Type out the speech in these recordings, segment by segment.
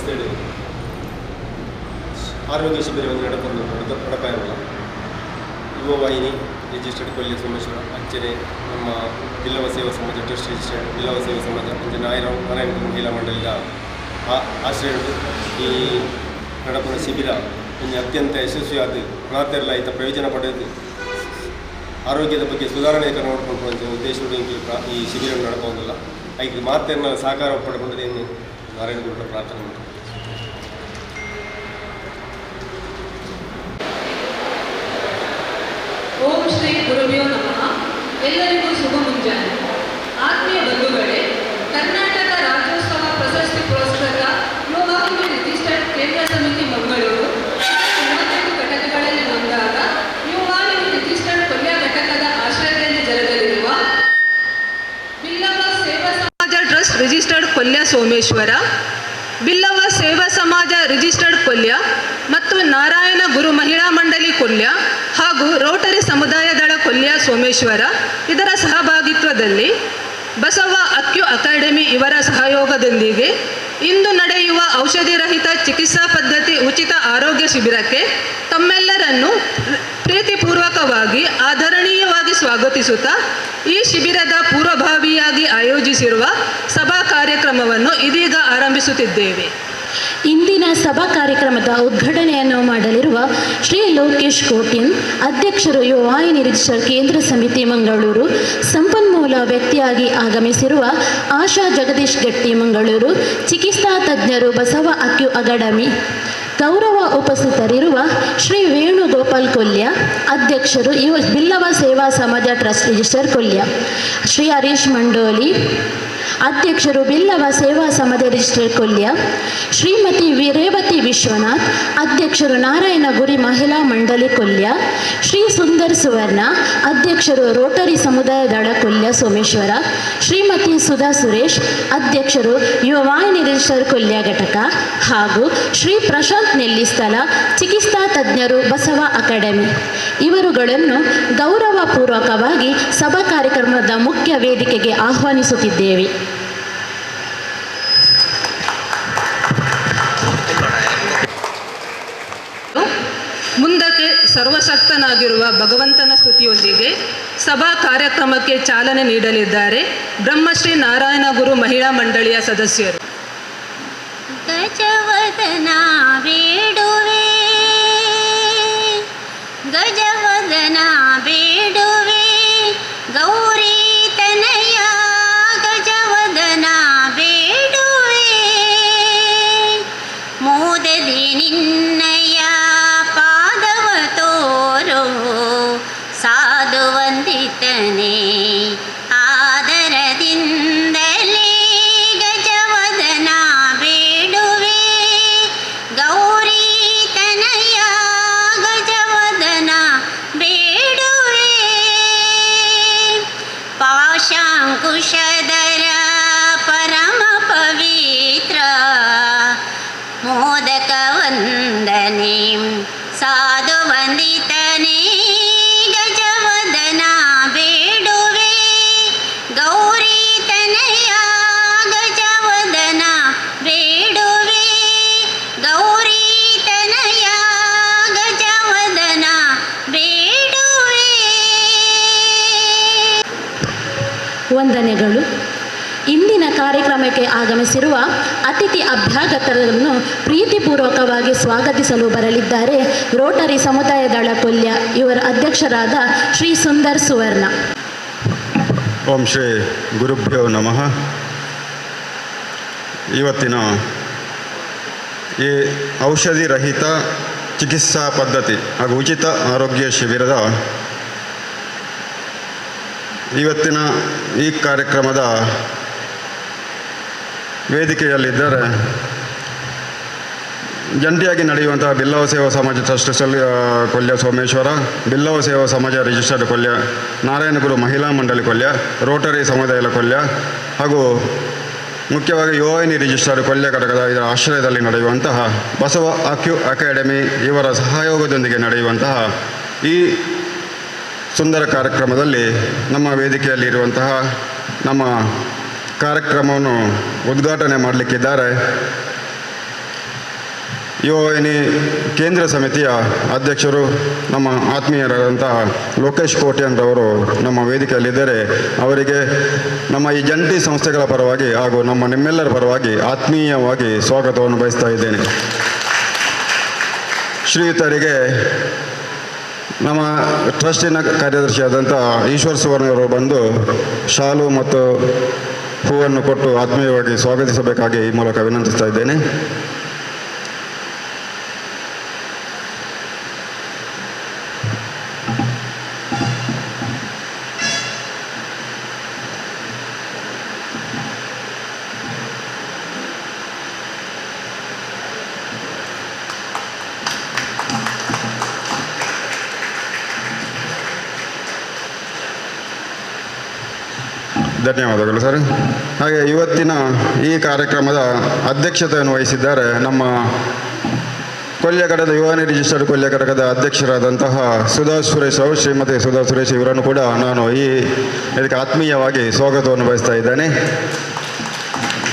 ರಸ್ತೆಯಲ್ಲಿ ಆರೋಗ್ಯ ಶಿಬಿರವನ್ನು ನಡಪಾಯಿರಲ್ಲ ಯುವ ವಾಹಿನಿ ರಿಜಿಸ್ಟರ್ಡ್ ಕೊಲ್ಲಿಯ ಸೋಮೇಶ್ವರ ಅಂಚನೆ ನಮ್ಮ ಬಿಲ್ಲವ ಸೇವಾ ಸಮಾಜ ಟ್ರಸ್ಟ್ ರಿಜಿಸ್ಟರ್ಡ್ ಬಿಲ್ಲವ ಸೇವಾ ಸಮಾಜ ಅಂಚೆ ನಾರಾಯಣ ಮಹಿಳಾ ಮಂಡಳಿಯ ಆಶ್ರಯಗಳು ಈ ನಡಪನ ಶಿಬಿರ ಒಂದು ಅತ್ಯಂತ ಯಶಸ್ವಿಯಾದ ಮಾತೆಲ್ಲ ಈತ ಪ್ರಯೋಜನ ಪಡೆದು ಆರೋಗ್ಯದ ಬಗ್ಗೆ ಸುಧಾರಣೆ ನೋಡಿಕೊಂಡು ಅಂತ ಉದ್ದೇಶದಿಂದ ಈ ಶಿಬಿರ ನಡಪೋದಿಲ್ಲ ಐದು ಮಾತೆಲ್ಲ ಸಹಕಾರ ಪಡ್ಕೊಂಡೇನು ನಾರಾಯಣ ಗುರುಗಳ ಪ್ರಾರ್ಥನೆ ಮಾಡ್ತಾರೆ. ಓಂ ಶ್ರೀ ಗುರುಭ್ಯೋ ನಮಃ. ಎಲ್ಲರಿಗೂ ಶುಭ ಮುಂಜಾನೆ. ಆತ್ಮೀಯ ಬಂಧುಗಳೇ, ಕರ್ನಾಟಕ ರಾಜ್ಯೋತ್ಸವ ಪ್ರಶಸ್ತಿ ಪುರಸ್ಕೃತ ಯುವ ವಾಹಿನಿ ರಿಜಿಸ್ಟರ್ಡ್ ಕೇಂದ್ರ ಸಮಿತಿ ಮಂಗಳೂರು 35 ಘಟಕಗಳಲ್ಲಿ ಒಂದಾದ ಯುವ ವಾಹಿನಿ ರಿಜಿಸ್ಟರ್ಡ್ ಕೊಲ್ಯ ಘಟಕದ ಆಶ್ರಯದಲ್ಲಿ ಜರುಗಲಿರುವ ಬಿಲ್ಲವ ಸೇವಾ ಸಮಾಜ ಟ್ರಸ್ಟ್ ರಿಜಿಸ್ಟರ್ಡ್ ಕೊಲ್ಯ ಸೋಮೇಶ್ವರ, ಬಿಲ್ಲವ ಸೇವಾ ಸಮಾಜ ರಿಜಿಸ್ಟರ್ಡ್ ಕೊಲ್ಯ ಮತ್ತು ನಾರಾಯಣ ಗುರು ಮಹಿಳಾ ಮಂಡಳಿ ಕೊಲ್ಯ ಹಾಗೂ ರೋಟರಿ ಸಮುದಾಯ ದಳ ಕೊಲ್ಯ ಸೋಮೇಶ್ವರ ಇದರ ಸಹಭಾಗಿತ್ವದಲ್ಲಿ ಬಸವ ಅಕ್ಯು ಅಕಾಡೆಮಿ ಇವರ ಸಹಯೋಗದೊಂದಿಗೆ ಇಂದು ನಡೆಯುವ ಔಷಧಿ ರಹಿತ ಚಿಕಿತ್ಸಾ ಪದ್ಧತಿ ಉಚಿತ ಆರೋಗ್ಯ ಶಿಬಿರಕ್ಕೆ ತಮ್ಮೆಲ್ಲರನ್ನು ಪ್ರೀತಿಪೂರ್ವಕವಾಗಿ ಆದರಣೀಯವಾಗಿ ಸ್ವಾಗತಿಸುತ್ತಾ ಈ ಶಿಬಿರದ ಪೂರ್ವಭಾವಿಯಾಗಿ ಆಯೋಜಿಸಿರುವ ಸಭಾ ಕಾರ್ಯಕ್ರಮವನ್ನು ಇದೀಗ ಆರಂಭಿಸುತ್ತಿದ್ದೇವೆ. ಇಂದಿನ ಸಭಾ ಕಾರ್ಯಕ್ರಮದ ಉದ್ಘಾಟನೆಯನ್ನು ಮಾಡಲಿರುವ ಶ್ರೀ ಲೋಕೇಶ್ ಕೋಟಿನ್, ಅಧ್ಯಕ್ಷರು ಯುವ ವಾಹಿನಿ ರಿಜಿಸ್ಟರ್ ಕೇಂದ್ರ ಸಮಿತಿ ಮಂಗಳೂರು, ಸಂಪನ್ಮೂಲ ವ್ಯಕ್ತಿಯಾಗಿ ಆಗಮಿಸಿರುವ ಆಶಾ ಜಗದೀಶ್ ಗಟ್ಟಿ ಮಂಗಳೂರು, ಚಿಕಿತ್ಸಾ ತಜ್ಞರು ಬಸವ ಅಕ್ಯು ಅಕಾಡೆಮಿ, ಗೌರವ ಉಪಸ್ಥಿತರಿರುವ ಶ್ರೀ ವೇಣುಗೋಪಾಲ್ ಕೊಲ್ಯ, ಅಧ್ಯಕ್ಷರು ಬಿಲ್ಲವ ಸೇವಾ ಸಮಾಜ ಟ್ರಸ್ಟ್ ರಿಜಿಸ್ಟರ್ ಕೊಲ್ಯ, ಶ್ರೀ ಹರೀಶ್ ಮಂಡೋಲಿ, ಅಧ್ಯಕ್ಷರು ಬಿಲ್ಲವ ಸೇವಾ ಸಮಾಜ ರಿಜಿಸ್ಟರ್ ಕೊಲ್ಯ, ಶ್ರೀಮತಿ ರೇವತಿ ವಿಶ್ವನಾಥ್, ಅಧ್ಯಕ್ಷರು ನಾರಾಯಣ ಗುರಿ ಮಹಿಳಾ ಮಂಡಳಿ ಕೊಲ್ಯ, ಶ್ರೀ ಸುಂದರ್ ಸುವರ್ಣ, ಅಧ್ಯಕ್ಷರು ರೋಟರಿ ಸಮುದಾಯ ದಳ ಕೊಲ್ಯ ಸೋಮೇಶ್ವರ, ಶ್ರೀಮತಿ ಸುಧಾ ಸುರೇಶ್, ಅಧ್ಯಕ್ಷರು ಯುವ ವಾಹಿನಿ ರಿಜಿಸ್ಟರ್ ಕೊಲ್ಯ ಘಟಕ ಹಾಗೂ ಶ್ರೀ ಪ್ರಶಾಂತ್ ನೆಲ್ಲಿಸ್ಥಳ, ಚಿಕಿತ್ಸಾ ತಜ್ಞರು ಬಸವ ಅಕಾಡೆಮಿ ಇವರುಗಳನ್ನು ಗೌರವಪೂರ್ವಕವಾಗಿ ಸಭಾ ಕಾರ್ಯಕ್ರಮದ ಮುಖ್ಯ ವೇದಿಕೆಗೆ ಆಹ್ವಾನಿಸುತ್ತಿದ್ದೇವೆ. ಮುಂದಕ್ಕೆ ಸರ್ವಶಕ್ತನಾಗಿರುವ ಭಗವಂತನ ಸ್ತುತಿಯೊಂದಿಗೆ ಸಭಾ ಕಾರ್ಯಕ್ರಮಕ್ಕೆ ಚಾಲನೆ ನೀಡಲಿದ್ದಾರೆ ಬ್ರಹ್ಮಶ್ರೀ ನಾರಾಯಣ ಗುರು ಮಹಿಳಾ ಮಂಡಳಿಯ ಸದಸ್ಯರು. ಗಜವದನ ಬೇಡುವೆ, ಗಜವದನ ಬೇಡುವೆ, ಗೌರಿ ತನಯ ಗಜವದನ ಬೇಡುವೆ, ಮೋದದಿ ನಿನ್ನಯ ಪಾದವ ತೋರೋ ಸಾಧು ವಂದಿತನೇ ಆದರದಿಂದಲೇ ಗಜವದನ ಬೇಡುವೆ, ಗೌರಿ ತನಯ ಗಜವದನ ಬೇಡುವೆ, ಪಾಶಾಂಕುಶಧರ ಪರಮ ಪವಿತ್ರ ಮೋದಕ ವಂದನೆ ಸಾಧು ವಂದಿತನೇ ಗಜವದನ ಬೇಡುವೆ, ಗೌರಿ ತನಯ ಗಜವದನ ಬೇಡುವೆ, ಗೌರಿ ತನಯ ಗಜವದನ ಬೇಡುವೆ. ವಂದನೆಗಳು. ಇಂದಿನ ಕಾರ್ಯಕ್ರಮಕ್ಕೆ ಆಗಮಿಸಿರುವ ಅತಿಥಿ ಅಭ್ಯಾಗತರನ್ನು ಪ್ರೀತಿಪೂರ್ವಕವಾಗಿ ಸ್ವಾಗತಿಸಲು ಬರಲಿದ್ದಾರೆ ರೋಟರಿ ಸಮುದಾಯ ದಳ ಕೊಲ್ಯ ಇವರ ಅಧ್ಯಕ್ಷರಾದ ಶ್ರೀ ಸುಂದರ್ ಸುವರ್ಣ. ಓಂ ಶ್ರೀ ಗುರುಭ್ಯೋ ನಮಃ. ಇವತ್ತಿನ ಈ ಔಷಧಿ ರಹಿತ ಚಿಕಿತ್ಸಾ ಪದ್ಧತಿ ಹಾಗೂ ಉಚಿತ ಆರೋಗ್ಯ ಶಿಬಿರದ ಇವತ್ತಿನ ಈ ಕಾರ್ಯಕ್ರಮದ ವೇದಿಕೆಯಲ್ಲಿದ್ದಾರೆ ಜಂಟಿಯಾಗಿ ನಡೆಯುವಂತಹ ಬಿಲ್ಲವ ಸೇವಾ ಸಮಾಜ ಟ್ರಸ್ಟ್ ಕೊಲ್ಯ ಸೋಮೇಶ್ವರ, ಬಿಲ್ಲವ ಸೇವಾ ಸಮಾಜ ರಿಜಿಸ್ಟರ್ಡ್ ಕೊಲ್ಯ, ನಾರಾಯಣ ಗುರು ಮಹಿಳಾ ಮಂಡಳಿ ಕೊಲ್ಯ, ರೋಟರಿ ಸಮುದಾಯ ಕೊಲ್ಯ ಹಾಗೂ ಮುಖ್ಯವಾಗಿ ಯುವ ವಾಹಿನಿ ರಿಜಿಸ್ಟರ್ಡ್ ಕೊಲ್ಯ ಘಟಕದ ಇದರ ಆಶ್ರಯದಲ್ಲಿ ನಡೆಯುವಂತಹ ಬಸವ ಅಕ್ಯು ಅಕಾಡೆಮಿ ಇವರ ಸಹಯೋಗದೊಂದಿಗೆ ನಡೆಯುವಂತಹ ಈ ಸುಂದರ ಕಾರ್ಯಕ್ರಮದಲ್ಲಿ ನಮ್ಮ ವೇದಿಕೆಯಲ್ಲಿರುವಂತಹ ನಮ್ಮ ಕಾರ್ಯಕ್ರಮವನ್ನು ಉದ್ಘಾಟನೆ ಮಾಡಲಿಕ್ಕಿದ್ದಾರೆ ಯುವವಾಹಿನಿ ಕೇಂದ್ರ ಸಮಿತಿಯ ಅಧ್ಯಕ್ಷರು ನಮ್ಮ ಆತ್ಮೀಯರಾದಂತಹ ಲೋಕೇಶ್ ಕೋಟ್ಯಾನ್ರವರು ನಮ್ಮ ವೇದಿಕೆಯಲ್ಲಿದ್ದರೆ ಅವರಿಗೆ ನಮ್ಮ ಈ ಜಂಟಿ ಸಂಸ್ಥೆಗಳ ಪರವಾಗಿ ಹಾಗೂ ನಿಮ್ಮೆಲ್ಲರ ಪರವಾಗಿ ಆತ್ಮೀಯವಾಗಿ ಸ್ವಾಗತವನ್ನು ಬಯಸ್ತಾ ಇದ್ದೇನೆ. ಶ್ರೀಯುತರಿಗೆ ನಮ್ಮ ಟ್ರಸ್ಟಿನ ಕಾರ್ಯದರ್ಶಿಯಾದಂಥ ಈಶ್ವರ್ ಸುವರ್ಣವರು ಬಂದು ಶಾಲು ಮತ್ತು ಹೂವನ್ನು ಕೊಟ್ಟು ಆತ್ಮೀಯವಾಗಿ ಸ್ವಾಗತಿಸಬೇಕಾಗಿ ಈ ಮೂಲಕ ವಿನಂತಿಸ್ತಾ ಇದ್ದೇನೆ. ಧನ್ಯವಾದಗಳು ಸರ್. ಹಾಗೆ ಇವತ್ತಿನ ಈ ಕಾರ್ಯಕ್ರಮದ ಅಧ್ಯಕ್ಷತೆಯನ್ನು ವಹಿಸಿದ್ದಾರೆ ನಮ್ಮ ಕೊಲ್ಯಗಡದ ಯುವವಾಹಿನಿ ರಿಜಿಸ್ಟರ್ಡ್ ಕೊಲ್ಯ ಘಟಕದ ಅಧ್ಯಕ್ಷರಾದಂತಹ ಸುಧಾ ಸುರೇಶ್ ಅವರು, ಶ್ರೀಮತಿ ಸುಧಾ ಸುರೇಶ್ ಇವರನ್ನು ಕೂಡ ನಾನು ಇದಕ್ಕೆ ಆತ್ಮೀಯವಾಗಿ ಸ್ವಾಗತವನ್ನು ಬಯಸ್ತಾ ಇದ್ದೇನೆ.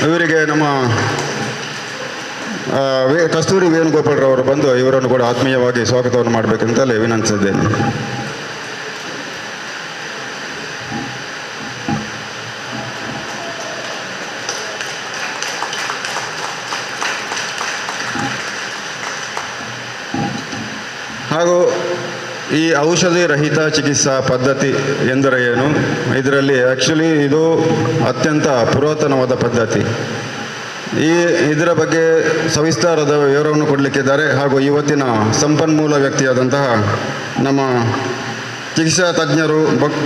ಇವರಿಗೆ ನಮ್ಮ ಕಸ್ತೂರಿ ವೇಣುಗೋಪಾಲ್ರವರು ಬಂದು ಇವರನ್ನು ಕೂಡ ಆತ್ಮೀಯವಾಗಿ ಸ್ವಾಗತವನ್ನು ಮಾಡಬೇಕಂತಲೇ ವಿನಂತಿಸಿದ್ದೇನೆ. ಹಾಗೂ ಈ ಔಷಧಿ ರಹಿತ ಚಿಕಿತ್ಸಾ ಪದ್ಧತಿ ಎಂದರೆ ಏನು? ಇದರಲ್ಲಿ ಆ್ಯಕ್ಚುಲಿ ಇದು ಅತ್ಯಂತ ಪುರಾತನವಾದ ಪದ್ಧತಿ. ಇದರ ಬಗ್ಗೆ ಸವಿಸ್ತಾರದ ವಿವರವನ್ನು ಕೊಡಲಿಕ್ಕಿದ್ದಾರೆ. ಹಾಗೂ ಇವತ್ತಿನ ಸಂಪನ್ಮೂಲ ವ್ಯಕ್ತಿಯಾದಂತಹ ನಮ್ಮ ಚಿಕಿತ್ಸಾ ತಜ್ಞರು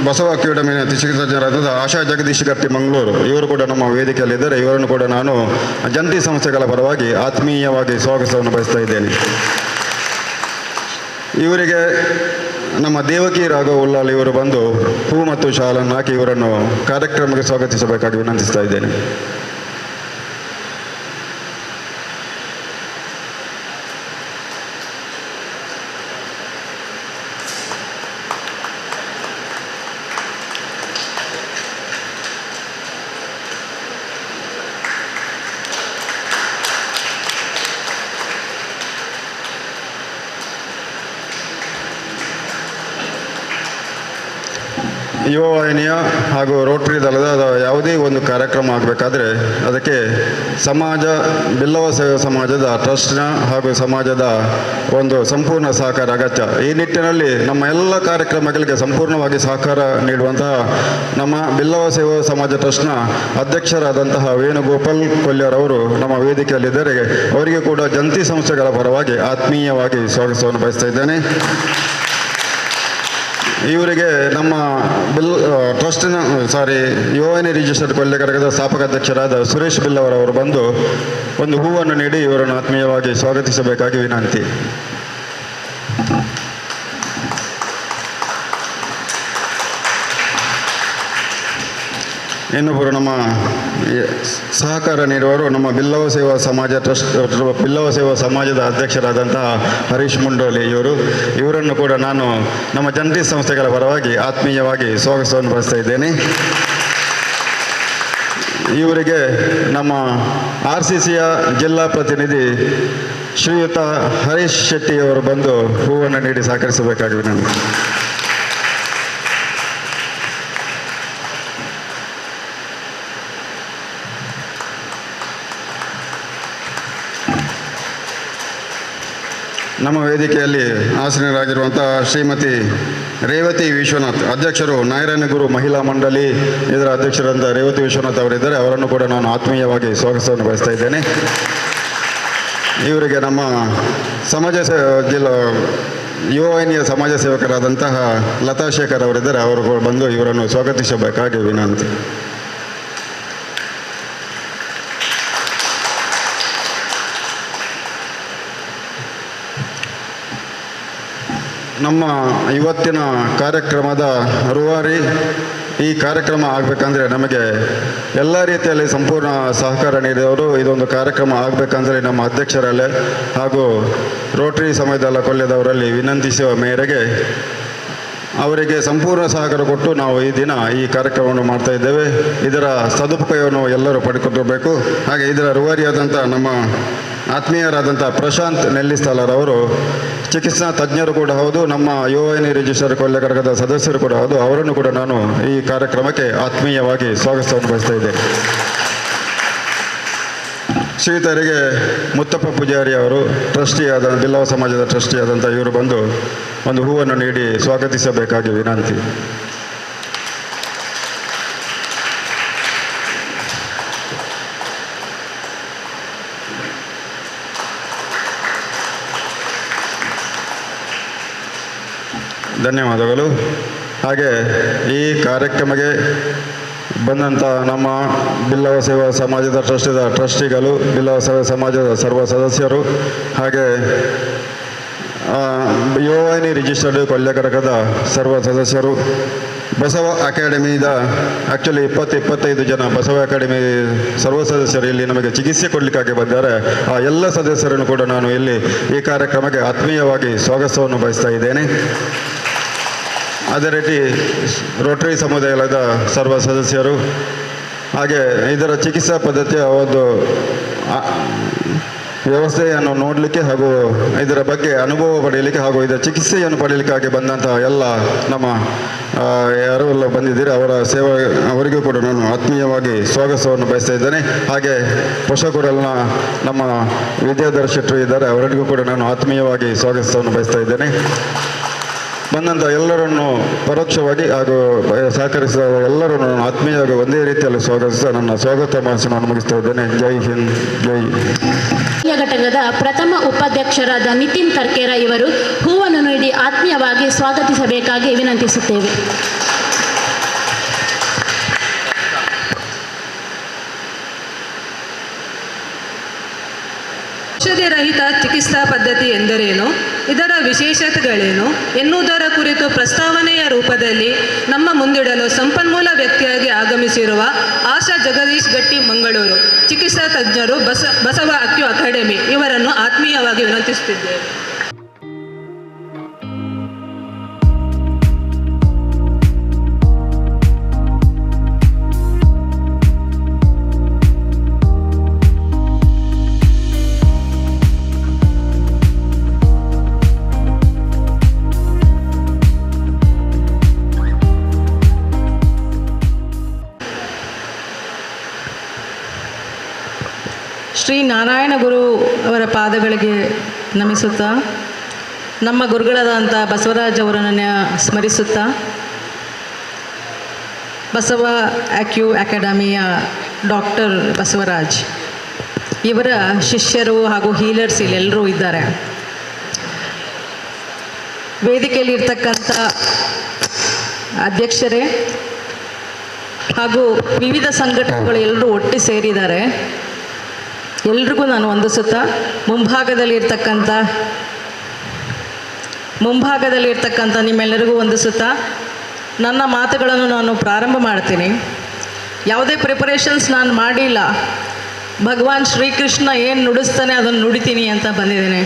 ಬಸವ ಅಕಾಡೆಮಿಯ ಚಿಕಿತ್ಸಾ ತಜ್ಞರಾದ ಆಶಾ ಜಗದೀಶ್ ಗಟ್ಟಿ ಮಂಗಳೂರು, ಇವರು ಕೂಡ ನಮ್ಮ ವೇದಿಕೆಯಲ್ಲಿದ್ದಾರೆ. ಇವರನ್ನು ಕೂಡ ನಾನು ಜಂಟಿ ಸಂಸ್ಥೆಗಳ ಪರವಾಗಿ ಆತ್ಮೀಯವಾಗಿ ಸ್ವಾಗತವನ್ನು ಬಯಸ್ತಾ ಇದ್ದೇನೆ. ಇವರಿಗೆ ನಮ್ಮ ದೇವಕಿ ರಾಘವ್ ಉಲ್ಲಾಲ್ ಇವರು ಬಂದು ಹೂ ಮತ್ತು ಶಾಲನ್ನು ಹಾಕಿ ಇವರನ್ನು ಕಾರ್ಯಕ್ರಮಕ್ಕೆ ಸ್ವಾಗತಿಸಬೇಕಾಗಿ ವಿನಂತಿಸ್ತಾ ಇದ್ದೇನೆ. ಯುವವಾಹಿನಿಯ ಹಾಗೂ ರೋಟರಿ ದಳದ ಯಾವುದೇ ಒಂದು ಕಾರ್ಯಕ್ರಮ ಆಗಬೇಕಾದ್ರೆ ಅದಕ್ಕೆ ಬಿಲ್ಲವ ಸೇವಾ ಸಮಾಜದ ಟ್ರಸ್ಟ್ನ ಹಾಗೂ ಸಮಾಜದ ಒಂದು ಸಂಪೂರ್ಣ ಸಹಕಾರ ಅಗತ್ಯ. ಈ ನಿಟ್ಟಿನಲ್ಲಿ ನಮ್ಮ ಎಲ್ಲ ಕಾರ್ಯಕ್ರಮಗಳಿಗೆ ಸಂಪೂರ್ಣವಾಗಿ ಸಹಕಾರ ನೀಡುವಂತಹ ನಮ್ಮ ಬಿಲ್ಲವ ಸೇವಾ ಸಮಾಜ ಟ್ರಸ್ಟ್ನ ಅಧ್ಯಕ್ಷರಾದಂತಹ ವೇಣುಗೋಪಾಲ್ ಕೊಲ್ಯರವರು ನಮ್ಮ ವೇದಿಕೆಯಲ್ಲಿದ್ದರೆ ಅವರಿಗೆ ಕೂಡ ಜಂಟಿ ಸಂಸ್ಥೆಗಳ ಪರವಾಗಿ ಆತ್ಮೀಯವಾಗಿ ಸ್ವಾಗತವನ್ನು ಬಯಸ್ತಾ ಇದ್ದೇನೆ. ಇವರಿಗೆ ನಮ್ಮ ಟ್ರಸ್ಟಿನ ಯುವವಾಹಿನಿ ರಿಜಿಸ್ಟರ್ಡ್ ಕೊಲ್ಯ ಘಟಕದ ಸ್ಥಾಪಕ ಅಧ್ಯಕ್ಷರಾದ ಸುರೇಶ್ ಬಿಲ್ಲವರವರು ಬಂದು ಒಂದು ಹೂವನ್ನು ನೀಡಿ ಇವರನ್ನು ಆತ್ಮೀಯವಾಗಿ ಸ್ವಾಗತಿಸಬೇಕಾಗಿ ವಿನಂತಿ. ಇನ್ನೊಬ್ಬರು ನಮ್ಮ ಸಹಕಾರ ನೀಡುವವರು ನಮ್ಮ ಬಿಲ್ಲವ ಸೇವಾ ಸಮಾಜದ ಅಧ್ಯಕ್ಷರಾದಂತಹ ಹರೀಶ್ ಮುಂಡೋಲಿ ಇವರನ್ನು ಕೂಡ ನಾನು ನಮ್ಮ ಜಂಟಿ ಸಂಸ್ಥೆಗಳ ಪರವಾಗಿ ಆತ್ಮೀಯವಾಗಿ ಸ್ವಾಗತವನ್ನು ಬಯಸ್ತಾ ಇದ್ದೇನೆ. ಇವರಿಗೆ ನಮ್ಮ RCCಯ ಜಿಲ್ಲಾ ಪ್ರತಿನಿಧಿ ಶ್ರೀಯುತ ಹರೀಶ್ ಶೆಟ್ಟಿಯವರು ಬಂದು ಹೂವನ್ನು ನೀಡಿ ಸಹಕರಿಸಬೇಕಾಗಿ ವಿನಂತಿ. ನಮ್ಮ ವೇದಿಕೆಯಲ್ಲಿ ಆಸೀನರಾಗಿರುವಂತಹ ಶ್ರೀಮತಿ ರೇವತಿ ವಿಶ್ವನಾಥ್, ಅಧ್ಯಕ್ಷರು ನಾರಾಯಣಗುರು ಮಹಿಳಾ ಮಂಡಳಿ, ಇದರ ಅಧ್ಯಕ್ಷರಾದ ರೇವತಿ ವಿಶ್ವನಾಥ್ ಅವರಿದ್ದಾರೆ. ಅವರನ್ನು ಕೂಡ ನಾನು ಆತ್ಮೀಯವಾಗಿ ಸ್ವಾಗತವನ್ನು ಬಯಸ್ತಾ ಇದ್ದೇನೆ. ಇವರಿಗೆ ನಮ್ಮ ಯುವವಾಹಿನಿಯ ಸಮಾಜ ಸೇವಕರಾದಂತಹ ಲತಾ ಶೇಖರ್ ಅವರಿದ್ದಾರೆ. ಅವರು ಬಂದು ಇವರನ್ನು ಸ್ವಾಗತಿಸಬೇಕಾಗಿ ವಿನಂತಿ. ನಮ್ಮ ಇವತ್ತಿನ ಕಾರ್ಯಕ್ರಮದ ರೂವಾರಿ ಈ ಕಾರ್ಯಕ್ರಮ ಆಗಬೇಕಂದ್ರೆ ನಮಗೆ ಎಲ್ಲ ರೀತಿಯಲ್ಲಿ ಸಂಪೂರ್ಣ ಸಹಕಾರ ನೀಡಿದವರು. ಇದೊಂದು ಕಾರ್ಯಕ್ರಮ ಆಗಬೇಕಂದ್ರೆ ನಮ್ಮ ಅಧ್ಯಕ್ಷರಲ್ಲೇ ಹಾಗೂ ರೋಟರಿ ಸಮಯದಲ್ಲ ಕೊಲ್ಯದವರಲ್ಲಿ ವಿನಂತಿಸುವ ಮೇರೆಗೆ ಅವರಿಗೆ ಸಂಪೂರ್ಣ ಸಹಕಾರ ಕೊಟ್ಟು ನಾವು ಈ ದಿನ ಈ ಕಾರ್ಯಕ್ರಮವನ್ನು ಮಾಡ್ತಾ ಇದ್ದೇವೆ. ಇದರ ಸದುಪಯೋಗವನ್ನು ಎಲ್ಲರೂ ಪಡ್ಕೊಳ್ಬೇಕು. ಹಾಗೆ ಇದರ ರೂವಾರಿಯಾದಂಥ ನಮ್ಮ ಆತ್ಮೀಯರಾದಂಥ ಪ್ರಶಾಂತ್ ನೆಲ್ಲಿಸ್ಥಳರ್ ಅವರು ಚಿಕಿತ್ಸಾ ತಜ್ಞರು ಕೂಡ ಹೌದು, ನಮ್ಮ ಯುವವಾಹಿನಿ ರಿಜಿಸ್ಟರ್ ಕೊಲ್ಯ ಘಟಕದ ಸದಸ್ಯರು ಕೂಡ ಹೌದು. ಅವರನ್ನು ಕೂಡ ನಾನು ಈ ಕಾರ್ಯಕ್ರಮಕ್ಕೆ ಆತ್ಮೀಯವಾಗಿ ಸ್ವಾಗತವನ್ನು ಬಯಸ್ತಾ ಇದ್ದೇನೆ. ಶ್ರೀಯುತರಿಗೆ ಮುತ್ತಪ್ಪ ಪೂಜಾರಿ ಅವರು ಟ್ರಸ್ಟಿಯಾದ ಬಿಲ್ಲವ ಸಮಾಜದ ಟ್ರಸ್ಟಿಯಾದಂಥ ಇವರು ಬಂದು ಒಂದು ಹೂವನ್ನು ನೀಡಿ ಸ್ವಾಗತಿಸಬೇಕಾಗಿ ವಿನಂತಿ. ಧನ್ಯವಾದಗಳು. ಹಾಗೆ ಈ ಕಾರ್ಯಕ್ರಮಕ್ಕೆ ಬಂದಂಥ ನಮ್ಮ ಬಿಲ್ಲವ ಸೇವಾ ಸಮಾಜದ ಟ್ರಸ್ಟಿಗಳು, ಬಿಲ್ಲವ ಸೇವಾ ಸಮಾಜದ ಸರ್ವ ಸದಸ್ಯರು, ಹಾಗೆ ಯುವವಾಹಿನಿ ರಿಜಿಸ್ಟರ್ಡ್ ಕೊಲ್ಯ ಘಟಕದ ಸರ್ವ ಸದಸ್ಯರು, ಬಸವ ಅಕಾಡೆಮಿದ ಆ್ಯಕ್ಚುಲಿ 25 ಜನ ಬಸವ ಅಕಾಡೆಮಿ ಸರ್ವ ಸದಸ್ಯರು ಇಲ್ಲಿ ನಮಗೆ ಚಿಕಿತ್ಸೆ ಕೊಡಲಿಕ್ಕಾಗಿ ಬಂದರೆ ಆ ಎಲ್ಲ ಸದಸ್ಯರನ್ನು ಕೂಡ ನಾನು ಇಲ್ಲಿ ಈ ಕಾರ್ಯಕ್ರಮಕ್ಕೆ ಆತ್ಮೀಯವಾಗಿ ಸ್ವಾಗತವನ್ನು ಬಯಸ್ತಾ ಇದ್ದೇನೆ. ಅದೇ ರೀತಿ ರೋಟರಿ ಸಮುದಾಯದ ಸರ್ವ ಸದಸ್ಯರು, ಹಾಗೆ ಇದರ ಚಿಕಿತ್ಸಾ ಪದ್ಧತಿಯ ಒಂದು ವ್ಯವಸ್ಥೆಯನ್ನು ನೋಡಲಿಕ್ಕೆ ಹಾಗೂ ಇದರ ಬಗ್ಗೆ ಅನುಭವ ಪಡೆಯಲಿಕ್ಕೆ ಹಾಗೂ ಇದರ ಚಿಕಿತ್ಸೆಯನ್ನು ಪಡೆಯಲಿಕ್ಕಾಗಿ ಬಂದಂಥ ಎಲ್ಲ ನಮ್ಮ ಯಾರೆಲ್ಲ ಬಂದಿದ್ದೀರಿ ಅವರಿಗೂ ಕೂಡ ನಾನು ಆತ್ಮೀಯವಾಗಿ ಸ್ವಾಗತವನ್ನು ಬಯಸ್ತಾ ಇದ್ದೇನೆ. ಹಾಗೆ ಪೋಷಕರನ್ನ ನಮ್ಮ ವಿದ್ಯಾಧರ್ ಶೆಟ್ಟರು ಇದ್ದಾರೆ, ಅವರಿಗೂ ಕೂಡ ನಾನು ಆತ್ಮೀಯವಾಗಿ ಸ್ವಾಗತವನ್ನು ಬಯಸ್ತಾ ಇದ್ದೇನೆ. ಬಂದಂಥ ಎಲ್ಲರನ್ನು ಪರೋಕ್ಷವಾಗಿ ಹಾಗೂ ಸಹಕರಿಸಿದ ಎಲ್ಲರನ್ನು ನಾನು ಆತ್ಮೀಯವಾಗಿ ಒಂದೇ ರೀತಿಯಲ್ಲಿ ಸ್ವಾಗತಿಸಿ ನನ್ನ ಸ್ವಾಗತ ಭಾಷಣವನ್ನು ಮುಗಿಸ್ತಾ ಇದ್ದೇನೆ. ಜೈ ಹಿಂದ್, ಜೈ. ಘಟಕದ ಪ್ರಥಮ ಉಪಾಧ್ಯಕ್ಷರಾದ ನಿತಿನ್ ಕರ್ಕೇರ ಇವರು ಹೂವನ್ನು ನೀಡಿ ಆತ್ಮೀಯವಾಗಿ ಸ್ವಾಗತಿಸಬೇಕಾಗಿ ವಿನಂತಿಸುತ್ತೇವೆ. ಔಷಧಿ ರಹಿತ ಚಿಕಿತ್ಸಾ ಪದ್ಧತಿ ಎಂದರೇನು, ಇದರ ವಿಶೇಷತೆಗಳೇನು ಎನ್ನುವುದರ ಕುರಿತು ಪ್ರಸ್ತಾವನೆಯ ರೂಪದಲ್ಲಿ ನಮ್ಮ ಮುಂದಿಡಲು ಸಂಪನ್ಮೂಲ ವ್ಯಕ್ತಿಯಾಗಿ ಆಗಮಿಸಿರುವ ಆಶಾ ಜಗದೀಶ್ ಗಟ್ಟಿ ಮಂಗಳೂರು ಚಿಕಿತ್ಸಾ ತಜ್ಞರು, ಬಸವ ಅಕ್ಯು ಅಕಾಡೆಮಿ ಇವರನ್ನು ಆತ್ಮೀಯವಾಗಿ ವಿನಂತಿಸುತ್ತಿದ್ದೇವೆ. ಶ್ರೀ ನಾರಾಯಣ ಗುರು ಅವರ ಪಾದಗಳಿಗೆ ನಮಿಸುತ್ತಾ, ನಮ್ಮ ಗುರುಗಳಾದಂಥ ಬಸವರಾಜ್ ಅವರನ್ನು ಸ್ಮರಿಸುತ್ತಾ, ಬಸವ ಅಕ್ಯು ಅಕಾಡೆಮಿಯ ಡಾಕ್ಟರ್ ಬಸವರಾಜ್ ಇವರ ಶಿಷ್ಯರು ಹಾಗೂ ಹೀಲರ್ಸ್ ಇಲ್ಲೆಲ್ಲರೂ ಇದ್ದಾರೆ. ವೇದಿಕೆಯಲ್ಲಿ ಇರ್ತಕ್ಕಂಥ ಅಧ್ಯಕ್ಷರೇ ಹಾಗೂ ವಿವಿಧ ಸಂಘಟನೆಗಳು ಎಲ್ಲರೂ ಒಟ್ಟು ಸೇರಿದ್ದಾರೆ. ಎಲ್ರಿಗೂ ನಾನು ವಂದಿಸುತ್ತಾ, ಮುಂಭಾಗದಲ್ಲಿರ್ತಕ್ಕಂಥ ನಿಮ್ಮೆಲ್ಲರಿಗೂ ವಂದಿಸುತ್ತಾ ನನ್ನ ಮಾತುಗಳನ್ನು ನಾನು ಪ್ರಾರಂಭ ಮಾಡ್ತೀನಿ. ಯಾವುದೇ ಪ್ರಿಪರೇಷನ್ಸ್ ನಾನು ಮಾಡಿಲ್ಲ. ಭಗವಾನ್ ಶ್ರೀಕೃಷ್ಣ ಏನು ನುಡಿಸ್ತಾನೆ ಅದನ್ನು ನುಡಿತೀನಿ ಅಂತ ಬಂದಿದ್ದೇನೆ.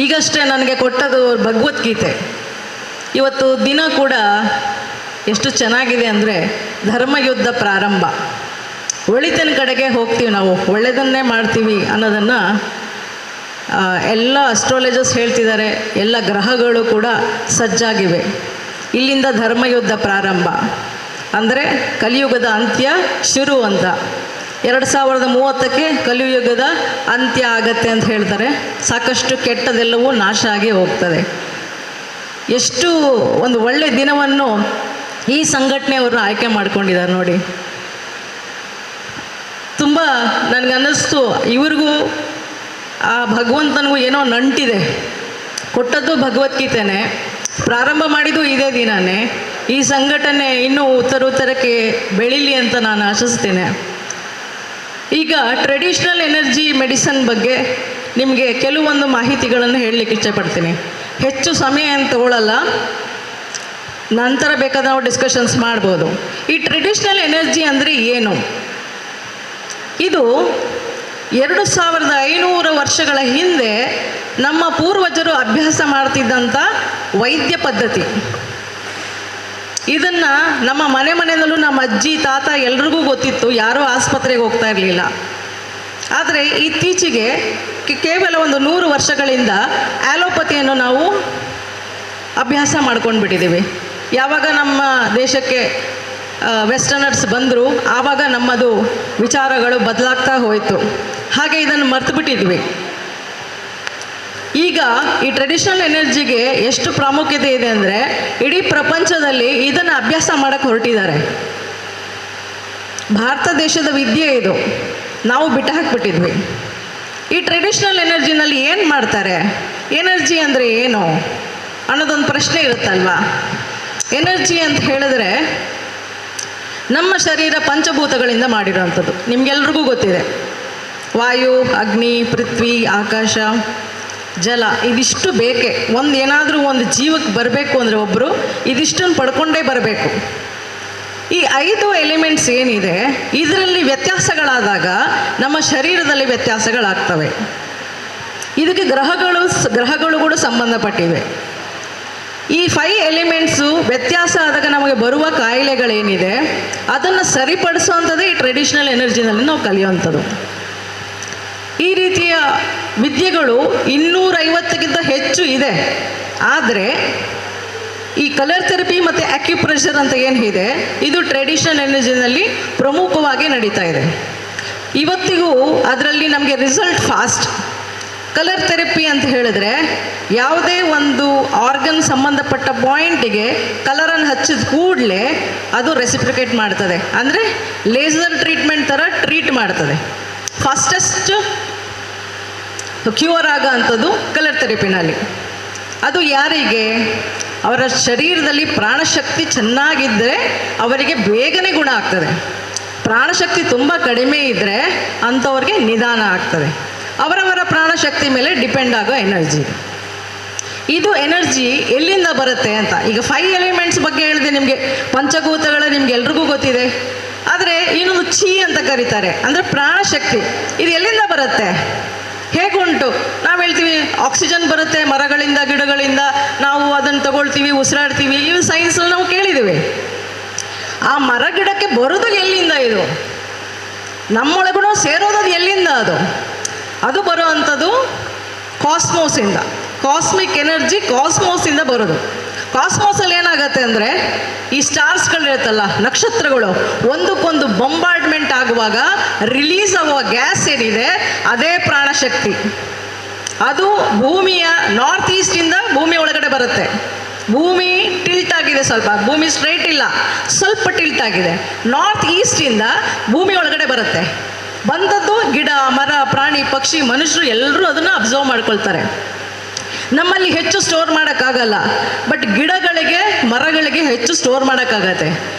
ಈಗಷ್ಟೇ ನನಗೆ ಕೊಟ್ಟದು ಭಗವದ್ಗೀತೆ. ಇವತ್ತು ದಿನ ಕೂಡ ಎಷ್ಟು ಚೆನ್ನಾಗಿದೆ ಅಂದರೆ ಧರ್ಮಯುದ್ಧ ಪ್ರಾರಂಭ. ಒಳಿತಿನ ಕಡೆಗೆ ಹೋಗ್ತೀವಿ, ನಾವು ಒಳ್ಳೆಯದನ್ನೇ ಮಾಡ್ತೀವಿ ಅನ್ನೋದನ್ನು ಎಲ್ಲ ಅಸ್ಟ್ರಾಲಜರ್ಸ್ ಹೇಳ್ತಿದ್ದಾರೆ. ಎಲ್ಲ ಗ್ರಹಗಳು ಕೂಡ ಸಜ್ಜಾಗಿವೆ. ಇಲ್ಲಿಂದ ಧರ್ಮಯುದ್ಧ ಪ್ರಾರಂಭ ಅಂದರೆ ಕಲಿಯುಗದ ಅಂತ್ಯ ಶುರು ಅಂತ. 2030ಕ್ಕೆ ಕಲಿಯುಗದ ಅಂತ್ಯ ಆಗತ್ತೆ ಅಂತ ಹೇಳ್ತಾರೆ. ಸಾಕಷ್ಟು ಕೆಟ್ಟದೆಲ್ಲವೂ ನಾಶ ಆಗಿ ಹೋಗ್ತದೆ. ಎಷ್ಟು ಒಂದು ಒಳ್ಳೆಯ ದಿನವನ್ನು ಈ ಸಂಘಟನೆಯವರು ಆಯ್ಕೆ ಮಾಡ್ಕೊಂಡಿದ್ದಾರೆ ನೋಡಿ. ತುಂಬ ನನಗನ್ನಿಸ್ತು, ಇವ್ರಿಗೂ ಆ ಭಗವಂತನಿಗೂ ಏನೋ ನಂಟಿದೆ. ಕೊಟ್ಟದ್ದು ಭಗವದ್ಗೀತೆನೇ, ಪ್ರಾರಂಭ ಮಾಡಿದ್ದು ಇದೇ ದಿನವೇ. ಈ ಸಂಘಟನೆ ಇನ್ನೂ ಉತ್ತರಕ್ಕೆ ಬೆಳೀಲಿ ಅಂತ ನಾನು ಆಶಿಸ್ತೇನೆ. ಈಗ ಟ್ರೆಡಿಷ್ನಲ್ ಎನರ್ಜಿ ಮೆಡಿಸನ್ ಬಗ್ಗೆ ನಿಮಗೆ ಕೆಲವೊಂದು ಮಾಹಿತಿಗಳನ್ನು ಹೇಳಲಿಕ್ಕೆ ಇಷ್ಟಪಡ್ತೀನಿ. ಹೆಚ್ಚು ಸಮಯ ಏನು ತಗೊಳ್ಳಲ್ಲ, ನಂತರ ಬೇಕಾದ ನಾವು ಡಿಸ್ಕಷನ್ಸ್ ಮಾಡ್ಬೋದು. ಈ ಟ್ರೆಡಿಷ್ನಲ್ ಎನರ್ಜಿ ಅಂದರೆ ಏನು? ಇದು 2500 ವರ್ಷಗಳ ಹಿಂದೆ ನಮ್ಮ ಪೂರ್ವಜರು ಅಭ್ಯಾಸ ಮಾಡ್ತಿದ್ದಂಥ ವೈದ್ಯ ಪದ್ಧತಿ. ಇದನ್ನು ನಮ್ಮ ಮನೆಯಲ್ಲೂ ನಮ್ಮ ಅಜ್ಜಿ ತಾತ ಎಲ್ರಿಗೂ ಗೊತ್ತಿತ್ತು. ಯಾರೂ ಆಸ್ಪತ್ರೆಗೆ ಹೋಗ್ತಾ ಇರಲಿಲ್ಲ. ಆದರೆ ಇತ್ತೀಚೆಗೆ ಕೇವಲ ಒಂದು 100 ವರ್ಷಗಳಿಂದ ಆ್ಯಲೋಪತಿಯನ್ನು ನಾವು ಅಭ್ಯಾಸ ಮಾಡ್ಕೊಂಡು ಬಿಟ್ಟಿದ್ದೀವಿ. ಯಾವಾಗ ನಮ್ಮ ದೇಶಕ್ಕೆ ವೆಸ್ಟರ್ನರ್ಸ್ ಬಂದರು ಆವಾಗ ನಮ್ಮದು ವಿಚಾರಗಳು ಬದಲಾಗ್ತಾ ಹೋಯಿತು. ಹಾಗೆ ಇದನ್ನು ಮರ್ತು ಬಿಟ್ಟಿದ್ವಿ. ಈಗ ಈ ಟ್ರೆಡಿಷನಲ್ ಎನರ್ಜಿಗೆ ಎಷ್ಟು ಪ್ರಾಮುಖ್ಯತೆ ಇದೆ ಅಂದರೆ ಇಡೀ ಪ್ರಪಂಚದಲ್ಲಿ ಇದನ್ನು ಅಭ್ಯಾಸ ಮಾಡೋಕ್ಕೆ ಹೊರಟಿದ್ದಾರೆ. ಭಾರತ ದೇಶದ ವಿದ್ಯೆ ಇದು, ನಾವು ಬಿಟ್ಟು ಹಾಕ್ಬಿಟ್ಟಿದ್ವಿ. ಈ ಟ್ರೆಡಿಷನಲ್ ಎನರ್ಜಿನಲ್ಲಿ ಏನು ಮಾಡ್ತಾರೆ, ಎನರ್ಜಿ ಅಂದರೆ ಏನು ಅನ್ನೋದೊಂದು ಪ್ರಶ್ನೆ ಇರುತ್ತಲ್ವಾ. ಎನರ್ಜಿ ಅಂತ ಹೇಳಿದ್ರೆ ನಮ್ಮ ಶರೀರ ಪಂಚಭೂತಗಳಿಂದ ಮಾಡಿರೋವಂಥದ್ದು, ನಿಮಗೆಲ್ರಿಗೂ ಗೊತ್ತಿದೆ. ವಾಯು, ಅಗ್ನಿ, ಪೃಥ್ವಿ, ಆಕಾಶ, ಜಲ, ಇದಿಷ್ಟು ಬೇಕೇ. ಏನಾದರೂ ಒಂದು ಜೀವಕ್ಕೆ ಬರಬೇಕು ಅಂದರೆ ಒಬ್ಬರು ಇದಿಷ್ಟನ್ನು ಪಡ್ಕೊಂಡೇ ಬರಬೇಕು. ಈ 5 ಎಲಿಮೆಂಟ್ಸ್ ಏನಿದೆ ಇದರಲ್ಲಿ ವ್ಯತ್ಯಾಸಗಳಾದಾಗ ನಮ್ಮ ಶರೀರದಲ್ಲಿ ವ್ಯತ್ಯಾಸಗಳಾಗ್ತವೆ. ಇದಕ್ಕೆ ಗ್ರಹಗಳು ಕೂಡ ಸಂಬಂಧಪಟ್ಟಿವೆ. ಈ 5 ಎಲಿಮೆಂಟ್ಸು ವ್ಯತ್ಯಾಸ ಆದಾಗ ನಮಗೆ ಬರುವ ಕಾಯಿಲೆಗಳೇನಿದೆ ಅದನ್ನು ಸರಿಪಡಿಸುವಂಥದ್ದೇ ಈ ಟ್ರೆಡಿಷನಲ್ ಎನರ್ಜಿನಲ್ಲಿ ನಾವು ಕಲಿಯುವಂಥದ್ದು. ಈ ರೀತಿಯ ವಿದ್ಯೆಗಳು 250ಕ್ಕಿಂತ ಹೆಚ್ಚು ಇದೆ. ಆದರೆ ಈ ಕಲರ್ ಥೆರಪಿ ಮತ್ತು ಅಕ್ಯುಪ್ರೆಷರ್ ಅಂತ ಏನಿದೆ ಇದು ಟ್ರೆಡಿಷನಲ್ ಎನರ್ಜಿನಲ್ಲಿ ಪ್ರಮುಖವಾಗಿ ನಡೀತಾ ಇದೆ. ಇವತ್ತಿಗೂ ಅದರಲ್ಲಿ ನಮಗೆ ರಿಸಲ್ಟ್ ಫಾಸ್ಟ್. ಕಲರ್ ಥೆರಪಿ ಅಂತ ಹೇಳಿದ್ರೆ ಯಾವುದೇ ಒಂದು ಆರ್ಗನ್ ಸಂಬಂಧಪಟ್ಟ ಪಾಯಿಂಟಿಗೆ ಕಲರನ್ನು ಹಚ್ಚಿದ ಕೂಡಲೇ ಅದು ರೆಸಿಪ್ರಿಕೇಟ್ ಮಾಡ್ತದೆ. ಅಂದರೆ ಲೇಸರ್ ಟ್ರೀಟ್ಮೆಂಟ್ ಥರ ಟ್ರೀಟ್ ಮಾಡ್ತದೆ. ಫಾಸ್ಟೆಸ್ಟ್ ಕ್ಯೂರ್ ಆಗೋ ಅಂಥದ್ದು ಕಲರ್ ಥೆರಪಿನಲ್ಲಿ. ಅದು ಯಾರಿಗೆ? ಅವರ ಶರೀರದಲ್ಲಿ ಪ್ರಾಣಶಕ್ತಿ ಚೆನ್ನಾಗಿದ್ದರೆ ಅವರಿಗೆ ಬೇಗನೆ ಗುಣ ಆಗ್ತದೆ. ಪ್ರಾಣಶಕ್ತಿ ತುಂಬ ಕಡಿಮೆ ಇದ್ದರೆ ಅಂಥವ್ರಿಗೆ ನಿಧಾನ ಆಗ್ತದೆ. ಅವರವರ ಪ್ರಾಣಶಕ್ತಿ ಮೇಲೆ ಡಿಪೆಂಡ್ ಆಗೋ ಎನರ್ಜಿ. ಇದು ಎನರ್ಜಿ ಎಲ್ಲಿಂದ ಬರುತ್ತೆ ಅಂತ. ಈಗ 5 ಎಲಿಮೆಂಟ್ಸ್ ಬಗ್ಗೆ ಹೇಳಿದೆ ನಿಮಗೆ, ಪಂಚಭೂತಗಳು ನಿಮ್ಗೆ ಎಲ್ರಿಗೂ ಗೊತ್ತಿದೆ. ಆದರೆ ಇನ್ನೊಂದು ಚಿ ಅಂತ ಕರೀತಾರೆ, ಅಂದರೆ ಪ್ರಾಣಶಕ್ತಿ. ಇದು ಎಲ್ಲಿಂದ ಬರುತ್ತೆ, ಹೇಗುಂಟು? ನಾವು ಹೇಳ್ತೀವಿ ಆಕ್ಸಿಜನ್ ಬರುತ್ತೆ ಮರಗಳಿಂದ, ಗಿಡಗಳಿಂದ, ನಾವು ಅದನ್ನು ತಗೊಳ್ತೀವಿ, ಉಸಿರಾಡ್ತೀವಿ. ಇವು ಸೈನ್ಸಲ್ಲಿ ನಾವು ಕೇಳಿದ್ದೀವಿ. ಆ ಮರ ಗಿಡಕ್ಕೆ ಬರೋದು ಎಲ್ಲಿಂದ? ಇದು ನಮ್ಮೊಳಗೂ ಸೇರೋದು ಎಲ್ಲಿಂದ? ಅದು ಬರೋ ಅಂಥದ್ದು ಕಾಸ್ಮೋಸಿಂದ. ಕಾಸ್ಮಿಕ್ ಎನರ್ಜಿ ಕಾಸ್ಮೋಸಿಂದ ಬರೋದು. ಕಾಸ್ಮೋಸಲ್ಲಿ ಏನಾಗುತ್ತೆ ಅಂದರೆ ಈ ಸ್ಟಾರ್ಸ್ಗಳಿರುತ್ತಲ್ಲ, ನಕ್ಷತ್ರಗಳು, ಒಂದಕ್ಕೊಂದು ಬೊಂಬಾರ್ಡ್ಮೆಂಟ್ ಆಗುವಾಗ ರಿಲೀಸ್ ಆಗುವ ಗ್ಯಾಸ್ ಏನಿದೆ ಅದೇ ಪ್ರಾಣಶಕ್ತಿ. ಅದು ಭೂಮಿಯ ನಾರ್ತ್ ಈಸ್ಟಿಂದ ಭೂಮಿ ಒಳಗಡೆ ಬರುತ್ತೆ. ಭೂಮಿ ಟಿಲ್ಟ್ ಆಗಿದೆ, ಸ್ವಲ್ಪ ಭೂಮಿ ಸ್ಟ್ರೈಟ್ ಇಲ್ಲ, ಸ್ವಲ್ಪ ಟಿಲ್ಟ್ ಆಗಿದೆ. ನಾರ್ತ್ ಈಸ್ಟಿಂದ ಭೂಮಿ ಒಳಗಡೆ ಬರುತ್ತೆ. ಬಂದದ್ದು ಗಿಡ, ಮರ, ಪ್ರಾಣಿ, ಪಕ್ಷಿ, ಮನುಷ್ಯರು ಎಲ್ಲರೂ ಅದನ್ನು ಅಬ್ಸರ್ವ್ ಮಾಡ್ಕೊಳ್ತಾರೆ. ನಮ್ಮಲ್ಲಿ ಹೆಚ್ಚು ಸ್ಟೋರ್ ಮಾಡೋಕ್ಕಾಗಲ್ಲ, ಬಟ್ ಗಿಡಗಳಿಗೆ, ಮರಗಳಿಗೆ ಹೆಚ್ಚು ಸ್ಟೋರ್ ಮಾಡೋಕ್ಕಾಗತ್ತೆ.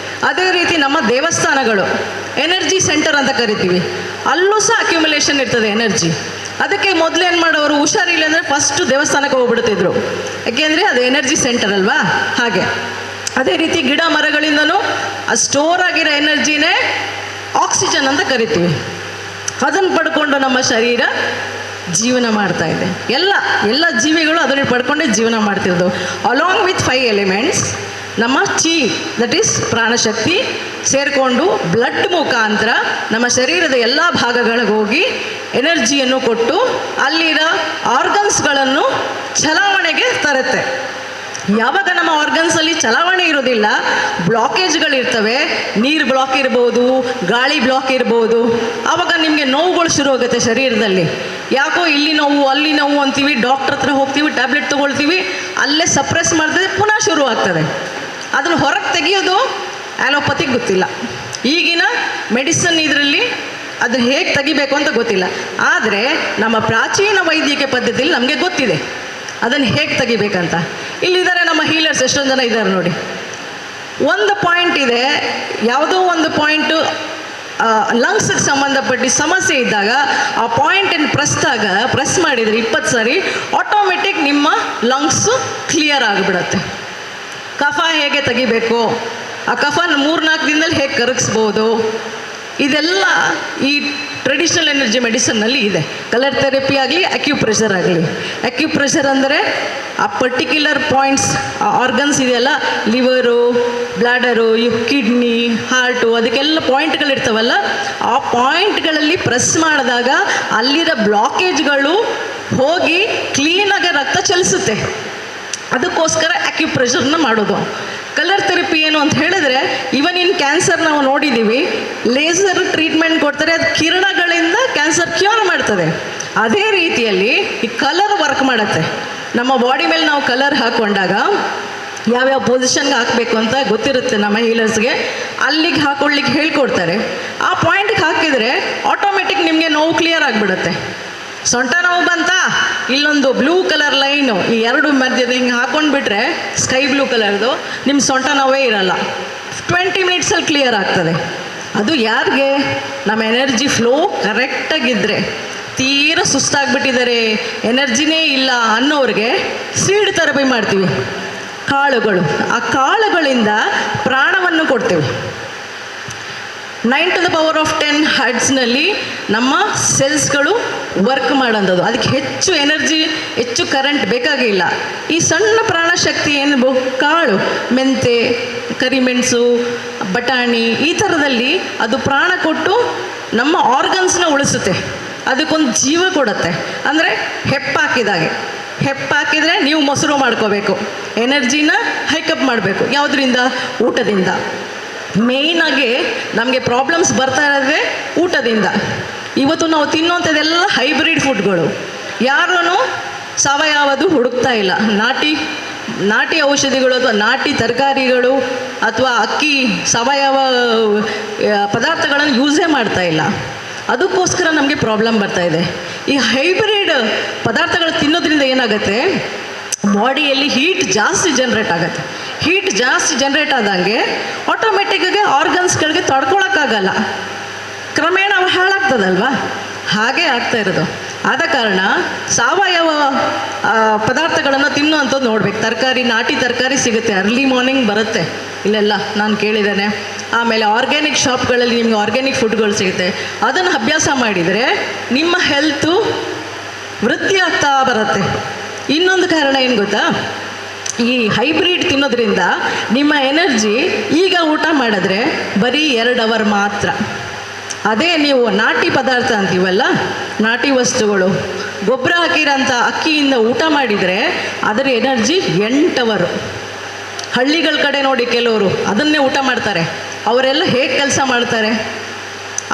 ಅದೇ ರೀತಿ ನಮ್ಮ ದೇವಸ್ಥಾನಗಳು ಎನರ್ಜಿ ಸೆಂಟರ್ ಅಂತ ಕರಿತೀವಿ. ಅಲ್ಲೂ ಸಹ ಅಕ್ಯುಮುಲೇಷನ್ ಇರ್ತದೆ ಎನರ್ಜಿ. ಅದಕ್ಕೆ ಮೊದಲೇನು ಮಾಡೋರು, ಹುಷಾರಿಲ್ಲ ಅಂದರೆ ಫಸ್ಟು ದೇವಸ್ಥಾನಕ್ಕೆ ಹೋಗ್ಬಿಡ್ತಿದ್ರು. ಯಾಕೆಂದರೆ ಅದು ಎನರ್ಜಿ ಸೆಂಟರ್ ಅಲ್ವಾ. ಹಾಗೆ ಅದೇ ರೀತಿ ಗಿಡ ಮರಗಳಿಂದನೂ ಆ ಸ್ಟೋರ್ ಆಗಿರೋ ಎನರ್ಜಿನೇ ಆಕ್ಸಿಜನ್ ಅಂತ ಕರಿತೀವಿ. ಅದನ್ನು ಪಡ್ಕೊಂಡು ನಮ್ಮ ಶರೀರ ಜೀವನ ಮಾಡ್ತಾ ಇದೆ. ಎಲ್ಲ ಜೀವಿಗಳು ಅದನ್ನು ಪಡ್ಕೊಂಡೇ ಜೀವನ ಮಾಡ್ತಿರೋದು. ಅಲಾಂಗ್ ವಿತ್ 5 ಎಲಿಮೆಂಟ್ಸ್ ನಮ್ಮ ಚಿ, ದಟ್ ಈಸ್ ಪ್ರಾಣಶಕ್ತಿ, ಸೇರಿಕೊಂಡು ಬ್ಲಡ್ ಮುಖಾಂತರ ನಮ್ಮ ಶರೀರದ ಎಲ್ಲ ಭಾಗಗಳಿಗೆ ಹೋಗಿ ಎನರ್ಜಿಯನ್ನು ಕೊಟ್ಟು ಅಲ್ಲಿರೋ ಆರ್ಗನ್ಸ್ಗಳನ್ನು ಚಲಾವಣೆಗೆ ತರುತ್ತೆ. ಯಾವಾಗ ನಮ್ಮ ಆರ್ಗನ್ಸಲ್ಲಿ ಚಲಾವಣೆ ಇರೋದಿಲ್ಲ, ಬ್ಲಾಕೇಜ್ಗಳಿರ್ತವೆ, ನೀರು ಬ್ಲಾಕ್ ಇರ್ಬೋದು, ಗಾಳಿ ಬ್ಲಾಕ್ ಇರ್ಬೋದು, ಆವಾಗ ನಿಮಗೆ ನೋವುಗಳು ಶುರು ಆಗುತ್ತೆ ಶರೀರದಲ್ಲಿ. ಯಾಕೋ ಇಲ್ಲಿ ನೋವು ಅಲ್ಲಿ ನೋವು ಅಂತೀವಿ, ಡಾಕ್ಟ್ರ್ ಹತ್ರ ಹೋಗ್ತೀವಿ, ಟ್ಯಾಬ್ಲೆಟ್ ತೊಗೊಳ್ತೀವಿ, ಅಲ್ಲೇ ಸಪ್ರೆಸ್ ಮಾಡ್ತದೆ, ಪುನಃ ಶುರು ಆಗ್ತದೆ. ಅದನ್ನು ಹೊರಗೆ ತೆಗೆಯೋದು ಆ್ಯಲೋಪತಿಗೆ ಗೊತ್ತಿಲ್ಲ. ಈಗಿನ ಮೆಡಿಸಿನ್ ಇದರಲ್ಲಿ ಅದು ಹೇಗೆ ತೆಗಿಬೇಕು ಅಂತ ಗೊತ್ತಿಲ್ಲ. ಆದರೆ ನಮ್ಮ ಪ್ರಾಚೀನ ವೈದ್ಯಕೀಯ ಪದ್ಧತಿಯಲ್ಲಿ ನಮಗೆ ಗೊತ್ತಿದೆ ಅದನ್ನು ಹೇಗೆ ತೆಗಿಬೇಕಂತ. ಇಲ್ಲಿದ್ದಾರೆ ನಮ್ಮ ಹೀಲರ್ಸ್, ಎಷ್ಟೊಂದು ಜನ ಇದ್ದಾರೆ ನೋಡಿ. ಒಂದು ಪಾಯಿಂಟ್ ಇದೆ, ಯಾವುದೋ ಒಂದು ಪಾಯಿಂಟು ಲಂಗ್ಸ್ಗೆ ಸಂಬಂಧಪಟ್ಟು ಸಮಸ್ಯೆ ಇದ್ದಾಗ ಆ ಪಾಯಿಂಟನ್ನು ಪ್ರೆಸ್ ಮಾಡಿದರೆ 20 ಸಾರಿ ಆಟೋಮೆಟಿಕ್ ನಿಮ್ಮ ಲಂಗ್ಸು ಕ್ಲಿಯರ್ ಆಗಿಬಿಡತ್ತೆ. ಕಫ ಹೇಗೆ ತೆಗಿಬೇಕು, ಆ ಕಫನ 3-4 ದಿನದಲ್ಲಿ ಹೇಗೆ ಕರಗಿಸ್ಬೋದು, ಇದೆಲ್ಲ ಈ ಟ್ರೆಡಿಷ್ನಲ್ ಎನರ್ಜಿ ಮೆಡಿಸನ್ನಲ್ಲಿ ಇದೆ. ಕಲರ್ ಥೆರಪಿ ಆಗಲಿ, ಅಕ್ಯುಪ್ರೆಷರ್ ಆಗಲಿ. ಅಕ್ಯುಪ್ರೆಷರ್ ಅಂದರೆ ಆ ಪರ್ಟಿಕ್ಯುಲರ್ ಪಾಯಿಂಟ್ಸ್, ಆರ್ಗನ್ಸ್ ಇದೆಯಲ್ಲ, ಲಿವರು, ಬ್ಲಾಡರು, ಕಿಡ್ನಿ, ಹಾರ್ಟು, ಅದಕ್ಕೆಲ್ಲ ಪಾಯಿಂಟ್ಗಳಿರ್ತಾವಲ್ಲ, ಆ ಪಾಯಿಂಟ್ಗಳಲ್ಲಿ ಪ್ರೆಸ್ ಮಾಡಿದಾಗ ಅಲ್ಲಿರೋ ಬ್ಲಾಕೇಜ್ಗಳು ಹೋಗಿ ಕ್ಲೀನಾಗಿ ರಕ್ತ ಚಲಿಸುತ್ತೆ. ಅದಕ್ಕೋಸ್ಕರ ಅಕ್ಯುಪ್ರೆಷರ್ನ ಮಾಡೋದು. ಕಲರ್ ಥೆರಪಿ ಏನು ಅಂತ ಹೇಳಿದ್ರೆ, ಇವನ್ ಇನ್ ಕ್ಯಾನ್ಸರ್ ನಾವು ನೋಡಿದ್ದೀವಿ, ಲೇಸರ್ ಟ್ರೀಟ್ಮೆಂಟ್ ಕೊಡ್ತಾರೆ, ಅದು ಕಿರಣಗಳಿಂದ ಕ್ಯಾನ್ಸರ್ ಕ್ಯೂರ್ ಮಾಡ್ತದೆ. ಅದೇ ರೀತಿಯಲ್ಲಿ ಈ ಕಲರ್ ವರ್ಕ್ ಮಾಡುತ್ತೆ. ನಮ್ಮ ಬಾಡಿ ಮೇಲೆ ನಾವು ಕಲರ್ ಹಾಕ್ಕೊಂಡಾಗ ಯಾವ್ಯಾವ ಪೊಸಿಷನ್ಗೆ ಹಾಕಬೇಕು ಅಂತ ಗೊತ್ತಿರುತ್ತೆ ನಮ್ಮ ಹೀಲರ್ಸ್ಗೆ. ಅಲ್ಲಿಗೆ ಹಾಕೊಳ್ಳಿಕ್ಕೆ ಹೇಳ್ಕೊಡ್ತಾರೆ. ಆ ಪಾಯಿಂಟ್ಗೆ ಹಾಕಿದರೆ ಆಟೋಮೆಟಿಕ್ ನಿಮಗೆ ನೋವು ಕ್ಲಿಯರ್ ಆಗಿಬಿಡುತ್ತೆ. ಸೊಂಟ ನೋವು ಬಂತಾ, ಇಲ್ಲೊಂದು ಬ್ಲೂ ಕಲರ್ ಲೈನು ಈ ಎರಡು ಮಧ್ಯದ ಹಿಂಗೆ ಹಾಕ್ಕೊಂಡ್ಬಿಟ್ರೆ ಸ್ಕೈ ಬ್ಲೂ ಕಲರ್ದು ನಿಮ್ಮ ಸೊಂಟ ನೋವೇ ಇರಲ್ಲ. 20 ಮಿನಿಟ್ಸಲ್ಲಿ ಕ್ಲಿಯರ್ ಆಗ್ತದೆ. ಅದು ಯಾರಿಗೆ? ನಮ್ಮ ಎನರ್ಜಿ ಫ್ಲೋ ಕರೆಕ್ಟಾಗಿದ್ದರೆ. ತೀರ ಸುಸ್ತಾಗ್ಬಿಟ್ಟಿದ್ದಾರೆ, ಎನರ್ಜಿನೇ ಇಲ್ಲ ಅನ್ನೋರಿಗೆ ಸೀಡ್ ಥೆರಪಿ ಮಾಡ್ತೀವಿ. ಕಾಳುಗಳು, ಆ ಕಾಳುಗಳಿಂದ ಪ್ರಾಣವನ್ನು ಕೊಡ್ತೀವಿ. 9 to the power of 10 ಹರ್ಟ್ಸ್ನಲ್ಲಿ ನಮ್ಮ ಸೆಲ್ಸ್ಗಳು ವರ್ಕ್ ಮಾಡೋಂಥದ್ದು. ಅದಕ್ಕೆ ಹೆಚ್ಚು ಎನರ್ಜಿ, ಹೆಚ್ಚು ಕರೆಂಟ್ ಬೇಕಾಗಿಲ್ಲ. ಈ ಸಣ್ಣ ಪ್ರಾಣಶಕ್ತಿ ಏನು, ಕಾಳು, ಮೆಂತೆ, ಕರಿಮೆಣಸು, ಬಟಾಣಿ, ಈ ಥರದಲ್ಲಿ ಅದು ಪ್ರಾಣ ಕೊಟ್ಟು ನಮ್ಮ ಆರ್ಗನ್ಸ್ನ ಉಳಿಸುತ್ತೆ. ಅದಕ್ಕೊಂದು ಜೀವ ಕೊಡುತ್ತೆ. ಅಂದರೆ ಹೆಪ್ಪಾಕಿದಾಗೆ. ಹೆಪ್ಪಾಕಿದರೆ ನೀವು ಮೊಸರು ಮಾಡ್ಕೋಬೇಕು, ಎನರ್ಜಿನ ಹೈಕಪ್ ಮಾಡಬೇಕು. ಯಾವುದರಿಂದ? ಊಟದಿಂದ. ಮೇಯ್ನಾಗಿ ನಮಗೆ ಪ್ರಾಬ್ಲಮ್ಸ್ ಬರ್ತಾ ಇರೋದೇ ಊಟದಿಂದ. ಇವತ್ತು ನಾವು ತಿನ್ನೋಂಥದ್ದೆಲ್ಲ ಹೈಬ್ರಿಡ್ ಫುಡ್ಗಳು. ಯಾರೂ ಸಾವಯವದು ಹುಡುಕ್ತಾ ಇಲ್ಲ. ನಾಟಿ ಔಷಧಿಗಳು ಅಥವಾ ನಾಟಿ ತರಕಾರಿಗಳು ಅಥವಾ ಅಕ್ಕಿ, ಸಾವಯವ ಪದಾರ್ಥಗಳನ್ನು ಯೂಸೇ ಮಾಡ್ತಾ ಇಲ್ಲ. ಅದಕ್ಕೋಸ್ಕರ ನಮಗೆ ಪ್ರಾಬ್ಲಮ್ ಬರ್ತಾ ಇದೆ. ಈ ಹೈಬ್ರಿಡ್ ಪದಾರ್ಥಗಳು ತಿನ್ನೋದ್ರಿಂದ ಏನಾಗುತ್ತೆ, ಬಾಡಿಯಲ್ಲಿ ಹೀಟ್ ಜಾಸ್ತಿ ಜನ್ರೇಟ್ ಆಗುತ್ತೆ. ಹೀಟ್ ಜಾಸ್ತಿ ಜನ್ರೇಟ್ ಆದಂಗೆ ಆಟೋಮೆಟಿಕ್ಕಾಗಿ ಆರ್ಗನ್ಸ್ಗಳಿಗೆ ತಡ್ಕೊಳಕ್ಕಾಗಲ್ಲ, ಕ್ರಮೇಣ ಅವು ಹಾಳಾಗ್ತದಲ್ವ. ಹಾಗೆ ಆಗ್ತಾ ಇರೋದು. ಆದ ಕಾರಣ ಸಾವಯವ ಪದಾರ್ಥಗಳನ್ನು ತಿನ್ನುವಂಥದ್ದು ನೋಡ್ಬೇಕು. ತರಕಾರಿ, ನಾಟಿ ತರಕಾರಿ ಸಿಗುತ್ತೆ, ಅರ್ಲಿ ಮಾರ್ನಿಂಗ್ ಬರುತ್ತೆ ಇಲ್ಲೆಲ್ಲ ನಾನು ಕೇಳಿದ್ದೇನೆ. ಆಮೇಲೆ ಆರ್ಗ್ಯಾನಿಕ್ ಶಾಪ್ಗಳಲ್ಲಿ ನಿಮಗೆ ಆರ್ಗ್ಯಾನಿಕ್ ಫುಡ್ಗಳು ಸಿಗುತ್ತೆ. ಅದನ್ನು ಅಭ್ಯಾಸ ಮಾಡಿದರೆ ನಿಮ್ಮ ಹೆಲ್ತು ವೃದ್ಧಿ ಆಗ್ತಾ ಬರುತ್ತೆ. ಇನ್ನೊಂದು ಕಾರಣ ಏನು ಗೊತ್ತಾ, ಈ ಹೈಬ್ರಿಡ್ ತಿನ್ನೋದ್ರಿಂದ ನಿಮ್ಮ ಎನರ್ಜಿ ಈಗ ಊಟ ಮಾಡಿದ್ರೆ ಬರೀ 2 ಅವರ್ ಮಾತ್ರ. ಅದೇ ನೀವು ನಾಟಿ ಪದಾರ್ಥ ಅಂತೀವಲ್ಲ, ನಾಟಿ ವಸ್ತುಗಳು, ಗೊಬ್ಬರ ಹಾಕಿರೋಂಥ ಅಕ್ಕಿಯಿಂದ ಊಟ ಮಾಡಿದರೆ ಅದರ ಎನರ್ಜಿ 8 ಅವರು. ಹಳ್ಳಿಗಳ ಕಡೆ ನೋಡಿ ಕೆಲವರು ಅದನ್ನೇ ಊಟ ಮಾಡ್ತಾರೆ. ಅವರೆಲ್ಲ ಹೇಗೆ ಕೆಲಸ ಮಾಡ್ತಾರೆ?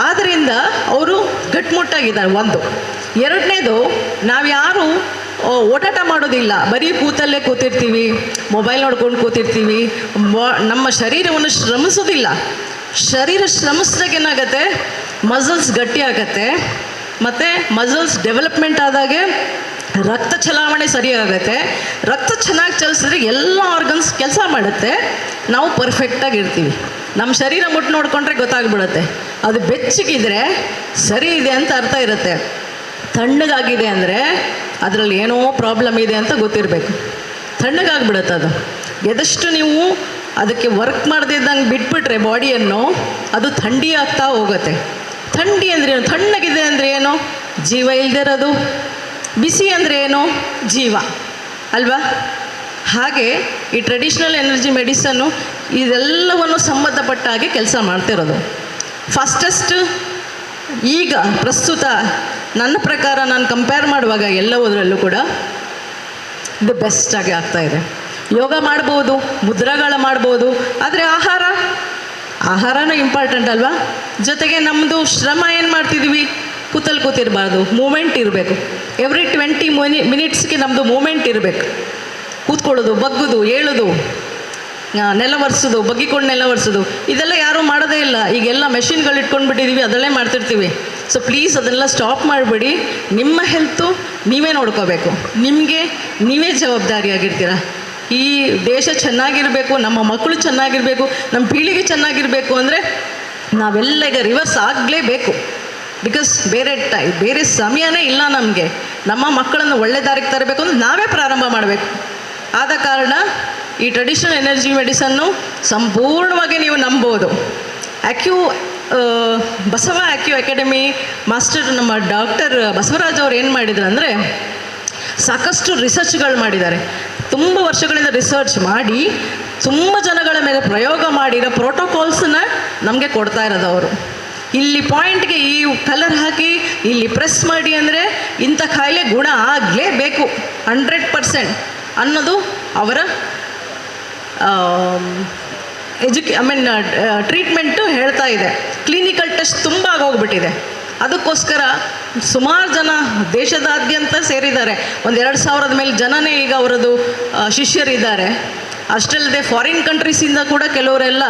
ಆದ್ದರಿಂದ ಅವರು ಗಟ್ಟಿಮುಟ್ಟಾಗಿದ್ದಾರೆ. ಒಂದು. ಎರಡನೇದು, ನಾವು ಯಾರು ಓಡಾಟ ಮಾಡೋದಿಲ್ಲ, ಬರೀ ಕೂತಲ್ಲೇ ಕೂತಿರ್ತೀವಿ, ಮೊಬೈಲ್ ನೋಡ್ಕೊಂಡು ಕೂತಿರ್ತೀವಿ, ನಮ್ಮ ಶರೀರವನ್ನು ಶ್ರಮಿಸೋದಿಲ್ಲ. ಶರೀರ ಶ್ರಮಿಸಿದಾಗ ಏನಾಗುತ್ತೆ, ಮಸಲ್ಸ್ ಗಟ್ಟಿ ಆಗುತ್ತೆ. ಮತ್ತು ಮಸಲ್ಸ್ ಡೆವಲಪ್ಮೆಂಟ್ ಆದಾಗೆ ರಕ್ತ ಚಲಾವಣೆ ಸರಿಯಾಗುತ್ತೆ. ರಕ್ತ ಚೆನ್ನಾಗಿ ಚಲಿಸಿದ್ರೆ ಎಲ್ಲ ಆರ್ಗನ್ಸ್ ಕೆಲಸ ಮಾಡುತ್ತೆ, ನಾವು ಪರ್ಫೆಕ್ಟಾಗಿರ್ತೀವಿ. ನಮ್ಮ ಶರೀರ ಮುಟ್ಟು ನೋಡಿಕೊಂಡ್ರೆ ಗೊತ್ತಾಗ್ಬಿಡುತ್ತೆ. ಅದು ಬೆಚ್ಚಗಿದ್ರೆ ಸರಿ ಇದೆ ಅಂತ ಅರ್ಥ ಇರುತ್ತೆ. ತಣ್ಣಗಾಗಿದೆ ಅಂದರೆ ಅದರಲ್ಲಿ ಏನೋ ಪ್ರಾಬ್ಲಮ್ ಇದೆ ಅಂತ ಗೊತ್ತಿರಬೇಕು. ತಣ್ಣಗಾಗ್ಬಿಡುತ್ತೆ ಅದು. ಎದಷ್ಟು ನೀವು ಅದಕ್ಕೆ ವರ್ಕ್ ಮಾಡದಿದ್ದಂಗೆ ಬಿಟ್ಬಿಟ್ರೆ ಬಾಡಿಯನ್ನು, ಅದು ಥಂಡಿ ಆಗ್ತಾ ಹೋಗುತ್ತೆ. ಥಂಡಿ ಅಂದರೆ ಏನು? ತಣ್ಣಗಿದೆ ಅಂದರೆ ಏನು? ಜೀವ ಇಲ್ಲದೆ ಇರೋದು. ಬಿಸಿ ಅಂದರೆ ಏನು? ಜೀವ ಅಲ್ವಾ? ಹಾಗೆ ಈ ಟ್ರೆಡಿಷ್ನಲ್ ಎನರ್ಜಿ ಮೆಡಿಸನ್ನು ಇದೆಲ್ಲವನ್ನು ಸಂಬಂಧಪಟ್ಟ ಹಾಗೆ ಕೆಲಸ ಮಾಡ್ತಿರೋದು. ಫಸ್ಟೆಸ್ಟ್ ಈಗ ಪ್ರಸ್ತುತ ನನ್ನ ಪ್ರಕಾರ ನಾನು ಕಂಪೇರ್ ಮಾಡುವಾಗ ಎಲ್ಲದರಲ್ಲೂ ಕೂಡ ಇದು ಬೆಸ್ಟಾಗಿ ಆಗ್ತಾಯಿದೆ. ಯೋಗ ಮಾಡ್ಬೋದು, ಮುದ್ರಾಗಳ ಮಾಡ್ಬೋದು, ಆದರೆ ಆಹಾರನೂ ಇಂಪಾರ್ಟೆಂಟ್ ಅಲ್ವಾ? ಜೊತೆಗೆ ನಮ್ಮದು ಶ್ರಮ ಏನು ಮಾಡ್ತಿದ್ವಿ, ಕೂತಿರಬಾರ್ದು, ಮೂಮೆಂಟ್ ಇರಬೇಕು. ಎವ್ರಿ 20 ಮಿನಿಟ್ಸ್ಗೆ ನಮ್ಮದು ಮೂಮೆಂಟ್ ಇರಬೇಕು. ಕೂತ್ಕೊಳ್ಳೋದು, ಬಗ್ಗೋದು, ಏಳೋದು, ನೆಲ ಒರೆಸೋದು, ಬಗ್ಗಿಕೊಂಡು ನೆಲ ಒರೆಸೋದು, ಇದೆಲ್ಲ ಯಾರೂ ಮಾಡೋದೇ ಇಲ್ಲ. ಈಗೆಲ್ಲ ಮೆಷಿನ್ಗಳು ಇಟ್ಕೊಂಡ್ಬಿಟ್ಟಿದ್ದೀವಿ, ಅದರಲ್ಲೇ ಮಾಡ್ತಿರ್ತೀವಿ. ಸೊ ಪ್ಲೀಸ್ ಅದನ್ನೆಲ್ಲ ಸ್ಟಾಪ್ ಮಾಡಿಬಿಡಿ. ನಿಮ್ಮ ಹೆಲ್ತು ನೀವೇ ನೋಡ್ಕೋಬೇಕು. ನಿಮಗೆ ನೀವೇ ಜವಾಬ್ದಾರಿಯಾಗಿರ್ತೀರ. ಈ ದೇಶ ಚೆನ್ನಾಗಿರಬೇಕು, ನಮ್ಮ ಮಕ್ಕಳು ಚೆನ್ನಾಗಿರಬೇಕು, ನಮ್ಮ ಪೀಳಿಗೆ ಚೆನ್ನಾಗಿರಬೇಕು ಅಂದರೆ ನಾವೆಲ್ಲ ಈಗ ರಿವರ್ಸ್ ಆಗಲೇಬೇಕು. ಬಿಕಾಸ್ ಬೇರೆ ಸಮಯನೇ ಇಲ್ಲ ನಮಗೆ. ನಮ್ಮ ಮಕ್ಕಳನ್ನು ಒಳ್ಳೆ ದಾರಿಗೆ ತರಬೇಕು ಅಂದರೆ ನಾವೇ ಪ್ರಾರಂಭ ಮಾಡಬೇಕು. ಆದ ಕಾರಣ ಈ ಟ್ರೆಡಿಷನಲ್ ಎನರ್ಜಿ ಮೆಡಿಸನ್ನು ಸಂಪೂರ್ಣವಾಗಿ ನೀವು ನಂಬೋದು. ಬಸವ ಆಕ್ಯೂ ಅಕಾಡೆಮಿ ಮಾಸ್ಟರ್ ನಮ್ಮ ಡಾಕ್ಟರ್ ಬಸವರಾಜ್ ಅವರು ಏನು ಮಾಡಿದ್ರು ಅಂದರೆ ಸಾಕಷ್ಟು ರಿಸರ್ಚ್ಗಳು ಮಾಡಿದ್ದಾರೆ. ತುಂಬ ವರ್ಷಗಳಿಂದ ರಿಸರ್ಚ್ ಮಾಡಿ ತುಂಬ ಜನಗಳ ಮೇಲೆ ಪ್ರಯೋಗ ಮಾಡಿರೋ ಪ್ರೋಟೋಕಾಲ್ಸನ್ನ ನಮಗೆ ಕೊಡ್ತಾ ಇರೋದು ಅವರು. ಇಲ್ಲಿ ಪಾಯಿಂಟ್ಗೆ ಈ ಕಲರ್ ಹಾಕಿ ಇಲ್ಲಿ ಪ್ರೆಸ್ ಮಾಡಿ ಅಂದರೆ ಇಂಥ ಕಾಯಿಲೆ ಗುಣ ಆಗಲೇಬೇಕು 100% ಅನ್ನೋದು ಅವರ ಟ್ರೀಟ್ಮೆಂಟು ಹೇಳ್ತಾ ಇದೆ. ಕ್ಲಿನಿಕಲ್ ಟೆಸ್ಟ್ ತುಂಬ ಆಗೋಗ್ಬಿಟ್ಟಿದೆ. ಅದಕ್ಕೋಸ್ಕರ ಸುಮಾರು ಜನ ದೇಶದಾದ್ಯಂತ ಸೇರಿದ್ದಾರೆ. 1,000 ಮೇಲೆ ಜನನೇ ಈಗ ಅವರದ್ದು ಶಿಷ್ಯರಿದ್ದಾರೆ. ಅಷ್ಟಲ್ಲದೆ ಫಾರಿನ್ ಕಂಟ್ರೀಸಿಂದ ಕೂಡ ಕೆಲವರೆಲ್ಲ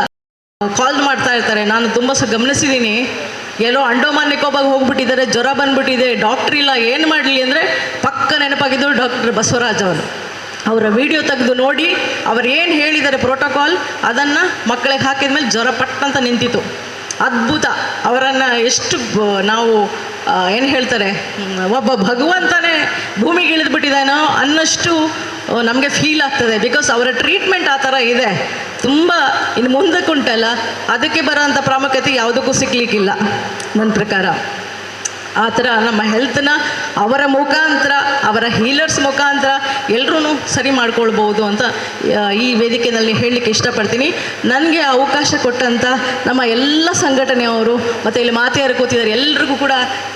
ಕಾಲ್ ಮಾಡ್ತಾ ಇರ್ತಾರೆ. ನಾನು ತುಂಬ ಗಮನಿಸಿದ್ದೀನಿ, ಎಲ್ಲೋ ಅಂಡೋಮಾನ್ ನಿಕೋಬಾಗ್ ಹೋಗ್ಬಿಟ್ಟಿದ್ದಾರೆ, ಜ್ವರ ಬಂದುಬಿಟ್ಟಿದೆ, ಡಾಕ್ಟ್ರ್ ಇಲ್ಲ, ಏನು ಮಾಡಲಿ ಅಂದರೆ ಪಕ್ಕ ನೆನಪಾಗಿದ್ದು ಡಾಕ್ಟರ್ ಬಸವರಾಜ್ ಅವರು. ಅವರ ವಿಡಿಯೋ ತೆಗೆದು ನೋಡಿ ಅವರು ಏನು ಹೇಳಿದ್ದಾರೆ ಪ್ರೋಟೋಕಾಲ್, ಅದನ್ನು ಮಕ್ಕಳಿಗೆ ಹಾಕಿದ ಮೇಲೆ ಜ್ವರ ಪಟ್ಟಂತ ನಿಂತಿತು. ಅದ್ಭುತ. ಅವರನ್ನು ಎಷ್ಟು ನಾವು ಏನು ಹೇಳ್ತಾರೆ, ಒಬ್ಬ ಭಗವಂತನೇ ಭೂಮಿಗೆ ಇಳಿದ್ಬಿಟ್ಟಿದ್ದಾನೋ ಅನ್ನಷ್ಟು ನಮಗೆ ಫೀಲ್ ಆಗ್ತದೆ. ಬಿಕಾಸ್ ಅವರ ಟ್ರೀಟ್ಮೆಂಟ್ ಆ ಥರ ಇದೆ. ತುಂಬ ಇನ್ನು ಮುಂದಕ್ಕುಂಟಲ್ಲ, ಅದಕ್ಕೆ ಬರೋಂಥ ಪ್ರಾಮುಖ್ಯತೆ ಯಾವುದಕ್ಕೂ ಸಿಗ್ಲಿಕ್ಕಿಲ್ಲ ನನ್ನ ಪ್ರಕಾರ. ಆ ಥರ ನಮ್ಮ ಹೆಲ್ತನ್ನ ಅವರ ಮುಖಾಂತರ, ಅವರ ಹೀಲರ್ಸ್ ಮುಖಾಂತರ ಎಲ್ಲರೂ ಸರಿ ಮಾಡ್ಕೊಳ್ಬೋದು ಅಂತ ಈ ವೇದಿಕೆಯಲ್ಲಿ ಹೇಳಲಿಕ್ಕೆ ಇಷ್ಟಪಡ್ತೀನಿ. ನನಗೆ ಅವಕಾಶ ಕೊಟ್ಟಂಥ ನಮ್ಮ ಎಲ್ಲ ಸಂಘಟನೆಯವರು ಮತ್ತು ಇಲ್ಲಿ ಮಾತೆಯರು ಕೂತಿದ್ದಾರೆ ಎಲ್ಲರಿಗೂ ಕೂಡ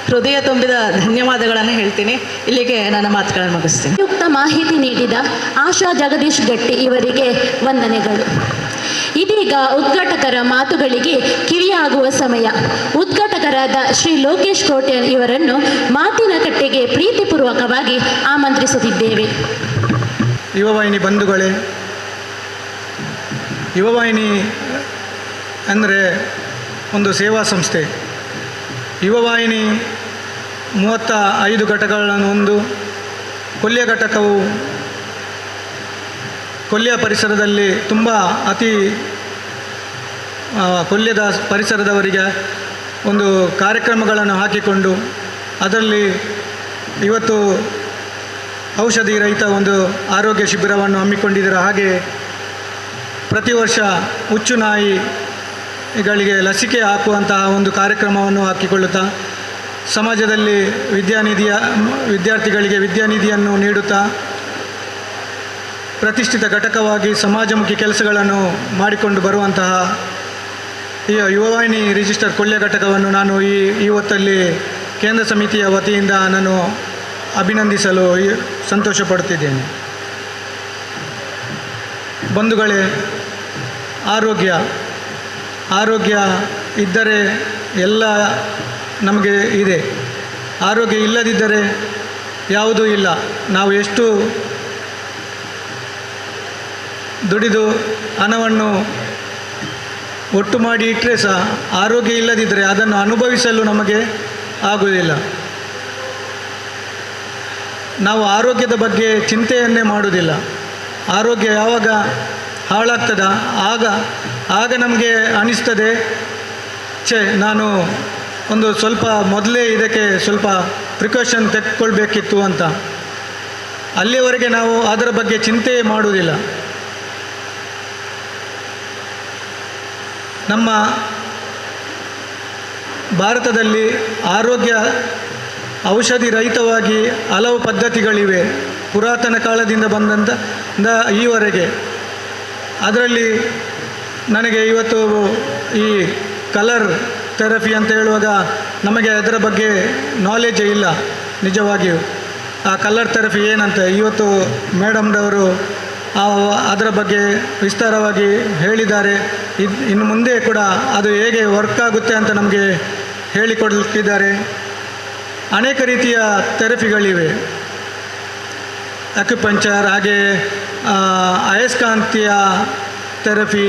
ಹೃದಯ ತುಂಬಿದ ಧನ್ಯವಾದಗಳನ್ನು ಹೇಳ್ತೀನಿ. ಇಲ್ಲಿಗೆ ನನ್ನ ಮಾತುಗಳನ್ನು ಮುಗಿಸ್ತೀನಿ. ಉಪಯುಕ್ತ ಮಾಹಿತಿ ನೀಡಿದ ಆಶಾ ಜಗದೀಶ್ ಗಟ್ಟಿ ಇವರಿಗೆ ವಂದನೆಗಳು. ಇದೀಗ ಉದ್ಘಾಟಕರ ಮಾತುಗಳಿಗೆ ಕಿವಿಯಾಗುವ ಸಮಯ. ಉದ್ಘಾಟಕರಾದ ಶ್ರೀ ಲೋಕೇಶ್ ಕೋಟ್ಯನ್ ಇವರನ್ನು ಮಾತಿನ ಕಟ್ಟೆಗೆ ಪ್ರೀತಿಪೂರ್ವಕವಾಗಿ ಆಮಂತ್ರಿಸುತ್ತಿದ್ದೇವೆ. ಯುವವಾಹಿನಿ ಬಂಧುಗಳೇ, ಯುವವಾಹಿನಿ ಅಂದರೆ ಒಂದು ಸೇವಾ ಸಂಸ್ಥೆ. ಯುವವಾಹಿನಿ 35 ಘಟಕಗಳನ್ನು ಒಂದು ಕೊಲ್ಯ ಘಟಕವು ಕೊಲ್ಯ ಪರಿಸರದಲ್ಲಿ ತುಂಬ ಅತಿ ಕೊಲ್ಯದ ಪರಿಸರದವರಿಗೆ ಒಂದು ಕಾರ್ಯಕ್ರಮಗಳನ್ನು ಹಾಕಿಕೊಂಡು ಅದರಲ್ಲಿ ಇವತ್ತು ಔಷಧಿ ರಹಿತ ಒಂದು ಆರೋಗ್ಯ ಶಿಬಿರವನ್ನು ಹಮ್ಮಿಕೊಂಡಿದ್ದಾರೆ. ಹಾಗೆ ಪ್ರತಿ ವರ್ಷ ಹುಚ್ಚು ನಾಯಿಗಳಿಗೆ ಲಸಿಕೆ ಹಾಕುವಂತಹ ಒಂದು ಕಾರ್ಯಕ್ರಮವನ್ನು ಹಾಕಿಕೊಳ್ಳುತ್ತಾ ಸಮಾಜದಲ್ಲಿ ವಿದ್ಯಾರ್ಥಿಗಳಿಗೆ ವಿದ್ಯಾನಿಧಿಯನ್ನು ನೀಡುತ್ತಾ ಪ್ರತಿಷ್ಠಿತ ಘಟಕವಾಗಿ ಸಮಾಜಮುಖಿ ಕೆಲಸಗಳನ್ನು ಮಾಡಿಕೊಂಡು ಬರುವಂತಹ ಈ ಯುವವಾಹಿನಿ ರಿಜಿಸ್ಟರ್ ಕೊಲ್ಯ ಘಟಕವನ್ನು ನಾನು ಈ ಹೊತ್ತಲ್ಲಿ ಕೇಂದ್ರ ಸಮಿತಿಯ ವತಿಯಿಂದ ನಾನು ಅಭಿನಂದಿಸಲು ಸಂತೋಷಪಡುತ್ತಿದ್ದೇನೆ. ಬಂಧುಗಳೇ, ಆರೋಗ್ಯ ಇದ್ದರೆ ಎಲ್ಲ ನಮಗೆ ಇದೆ. ಆರೋಗ್ಯ ಇಲ್ಲದಿದ್ದರೆ ಯಾವುದೂ ಇಲ್ಲ. ನಾವು ಎಷ್ಟು ದುಡಿದು ಹಣವನ್ನು ಒಟ್ಟು ಮಾಡಿ ಇಟ್ಟರೆ ಸಹ ಆರೋಗ್ಯ ಇಲ್ಲದಿದ್ದರೆ ಅದನ್ನು ಅನುಭವಿಸಲು ನಮಗೆ ಆಗುವುದಿಲ್ಲ. ನಾವು ಆರೋಗ್ಯದ ಬಗ್ಗೆ ಚಿಂತೆಯನ್ನೇ ಮಾಡುವುದಿಲ್ಲ. ಆರೋಗ್ಯ ಯಾವಾಗ ಹಾಳಾಗ್ತದ ಆಗ ನಮಗೆ ಅನಿಸ್ತದೆ, ನಾನು ಒಂದು ಸ್ವಲ್ಪ ಮೊದಲೇ ಇದಕ್ಕೆ ಸ್ವಲ್ಪ ಪ್ರಿಕಾಷನ್ ತೆಗೆದುಕೊಳ್ಬೇಕಿತ್ತು ಅಂತ. ಅಲ್ಲಿಯವರೆಗೆ ನಾವು ಅದರ ಬಗ್ಗೆ ಚಿಂತೆ ಮಾಡುವುದಿಲ್ಲ. ನಮ್ಮ ಭಾರತದಲ್ಲಿ ಆರೋಗ್ಯ ಔಷಧಿ ರಹಿತವಾಗಿ ಹಲವು ಪದ್ಧತಿಗಳಿವೆ, ಪುರಾತನ ಕಾಲದಿಂದ ಬಂದಂಥ ಈವರೆಗೆ. ಅದರಲ್ಲಿ ನನಗೆ ಇವತ್ತು ಈ ಕಲರ್ ಥೆರಪಿ ಅಂತ ಹೇಳುವಾಗ ನಮಗೆ ಅದರ ಬಗ್ಗೆ ನಾಲೆಜೇ ಇಲ್ಲ ನಿಜವಾಗಿಯೂ. ಆ ಕಲರ್ ಥೆರಪಿ ಏನಂತ ಇವತ್ತು ಮೇಡಮ್ನವರು ಅದರ ಬಗ್ಗೆ ವಿಸ್ತಾರವಾಗಿ ಹೇಳಿದ್ದಾರೆ. ಇನ್ನು ಮುಂದೆ ಕೂಡ ಅದು ಹೇಗೆ ವರ್ಕ್ ಆಗುತ್ತೆ ಅಂತ ನಮಗೆ ಹೇಳಿಕೊಡಲಿಕ್ಕಿದ್ದಾರೆ. ಅನೇಕ ರೀತಿಯ ಥೆರಪಿಗಳಿವೆ, ಅಕ್ಯುಪಂಕ್ಚರ್, ಹಾಗೆ ಅಯಸ್ಕಾಂತೀಯ ಥೆರಪಿ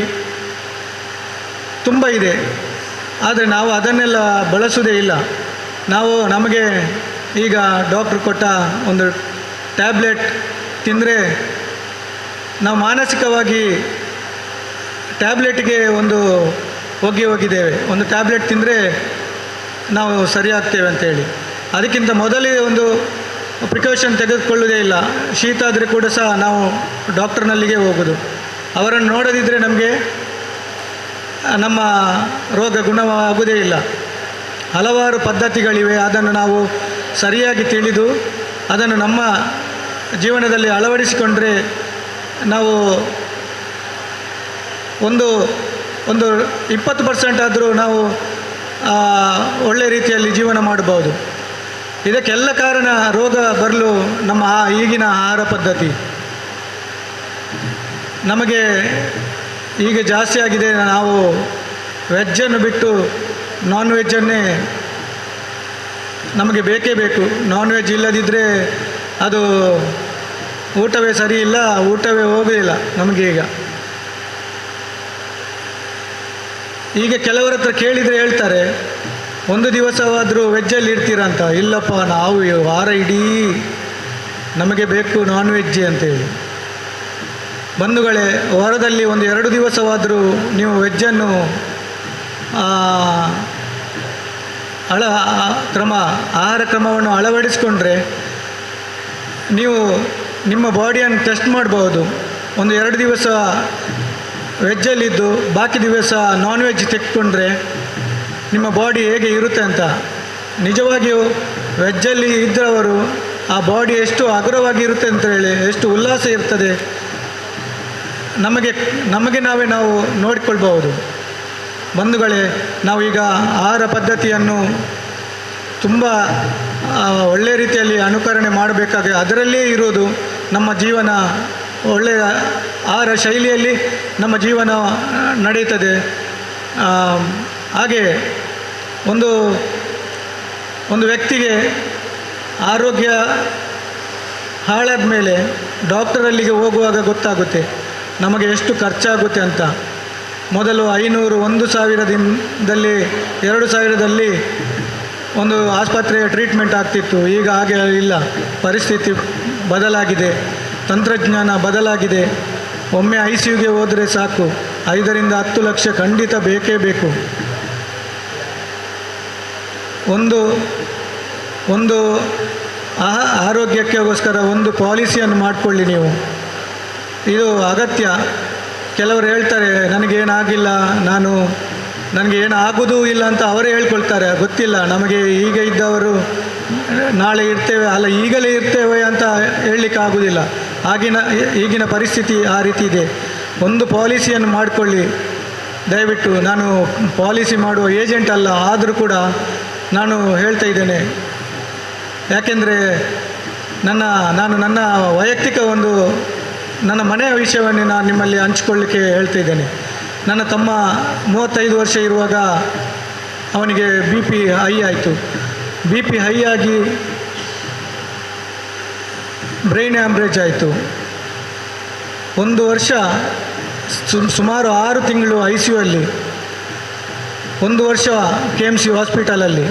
ತುಂಬ ಇದೆ. ಆದರೆ ನಾವು ಅದನ್ನೆಲ್ಲ ಬಳಸುವುದೇ ಇಲ್ಲ. ನಮಗೆ ಈಗ ಡಾಕ್ಟ್ರು ಕೊಟ್ಟ ಒಂದು ಟ್ಯಾಬ್ಲೆಟ್ ತಿಂದರೆ ನಾವು ಮಾನಸಿಕವಾಗಿ ಟ್ಯಾಬ್ಲೆಟ್ಗೆ ಒಂದು ಹೋಗಿದ್ದೇವೆ. ಒಂದು ಟ್ಯಾಬ್ಲೆಟ್ ತಿಂದರೆ ನಾವು ಸರಿಯಾಗ್ತೇವೆ ಅಂತೇಳಿ. ಅದಕ್ಕಿಂತ ಮೊದಲೇ ಒಂದು ಪ್ರಿಕಾಷನ್ ತೆಗೆದುಕೊಳ್ಳುವುದೇ ಇಲ್ಲ. ಶೀತ ಆದರೆ ಕೂಡ ಸಹ ನಾವು ಡಾಕ್ಟರ್ನಲ್ಲಿಗೆ ಹೋಗೋದು. ಅವರನ್ನು ನೋಡದಿದ್ದರೆ ನಮಗೆ ನಮ್ಮ ರೋಗ ಗುಣವಾಗುವುದೇ ಇಲ್ಲ. ಹಲವಾರು ಪದ್ಧತಿಗಳಿವೆ. ಅದನ್ನು ನಾವು ಸರಿಯಾಗಿ ತಿಳಿದು ಅದನ್ನು ನಮ್ಮ ಜೀವನದಲ್ಲಿ ಅಳವಡಿಸಿಕೊಂಡ್ರೆ ನಾವು ಒಂದು 20% ಆದರೂ ನಾವು ಒಳ್ಳೆಯ ರೀತಿಯಲ್ಲಿ ಜೀವನ ಮಾಡಬಹುದು. ಇದಕ್ಕೆಲ್ಲ ಕಾರಣ ರೋಗ ಬರಲು ನಮ್ಮ ಈಗಿನ ಆಹಾರ ಪದ್ಧತಿ ನಮಗೆ ಈಗ ಜಾಸ್ತಿ ಆಗಿದೆ. ನಾವು ವೆಜ್ಜನ್ನು ಬಿಟ್ಟು ನಾನ್ ವೆಜ್ಜನ್ನೇ ನಮಗೆ ಬೇಕೇ ಬೇಕು. ನಾನ್ ವೆಜ್ ಇಲ್ಲದಿದ್ದರೆ ಅದು ಊಟವೇ ಸರಿ ಇಲ್ಲ, ಊಟವೇ ಹೋಗಲಿಲ್ಲ ನಮಗೆ. ಈಗ ಕೆಲವರ ಹತ್ರ ಕೇಳಿದರೆ ಹೇಳ್ತಾರೆ, ಒಂದು ದಿವಸವಾದರೂ ವೆಜ್ಜಲ್ಲಿ ಇರ್ತೀರಾ ಅಂತ. ಇಲ್ಲಪ್ಪ, ನಾವು ವಾರ ಇಡೀ ನಮಗೆ ಬೇಕು ನಾನ್ ವೆಜ್ ಅಂತೇಳಿ. ಬಂಧುಗಳೇ, ವಾರದಲ್ಲಿ 1-2 ದಿವಸವಾದರೂ ನೀವು ವೆಜ್ಜನ್ನು ಆಹಾರ ಕ್ರಮವನ್ನು ಅಳವಡಿಸಿಕೊಂಡ್ರೆ ನೀವು ನಿಮ್ಮ ಬಾಡಿಯನ್ನು ಟೆಸ್ಟ್ ಮಾಡ್ಬೋದು. 1-2 ದಿವಸ ವೆಜ್ಜಲ್ಲಿದ್ದು ಬಾಕಿ ದಿವಸ ನಾನ್ ವೆಜ್ ತೆಗೆದುಕೊಂಡ್ರೆ ನಿಮ್ಮ ಬಾಡಿ ಹೇಗೆ ಇರುತ್ತೆ ಅಂತ. ನಿಜವಾಗಿಯೂ ವೆಜ್ಜಲ್ಲಿ ಇದ್ದವರು ಆ ಬಾಡಿ ಎಷ್ಟು ಹಗುರವಾಗಿ ಇರುತ್ತೆ ಅಂತ ಹೇಳಿ, ಎಷ್ಟು ಉಲ್ಲಾಸ ಇರ್ತದೆ ನಮಗೆ ನಾವೇ ನಾವು ನೋಡಿಕೊಳ್ಬಹುದು. ಬಂಧುಗಳೇ, ನಾವೀಗ ಆಹಾರ ಪದ್ಧತಿಯನ್ನು ತುಂಬ ಒಳ್ಳೆಯ ರೀತಿಯಲ್ಲಿ ಅನುಕರಣೆ ಮಾಡಬೇಕಾಗಿ ಅದರಲ್ಲೇ ಇರೋದು ನಮ್ಮ ಜೀವನ. ಒಳ್ಳೆಯ ಆಹಾರ ಶೈಲಿಯಲ್ಲಿ ನಮ್ಮ ಜೀವನ ನಡೀತದೆ. ಹಾಗೆ ಒಂದು ವ್ಯಕ್ತಿಗೆ ಆರೋಗ್ಯ ಹಾಳಾದ ಮೇಲೆ ಡಾಕ್ಟರಲ್ಲಿಗೆ ಹೋಗುವಾಗ ಗೊತ್ತಾಗುತ್ತೆ ನಮಗೆ ಎಷ್ಟು ಖರ್ಚಾಗುತ್ತೆ ಅಂತ. ಮೊದಲು 500, 1,000ದಲ್ಲಿ 2,000ದಲ್ಲಿ ಒಂದು ಆಸ್ಪತ್ರೆಯ ಟ್ರೀಟ್ಮೆಂಟ್ ಆಗ್ತಿತ್ತು. ಈಗ ಹಾಗೆ ಇಲ್ಲ. ಪರಿಸ್ಥಿತಿ ಬದಲಾಗಿದೆ, ತಂತ್ರಜ್ಞಾನ ಬದಲಾಗಿದೆ. ಒಮ್ಮೆ ICUಗೆ ಹೋದರೆ ಸಾಕು 5ರಿಂದ 10 ಲಕ್ಷ ಖಂಡಿತ ಬೇಕೇ ಬೇಕು. ಒಂದು ಆರೋಗ್ಯಕ್ಕೋಸ್ಕರ ಒಂದು ಪಾಲಿಸಿಯನ್ನು ಮಾಡಿಕೊಳ್ಳಿ ನೀವು. ಇದು ಅಗತ್ಯ. ಕೆಲವರು ಹೇಳ್ತಾರೆ ನನಗೇನಾಗಿಲ್ಲ, ನನಗೆ ಏನು ಆಗೋದೂ ಇಲ್ಲ ಅಂತ ಅವರೇ ಹೇಳ್ಕೊಳ್ತಾರೆ. ಗೊತ್ತಿಲ್ಲ ನಮಗೆ. ಈಗ ಇದ್ದವರು ನಾಳೆ ಇರ್ತೇವೆ, ಅಲ್ಲ ಈಗಲೇ ಇರ್ತೇವೆ ಅಂತ ಹೇಳಲಿಕ್ಕೆ ಆಗೋದಿಲ್ಲ. ಈಗಿನ ಪರಿಸ್ಥಿತಿ ಆ ರೀತಿ ಇದೆ. ಒಂದು ಪಾಲಿಸಿಯನ್ನು ಮಾಡಿಕೊಳ್ಳಿ ದಯವಿಟ್ಟು. ನಾನು ಪಾಲಿಸಿ ಮಾಡುವ ಏಜೆಂಟ್ ಅಲ್ಲ, ಆದರೂ ಕೂಡ ನಾನು ಹೇಳ್ತಾ ಇದ್ದೇನೆ. ಯಾಕೆಂದರೆ ನನ್ನ ವೈಯಕ್ತಿಕ ನನ್ನ ಮನೆಯ ವಿಷಯವನ್ನು ನಾನು ನಿಮ್ಮಲ್ಲಿ ಹಂಚಿಕೊಳ್ಳಿಕ್ಕೆ ಹೇಳ್ತಾ ಇದ್ದೇನೆ. ನನ್ನ ತಮ್ಮ 35 ವರ್ಷ ಇರುವಾಗ ಅವನಿಗೆ BP ಹೈ ಆಯಿತು. BP ಹೈ ಆಗಿ ಬ್ರೈನ್ ಹ್ಯಾಮ್ರೇಜ್ ಆಯಿತು. 1 ವರ್ಷ ಸುಮಾರು 6 ತಿಂಗಳು ICUಯಲ್ಲಿ, 1 ವರ್ಷ KMC ಹಾಸ್ಪಿಟಲಲ್ಲಿ.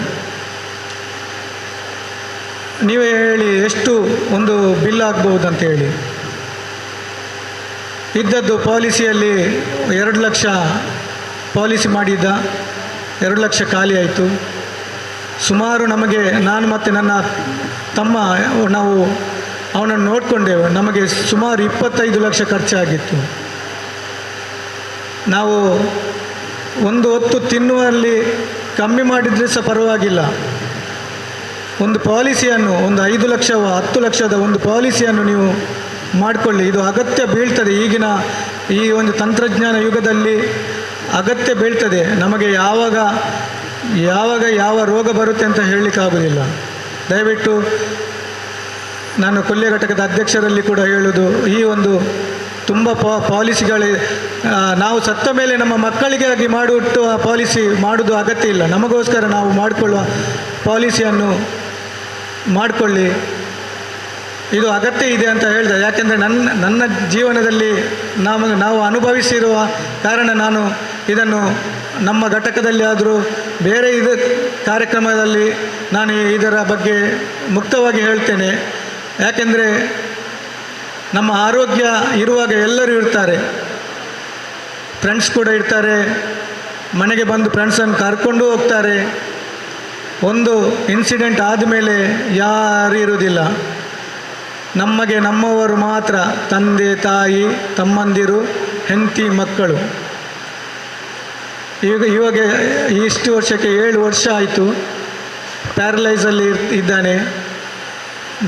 ನೀವೇ ಹೇಳಿ ಎಷ್ಟು ಒಂದು ಬಿಲ್ ಆಗ್ಬೋದು ಅಂತ ಹೇಳಿ. ಇದ್ದದ್ದು ಪಾಲಿಸಿಯಲ್ಲಿ 2 ಲಕ್ಷ ಪಾಲಿಸಿ ಮಾಡಿದ್ದ, 2 ಲಕ್ಷ ಖಾಲಿ ಆಯಿತು. ಸುಮಾರು ನಮಗೆ, ನಾನು ಮತ್ತು ನನ್ನ ತಮ್ಮ ನಾವು ಅವನನ್ನು ನೋಡಿಕೊಂಡೆವು. ನಮಗೆ ಸುಮಾರು 25 ಲಕ್ಷ ಖರ್ಚಾಗಿತ್ತು. ನಾವು ಒಂದು ಹೊತ್ತು ತಿನ್ನುವಲ್ಲಿ ಕಮ್ಮಿ ಮಾಡಿದರೆ ಸಹ ಪರವಾಗಿಲ್ಲ. ಒಂದು ಪಾಲಿಸಿಯನ್ನು, ಒಂದು 5 ಲಕ್ಷವ 10 ಲಕ್ಷದ ಒಂದು ಪಾಲಿಸಿಯನ್ನು ನೀವು ಮಾಡಿಕೊಳ್ಳಿ. ಇದು ಅಗತ್ಯ ಬೀಳ್ತದೆ. ಈಗಿನ ಈ ಒಂದು ತಂತ್ರಜ್ಞಾನ ಯುಗದಲ್ಲಿ ಅಗತ್ಯ ಬೀಳ್ತದೆ. ನಮಗೆ ಯಾವಾಗ ಯಾವ ರೋಗ ಬರುತ್ತೆ ಅಂತ ಹೇಳಲಿಕ್ಕಾಗೋದಿಲ್ಲ. ದಯವಿಟ್ಟು ನಾನು ಕೊಲ್ಯ ಘಟಕದ ಅಧ್ಯಕ್ಷರಲ್ಲಿ ಕೂಡ ಹೇಳೋದು, ಈ ಒಂದು ತುಂಬ ಪಾಲಿಸಿಗಳು ನಾವು ಸತ್ತ ಮೇಲೆ ನಮ್ಮ ಮಕ್ಕಳಿಗಾಗಿ ಮಾಡುವ ಪಾಲಿಸಿ ಮಾಡೋದು ಅಗತ್ಯ ಇಲ್ಲ. ನಮಗೋಸ್ಕರ ನಾವು ಮಾಡಿಕೊಳ್ಳುವ ಪಾಲಿಸಿಯನ್ನು ಮಾಡಿಕೊಳ್ಳಿ. ಇದು ಅಗತ್ಯ ಇದೆ ಅಂತ ಹೇಳಿದೆ. ಯಾಕೆಂದರೆ ನನ್ನ ಜೀವನದಲ್ಲಿ ನಾವು ಅನುಭವಿಸಿರುವ ಕಾರಣ ನಾನು ಇದನ್ನು ನಮ್ಮ ಘಟಕದಲ್ಲಿ ಆದರೂ ಬೇರೆ ಕಾರ್ಯಕ್ರಮದಲ್ಲಿ ನಾನು ಇದರ ಬಗ್ಗೆ ಮುಕ್ತವಾಗಿ ಹೇಳ್ತೇನೆ. ಯಾಕೆಂದರೆ ನಮ್ಮ ಆರೋಗ್ಯ ಇರುವಾಗ ಎಲ್ಲರೂ ಇರ್ತಾರೆ, ಫ್ರೆಂಡ್ಸ್ ಕೂಡ ಇರ್ತಾರೆ, ಮನೆಗೆ ಬಂದು ಫ್ರೆಂಡ್ಸನ್ನು ಕರ್ಕೊಂಡು ಹೋಗ್ತಾರೆ. ಒಂದು ಇನ್ಸಿಡೆಂಟ್ ಆದಮೇಲೆ ಯಾರೂ ಇರುವುದಿಲ್ಲ. ನಮಗೆ ನಮ್ಮವರು ಮಾತ್ರ, ತಂದೆ ತಾಯಿ, ತಮ್ಮಂದಿರು, ಹೆಂಡತಿ, ಮಕ್ಕಳು. ಇವಾಗ ಇಷ್ಟು ವರ್ಷಕ್ಕೆ 7 ವರ್ಷ ಆಯಿತು. ಪ್ಯಾರಲೈಸಲ್ಲಿ ಇದ್ದಾನೆ.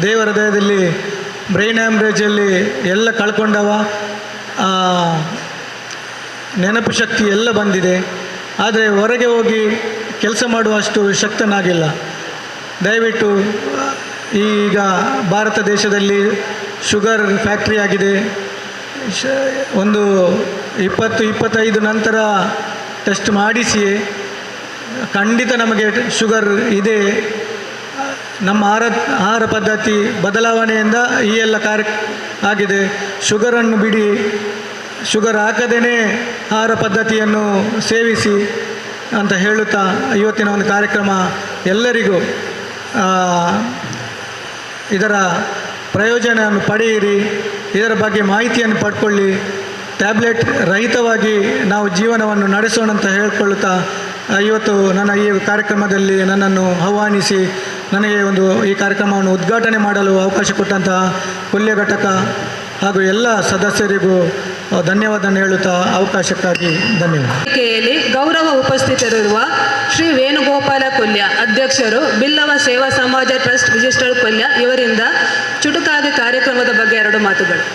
ದೇವರ ದಯದಲ್ಲಿ ಬ್ರೈನ್ ಆ್ಯಮ್ರೇಜಲ್ಲಿ ಎಲ್ಲ ಕಳ್ಕೊಂಡವ, ನೆನಪು ಶಕ್ತಿ ಎಲ್ಲ ಬಂದಿದೆ. ಆದರೆ ಹೊರಗೆ ಹೋಗಿ ಕೆಲಸ ಮಾಡುವಷ್ಟು ಶಕ್ತನಾಗಿಲ್ಲ. ದಯವಿಟ್ಟು ಈಗ ಭಾರತ ದೇಶದಲ್ಲಿ ಶುಗರ್ ಫ್ಯಾಕ್ಟ್ರಿ ಆಗಿದೆ. ಒಂದು 20-25 ನಂತರ ಟೆಸ್ಟ್ ಮಾಡಿಸಿ ಖಂಡಿತ ನಮಗೆ ಶುಗರ್ ಇದೆ. ನಮ್ಮ ಆಹಾರ ಪದ್ಧತಿ ಬದಲಾವಣೆಯಿಂದ ಈ ಎಲ್ಲ ಆಗಿದೆ. ಶುಗರನ್ನು ಬಿಡಿ, ಶುಗರ್ ಹಾಕದೇ ಆಹಾರ ಪದ್ಧತಿಯನ್ನು ಸೇವಿಸಿ ಅಂತ ಹೇಳುತ್ತಾ ಇವತ್ತಿನ ಒಂದು ಕಾರ್ಯಕ್ರಮ ಎಲ್ಲರಿಗೂ ಇದರ ಪ್ರಯೋಜನವನ್ನು ಪಡೆಯಿರಿ, ಇದರ ಬಗ್ಗೆ ಮಾಹಿತಿಯನ್ನು ಪಡ್ಕೊಳ್ಳಿ, ಟ್ಯಾಬ್ಲೆಟ್ ರಹಿತವಾಗಿ ನಾವು ಜೀವನವನ್ನು ನಡೆಸೋಣ ಅಂತ ಹೇಳಿಕೊಳ್ಳುತ್ತಾ ಇವತ್ತು ನನ್ನ ಈ ಕಾರ್ಯಕ್ರಮದಲ್ಲಿ ನನ್ನನ್ನು ಆಹ್ವಾನಿಸಿ ನನಗೆ ಈ ಕಾರ್ಯಕ್ರಮವನ್ನು ಉದ್ಘಾಟನೆ ಮಾಡಲು ಅವಕಾಶ ಕೊಟ್ಟಂತಹ ಕೊಲ್ಯ ಘಟಕ ಹಾಗೂ ಎಲ್ಲ ಸದಸ್ಯರಿಗೂ ಧನ್ಯವಾದ ಹೇಳುತ್ತಾ ಅವಕಾಶಕ್ಕಾಗಿ ಧನ್ಯವಾದ. ವೇದಿಕೆಯಲ್ಲಿ ಗೌರವ ಉಪಸ್ಥಿತರಿರುವ ಶ್ರೀ ವೇಣುಗೋಪಾಲ ಕೊಲ್ಯ, ಅಧ್ಯಕ್ಷರು, ಬಿಲ್ಲವ ಸೇವಾ ಸಮಾಜ ಟ್ರಸ್ಟ್ ರಿಜಿಸ್ಟರ್ಡ್ ಕೊಲ್ಯ, ಇವರಿಂದ ಚುಟುಕಾಗಿ ಕಾರ್ಯಕ್ರಮದ ಬಗ್ಗೆ 2 ಮಾತುಗಳು.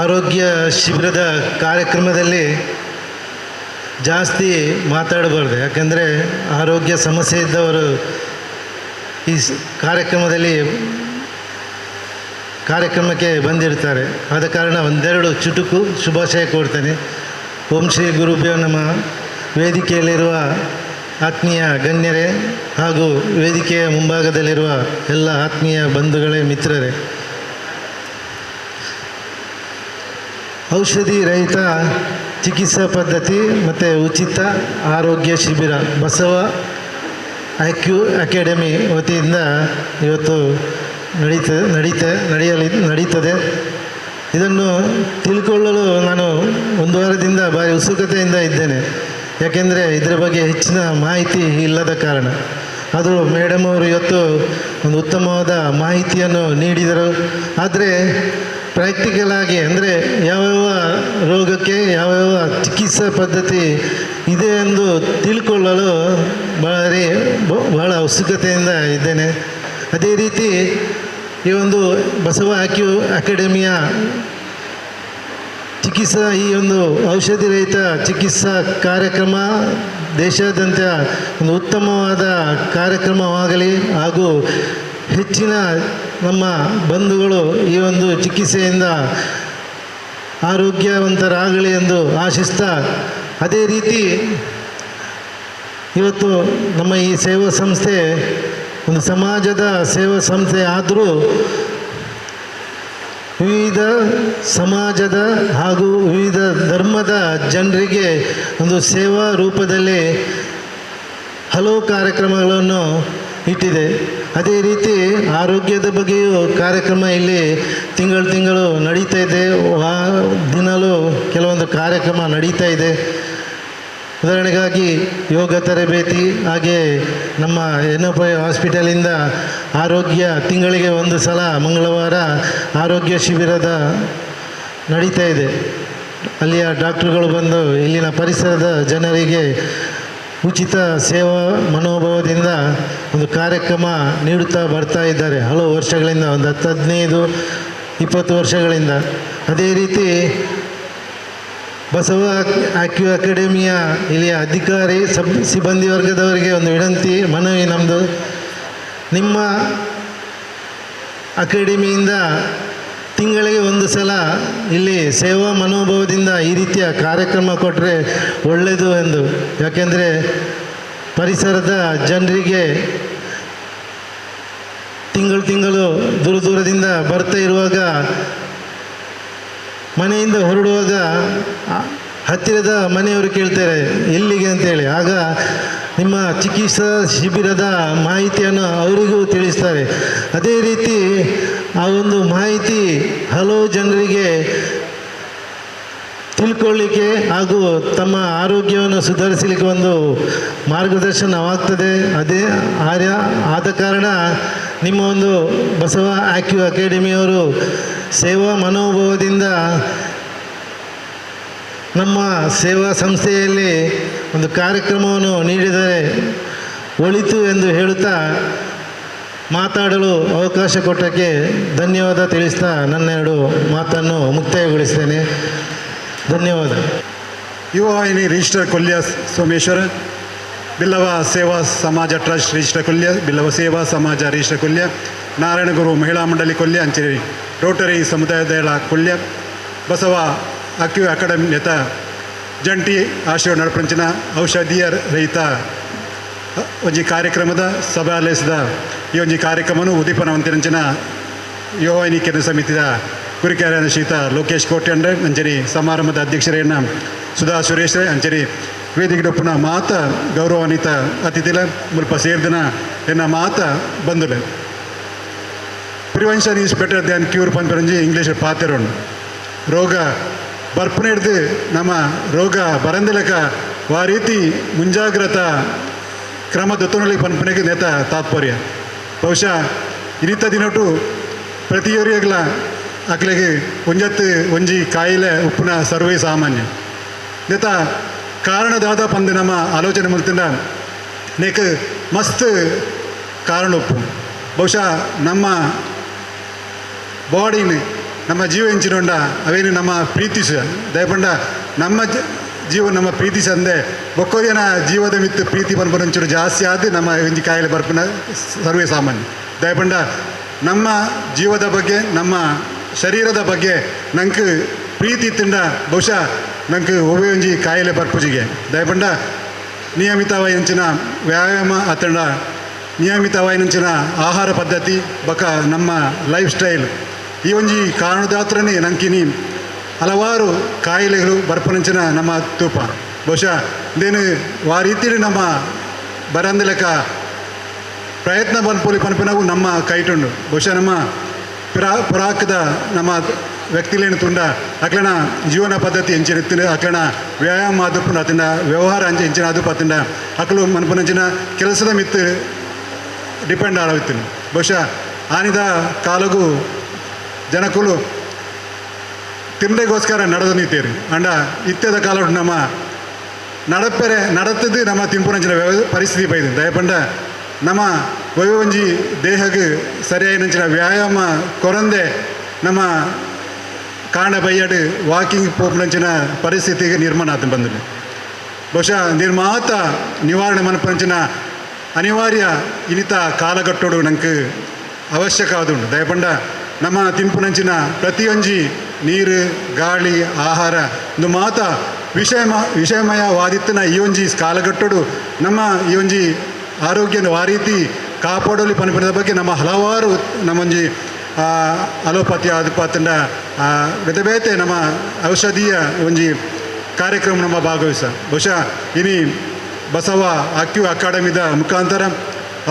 ಆರೋಗ್ಯ ಶಿಬಿರದ ಕಾರ್ಯಕ್ರಮದಲ್ಲಿ ಜಾಸ್ತಿ ಮಾತಾಡಬಾರ್ದು. ಯಾಕಂದರೆ ಆರೋಗ್ಯ ಸಮಸ್ಯೆ ಇದ್ದವರು ಈ ಕಾರ್ಯಕ್ರಮಕ್ಕೆ ಬಂದಿರ್ತಾರೆ. ಆದ ಕಾರಣ 1-2 ಚುಟುಕು ಶುಭಾಶಯ ಕೊಡ್ತೇನೆ. ಓಂ ಶ್ರೀ ಗುರುಭ್ಯೋ ನಮಃ. ವೇದಿಕೆಯಲ್ಲಿರುವ ಆತ್ಮೀಯ ಗಣ್ಯರೇ ಹಾಗೂ ವೇದಿಕೆಯ ಮುಂಭಾಗದಲ್ಲಿರುವ ಎಲ್ಲ ಆತ್ಮೀಯ ಬಂಧುಗಳೇ, ಮಿತ್ರರೇ, ಔಷಧಿ ರಹಿತ ಚಿಕಿತ್ಸಾ ಪದ್ಧತಿ ಮತ್ತು ಉಚಿತ ಆರೋಗ್ಯ ಶಿಬಿರ ಬಸವ ಅಕಾಡೆಮಿ ವತಿಯಿಂದ ಇವತ್ತು ನಡೀತದೆ. ಇದನ್ನು ತಿಳ್ಕೊಳ್ಳಲು ನಾನು 1 ವಾರದಿಂದ ಭಾರಿ ಉತ್ಸುಕತೆಯಿಂದ ಇದ್ದೇನೆ. ಯಾಕೆಂದರೆ ಇದರ ಬಗ್ಗೆ ಹೆಚ್ಚಿನ ಮಾಹಿತಿ ಇಲ್ಲದ ಕಾರಣ. ಅದು ಮೇಡಮ್ ಅವರು ಇವತ್ತು ಒಂದು ಉತ್ತಮವಾದ ಮಾಹಿತಿಯನ್ನು ನೀಡಿದರು. ಆದರೆ ಪ್ರಾಕ್ಟಿಕಲ್ ಆಗಿ ಅಂದರೆ ಯಾವ್ಯಾವ ರೋಗಕ್ಕೆ ಯಾವ್ಯಾವ ಚಿಕಿತ್ಸಾ ಪದ್ಧತಿ ಇದೆ ಎಂದು ತಿಳ್ಕೊಳ್ಳಲು ಬಹಳ ಉತ್ಸುಕತೆಯಿಂದ ಇದ್ದೇನೆ. ಅದೇ ರೀತಿ ಈ ಒಂದು ಬಸವ ಅಕಾಡೆಮಿಯ ಈ ಒಂದು ಔಷಧಿ ರಹಿತ ಚಿಕಿತ್ಸಾ ಕಾರ್ಯಕ್ರಮ ದೇಶಾದ್ಯಂತ ಒಂದು ಉತ್ತಮವಾದ ಕಾರ್ಯಕ್ರಮವಾಗಲಿ ಹಾಗೂ ಹೆಚ್ಚಿನ ನಮ್ಮ ಬಂಧುಗಳು ಈ ಒಂದು ಚಿಕಿತ್ಸೆಯಿಂದ ಆರೋಗ್ಯವಂತರಾಗಲಿ ಎಂದು ಆಶಿಸ್ತಾ, ಅದೇ ರೀತಿ ಇವತ್ತು ನಮ್ಮ ಈ ಸೇವಾ ಸಂಸ್ಥೆ ಒಂದು ಸಮಾಜದ ಸೇವಾ ಸಂಸ್ಥೆ ಆದರೂ ವಿವಿಧ ಸಮಾಜದ ಹಾಗೂ ವಿವಿಧ ಧರ್ಮದ ಜನರಿಗೆ ಒಂದು ಸೇವಾ ರೂಪದಲ್ಲಿ ಹಲವು ಕಾರ್ಯಕ್ರಮಗಳನ್ನು ಇಟ್ಟಿದೆ. ಅದೇ ರೀತಿ ಆರೋಗ್ಯದ ಬಗ್ಗೆಯೂ ಕಾರ್ಯಕ್ರಮ ಇಲ್ಲಿ ತಿಂಗಳು ನಡೀತಾ ಇದೆ. ದಿನವೂ ಕೆಲವೊಂದು ಕಾರ್ಯಕ್ರಮ ನಡೀತಾ ಇದೆ. ಉದಾಹರಣೆಗಾಗಿ ಯೋಗ ತರಬೇತಿ, ಹಾಗೆ ನಮ್ಮ NFI ಹಾಸ್ಪಿಟಲಿಂದ ಆರೋಗ್ಯ ತಿಂಗಳಿಗೆ 1 ಸಲ ಮಂಗಳವಾರ ಆರೋಗ್ಯ ಶಿಬಿರದ ನಡೀತಾ ಇದೆ. ಅಲ್ಲಿಯ ಡಾಕ್ಟ್ರುಗಳು ಬಂದು ಇಲ್ಲಿನ ಪರಿಸರದ ಜನರಿಗೆ ಉಚಿತ ಸೇವಾ ಮನೋಭಾವದಿಂದ ಒಂದು ಕಾರ್ಯಕ್ರಮ ನೀಡುತ್ತಾ ಬರ್ತಾ ಇದ್ದಾರೆ ಹಲವು ವರ್ಷಗಳಿಂದ, ಒಂದು 10-15-20 ವರ್ಷಗಳಿಂದ. ಅದೇ ರೀತಿ ಬಸವ ಅಕಾಡೆಮಿಯ ಇಲ್ಲಿಯ ಅಧಿಕಾರಿ ಸಿಬ್ಬಂದಿ ವರ್ಗದವರಿಗೆ ಒಂದು ಮನವಿ ನಮ್ಮದು, ನಿಮ್ಮ ಅಕಾಡೆಮಿಯಿಂದ ತಿಂಗಳಿಗೆ 1 ಸಲ ಇಲ್ಲಿ ಸೇವಾ ಮನೋಭಾವದಿಂದ ಈ ರೀತಿಯ ಕಾರ್ಯಕ್ರಮ ಕೊಟ್ಟರೆ ಒಳ್ಳೆಯದು ಎಂದು. ಯಾಕೆಂದರೆ ಪರಿಸರದ ಜನರಿಗೆ ತಿಂಗಳು ದೂರದಿಂದ ಬರ್ತಾ ಇರುವಾಗ, ಮನೆಯಿಂದ ಹೊರಡುವಾಗ ಹತ್ತಿರದ ಮನೆಯವರು ಕೇಳ್ತಾರೆ ಎಲ್ಲಿಗೆ ಅಂತೇಳಿ. ಆಗ ನಿಮ್ಮ ಚಿಕಿತ್ಸಾ ಶಿಬಿರದ ಮಾಹಿತಿಯನ್ನು ಅವರಿಗೂ ತಿಳಿಸ್ತಾರೆ. ಅದೇ ರೀತಿ ಆ ಒಂದು ಮಾಹಿತಿ ಹಲವು ಜನರಿಗೆ ತಿಳ್ಕೊಳ್ಳಿಕ್ಕೆ ಹಾಗೂ ತಮ್ಮ ಆರೋಗ್ಯವನ್ನು ಸುಧಾರಿಸಲಿಕ್ಕೆ ಒಂದು ಮಾರ್ಗದರ್ಶನವಾಗ್ತದೆ. ಅದೇ ಆದ ಕಾರಣ ನಿಮ್ಮ ಒಂದು ಬಸವ ಆಕ್ಯೂ ಅಕಾಡೆಮಿಯವರು ಸೇವಾ ಮನೋಭಾವದಿಂದ ನಮ್ಮ ಸೇವಾ ಸಂಸ್ಥೆಯಲ್ಲಿ ಒಂದು ಕಾರ್ಯಕ್ರಮವನ್ನು ನೀಡಿದರೆ ಒಳಿತು ಎಂದು ಹೇಳುತ್ತಾ ಮಾತಾಡಲು ಅವಕಾಶ ಕೊಟ್ಟಕ್ಕೆ ಧನ್ಯವಾದ ತಿಳಿಸ್ತಾ ನನ್ನೆರಡು ಮಾತನ್ನು ಮುಕ್ತಾಯಗೊಳಿಸ್ತೇನೆ. ಧನ್ಯವಾದ. ಯುವವಾಹಿನಿ ರಿಜಿಸ್ಟರ್ ಕೊಲ್ಯ ಸೋಮೇಶ್ವರ, ಬಿಲ್ಲವ ಸೇವಾ ಸಮಾಜ ಟ್ರಸ್ಟ್ ರಿಜಿಸ್ಟರ್ ಕೊಲ್ಯ, ಬಿಲ್ಲವ ಸೇವಾ ಸಮಾಜ ರಿಜಿಸ್ಟರ್ ಕೊಲ್ಯ, ನಾರಾಯಣಗುರು ಮಹಿಳಾ ಮಂಡಳಿ ಕೊಲ್ಯ ಅಂಚೇರಿ ರೋಟರಿ ಸಮುದಾಯದ ಕೊಲ್ಯ, ಬಸವ ಆಕ್ಯೂ ಅಕಾಡೆಮಿ ನೇತ ಜಂಟಿ ಆಶೀರ್ವಾದ ನಡಪಂಚಿನ ಔಷಧೀಯ ರಹಿತ ಒಂಜಿ ಕಾರ್ಯಕ್ರಮದ ಸಭಾಲಯಿಸಿದ ಈ ಒಂಜಿ ಕಾರ್ಯಕ್ರಮವನ್ನು ಉದ್ದೀಪನವಂತಿರಂಚಿನ ಯುವವಾಹಿನಿ ಕೇಂದ್ರ ಸಮಿತಿಯ ಕುರಿಕಾರ್ಯ ಶ್ರೀಯುತ ಲೋಕೇಶ್ ಕೋಟ್ಯಂಡ್ರೆ ಅಂಚರಿ ಸಮಾರಂಭದ ಅಧ್ಯಕ್ಷರೇನ ಸುಧಾ ಸುರೇಶ್ ಅಂಚರಿ ವೇದಿಕೆ ಡೊಪ್ಪುನ ಮಾತ ಗೌರವಾನ್ವಿತ ಅತಿಥಿಲ ಮುಲ್ಪ ಸೇರಿದಿನ ಎನ್ನ ಮಾತ ಬಂದುಲೆ. Prevention is better than cure ಪಂಪರಂಜಿ ಇಂಗ್ಲೀಷ್ ಪಾತೆರೋಣ. ರೋಗ ಬರ್ಪನೆ ಹಿಡ್ದು ನಮ್ಮ ರೋಗ ಬರಂದಿಲಕ ಆ ರೀತಿ ಮುಂಜಾಗ್ರತಾ ಕ್ರಮ ದೊತ್ತೊನಲಿ ಪಂಪನೆಗೆ ನೇತ ತಾತ್ಪರ್ಯ. ಬಹುಶಃ ಇನ್ನಿತ್ತ ದಿನಟು ಪ್ರತಿಯೊರಿಯಗಳ ಅಕ್ಲೆಗೆ ಒಂಜತ್ತು ಒಂಜಿ ಕಾಯಿಲೆ ಉಪ್ಪುನ ಸರ್ವೇ ಸಾಮಾನ್ಯ ನೇತ ಕಾರಣದಾದ ಪಂದು ನಮ್ಮ ಆಲೋಚನೆ ಮಲ್ತಿಂದ ನೇಕ ಮಸ್ತ್ ಕಾರಣ ಉಪ್ಪು. ಬಹುಶಃ ನಮ್ಮ ಬಾಡಿನ ನಮ್ಮ ಜೀವ ಹೆಂಚಿನೊಂಡ ಅವೇನು ನಮ್ಮ ಪ್ರೀತಿಸ ದಯಪಂಡ ನಮ್ಮ ಜೀವ ನಮ್ಮ ಪ್ರೀತಿಸ ಅಂದೆ ಬೊಕ್ಕೋದಿನ ಜೀವದ ಮಿತ್ತು ಪ್ರೀತಿ ಪನ್ಪನಂಚೂರು ಜಾಸ್ತಿ ಆದ ನಮ್ಮ ಒಂಜಿ ಕಾಯಿಲೆ ಬರ್ಪನ ಸರ್ವೇ ಸಾಮಾನ್ಯ. ದಯಪಂಡ ನಮ್ಮ ಜೀವದ ಬಗ್ಗೆ ನಮ್ಮ ಶರೀರದ ಬಗ್ಗೆ ನಂಗೆ ಪ್ರೀತಿ ತಿಂಡ ಬಹುಶಃ ನಂಗೆ ಒಬ್ಬೆ ಒಂಜಿ ಕಾಯಿಲೆ ಬರ್ಪುಜಿಗೆ ದಯಪಂಡ ನಿಯಮಿತವಾಯಿನಂಚಿನ ವ್ಯಾಯಾಮ ಅತ್ತಂಡ ನಿಯಮಿತವಾಯಿನಂಚಿನ ಆಹಾರ ಪದ್ಧತಿ ಬಕ ನಮ್ಮ ಲೈಫ್ ಸ್ಟೈಲ್ ಈ ಒಂಜಿ ಕಾರಣದಾತ್ರನೇ ನಂಕಿನಿ ಹಲವಾರು ಕಾಯಿಲೆಗಳು ಬರ್ಪನಂಚಿನ ನಮ್ಮ ತೂಪ. ಬಹುಶಃ ಇದೇನು ಆ ರೀತಿಯಲ್ಲಿ ನಮ್ಮ ಬರಂದ ಲೆಕ್ಕ ಪ್ರಯತ್ನ ಪನ್ಪೋಲಿ ಪನ್ಪಿನವು ನಮ್ಮ ಕೈಟುಂಡು. ಬಹುಶಃ ನಮ್ಮ ಪುರಾಕದ ನಮ್ಮ ವ್ಯಕ್ತಿಲೇನು ತುಂಡ ಅಕ್ಲನ ಜೀವನ ಪದ್ಧತಿ ಹೆಂಚಿನ ಎತ್ತಿನ ಅಕ್ಲನ ವ್ಯಾಯಾಮ ಆದುಪ್ಪು ಅತ್ತಿಂದ ವ್ಯವಹಾರ ಅಂಚೆ ಹೆಂಚಿನ ಆದುಪ್ಪು ಅತ್ತಿಂದ ಅಕ್ಕಲು ಮನ್ಪನಂಚಿನ ಕೆಲಸದ ಮಿತ್ತು ಡಿಪೆಂಡ್ ಆಳವಿತ್ತಿನ. ಬಹುಶಃ ಆನಿದ ಕಾಲಗೂ ಜನಕುಲು ತಿಂಡೆಗೋಸ್ಕರ ನಡೆದು ನಿಂತೀರಿ ಅಂಡ ಇತ್ಯದ ಕಾಲ ನಮ್ಮ ನಡಪೆರೆ ನಡತದ್ದು ನಮ್ಮ ತಿಂಪುನಂಚಿನ ಪರಿಸ್ಥಿತಿ ಬೈದು ದಯಪಂಡ ನಮ್ಮ ಒಂಜಿ ದೇಹಕ್ಕೆ ಸರಿಯಾಗಿನಂಚಿನ ವ್ಯಾಯಾಮ ಕೊರಂದೆ ನಮ್ಮ ಕಾಂಡ ಬೈಯಡು ವಾಕಿಂಗ್ ಪೋಪುನಂಚಿನ ಪರಿಸ್ಥಿತಿಗೆ ನಿರ್ಮಾಣ ಆತ ಬಂದಿಲ್ಲ. ಬಹುಶಃ ನಿರ್ಮಾತ ನಿವಾರಣೆ ಮನಪಂಚಿನ ಅನಿವಾರ್ಯ ಇನಿತ ಕಾಲಘಟ್ಟೋಡು ನಂಗೆ ಅವಶ್ಯಕ ಆದುಂಡು. ದಯಪಂಡ ನಮ್ಮ ತಿಂಪುನಂಚಿನ ಪ್ರತಿಯೊಂಜಿ ನೀರು ಗಾಳಿ ಆಹಾರ ಒಂದು ಮಾತ ವಿಷಯಮಯವಾದಿತ್ತಿನ ಈ ಒಂಜಿ ಕಾಲಘಟ್ಟೋಡು ನಮ್ಮ ಈ ಒಂಜಿ ಆರೋಗ್ಯದ ಆ ರೀತಿ ಕಾಪಾಡಲಿ ಪನ್ಪದ ಬಗ್ಗೆ ನಮ್ಮ ಹಲವಾರು ನಮ್ಮೊಂಜಿ ಅಲೋಪತಿ ಆದುಪಾತಂಡ ಬೇತೆ ಬೇತೆ ನಮ್ಮ ಔಷಧೀಯ ಒಂಜಿ ಕಾರ್ಯಕ್ರಮ ನಮ್ಮ ಭಾಗವಹಿಸ. ಬಹುಶಃ ಇನಿ ಬಸವ ಆಕ್ಯೂ ಅಕಾಡೆಮಿದ ಮುಖಾಂತರ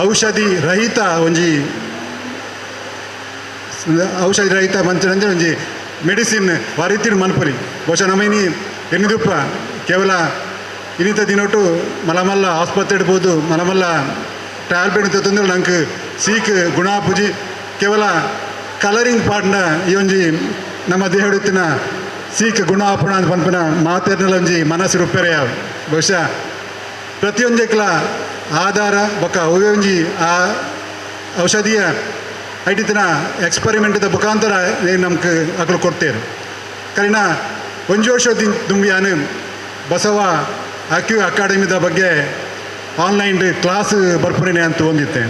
ಔಷಧಿ ರಹಿತ ಒಂಜಿ ಮಂಚನಂಜೆ ಒಂಜಿ ಮೆಡಿಸಿನ್ ಆ ರೀತಿ ಮಲ್ಪಲಿ. ಬಹುಶಃ ನಮ್ಮ ಇನಿ ಎನ್ನಿದುಪ್ಪ ಕೇವಲ ಇನ್ನಿತ ದಿನೊಟ್ಟು ಮಲಮಲ್ಲ ಆಸ್ಪತ್ರೆ ಇಡ್ಬೋದು ಮಲಮಲ್ಲ ಟ್ಯಾಬ್ಲೆಟ್ ತಂದ್ರೆ ನಂಗೆ ಸೀಕ್ ಗುಣಾಪುಜಿ ಕೇವಲ ಕಲರಿಂಗ್ ಪಾಟ್ನ ಈ ಒಂಜಿ ನಮ್ಮ ದೇಹಡಿತ್ತಿನ ಸೀಕ್ ಗುಣ ಆಪುಣ ಅಂತ ಪನ್ಪನ ಮಾತೇರ್ನಲ್ಲ ಒಂಜಿ ಮನಸ್ಸು ರುಪ್ಪೆರೆ ಯಾವ. ಬಹುಶಃ ಪ್ರತಿಯೊಂದಕ್ಲ ಆಧಾರ ಬೊಕ್ಕ ಒವ್ವೆ ಒಂಜಿ ಆ ಔಷಧೀಯ ಐಟಿತ್ತಿನ ಎಕ್ಸ್ಪರಿಮೆಂಟ್ದ ಮುಖಾಂತರ ಏನು ನಮ್ಗೆ ಅಕಲು ಕೊಡ್ತೇವೆ. ಕರಿನ ಒಂಜಿ ವರ್ಷ ತುಂಬಿಯಾನು ಬಸವ ಆಕ್ಯೂ ಅಕಾಡೆಮಿದ ಬಗ್ಗೆ ಆನ್ಲೈನ್ ಕ್ಲಾಸ್ ಬರ್ಪುರೇನೆ ಅಂತ ಹೊಂದಿದ್ದೆ.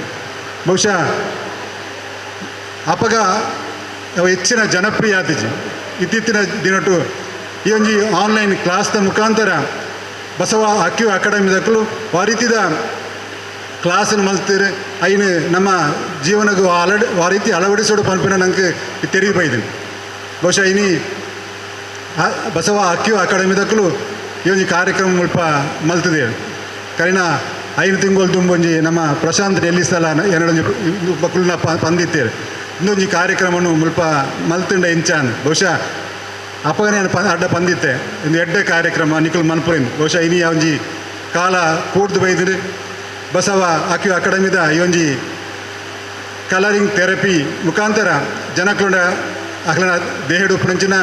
ಬಹುಶಃ ಅಪಗ ಹೆಚ್ಚಿನ ಜನಪ್ರಿಯ ಆತಿಜಿ ಇತ್ತೀಚಿನ ದಿನಟು ಈ ಒಂಜಿ ಆನ್ಲೈನ್ ಕ್ಲಾಸ್ದ ಮುಖಾಂತರ ಬಸವ ಆಕ್ಯೂ ಅಕಾಡೆಮಿದಕ್ಕೂ ಆ ರೀತಿದ ಕ್ಲಾಸನ್ನು ಮಲ್ತೀರಿ ಐನು ನಮ್ಮ ಜೀವನಗೂ ಆ ರೀತಿ ಅಳವಡಿಸೋಡು ಪನ್ಪಿನ ನಂಗೆ ತೆರಿಗೆ ಬೈದೀನಿ. ಬಹುಶಃ ಇನಿ ಬಸವ ಆಕ್ಯೂ ಅಕಾಡೆಮಿದಕ್ಕೂ ಈ ಒಂಜಿ ಕಾರ್ಯಕ್ರಮ ಮುಲ್ಪ ಮಲ್ತದೆ. ಕರಿನ 5 ತಿಂಗಳು ತುಂಬೊಂಜಿ ನಮ್ಮ ಪ್ರಶಾಂತ್ ಎಲ್ಲಿ ಸ್ಥಳ ಎರಡೊಂಜಿ ಮಕ್ಕಳನ್ನ ಪಂದಿತ್ತೇವೆ. ಇನ್ನೊಂಜಿ ಕಾರ್ಯಕ್ರಮವನ್ನು ಮುಲ್ಪ ಮಲ್ತಂಡ ಎಂಚಾನ್. ಬಹುಶಃ ಅಪಗನೆ ಅಡ್ಡ ಪಂದಿತ್ತೆ ಇಂದು ಎಡ್ಡೆ ಕಾರ್ಯಕ್ರಮ ನಿಖಲ್ ಮನ್ಪುರಿನ್ ಬಹುಶಃ ಇನಿ ಒಂಜಿ ಕಾಲ ಕೂಡ್ದು ಬೈದು ಬಸವ ಅಕ್ಯು ಅಕಾಡೆಮಿದ ಈ ಒಂಜಿ ಕಲರಿಂಗ್ ಥೆರಪಿ ಮುಖಾಂತರ ಜನಕ್ಲುಂಡ ಅಕ್ಲನ ದೇಹಡು ಪುಣಂಚಿನ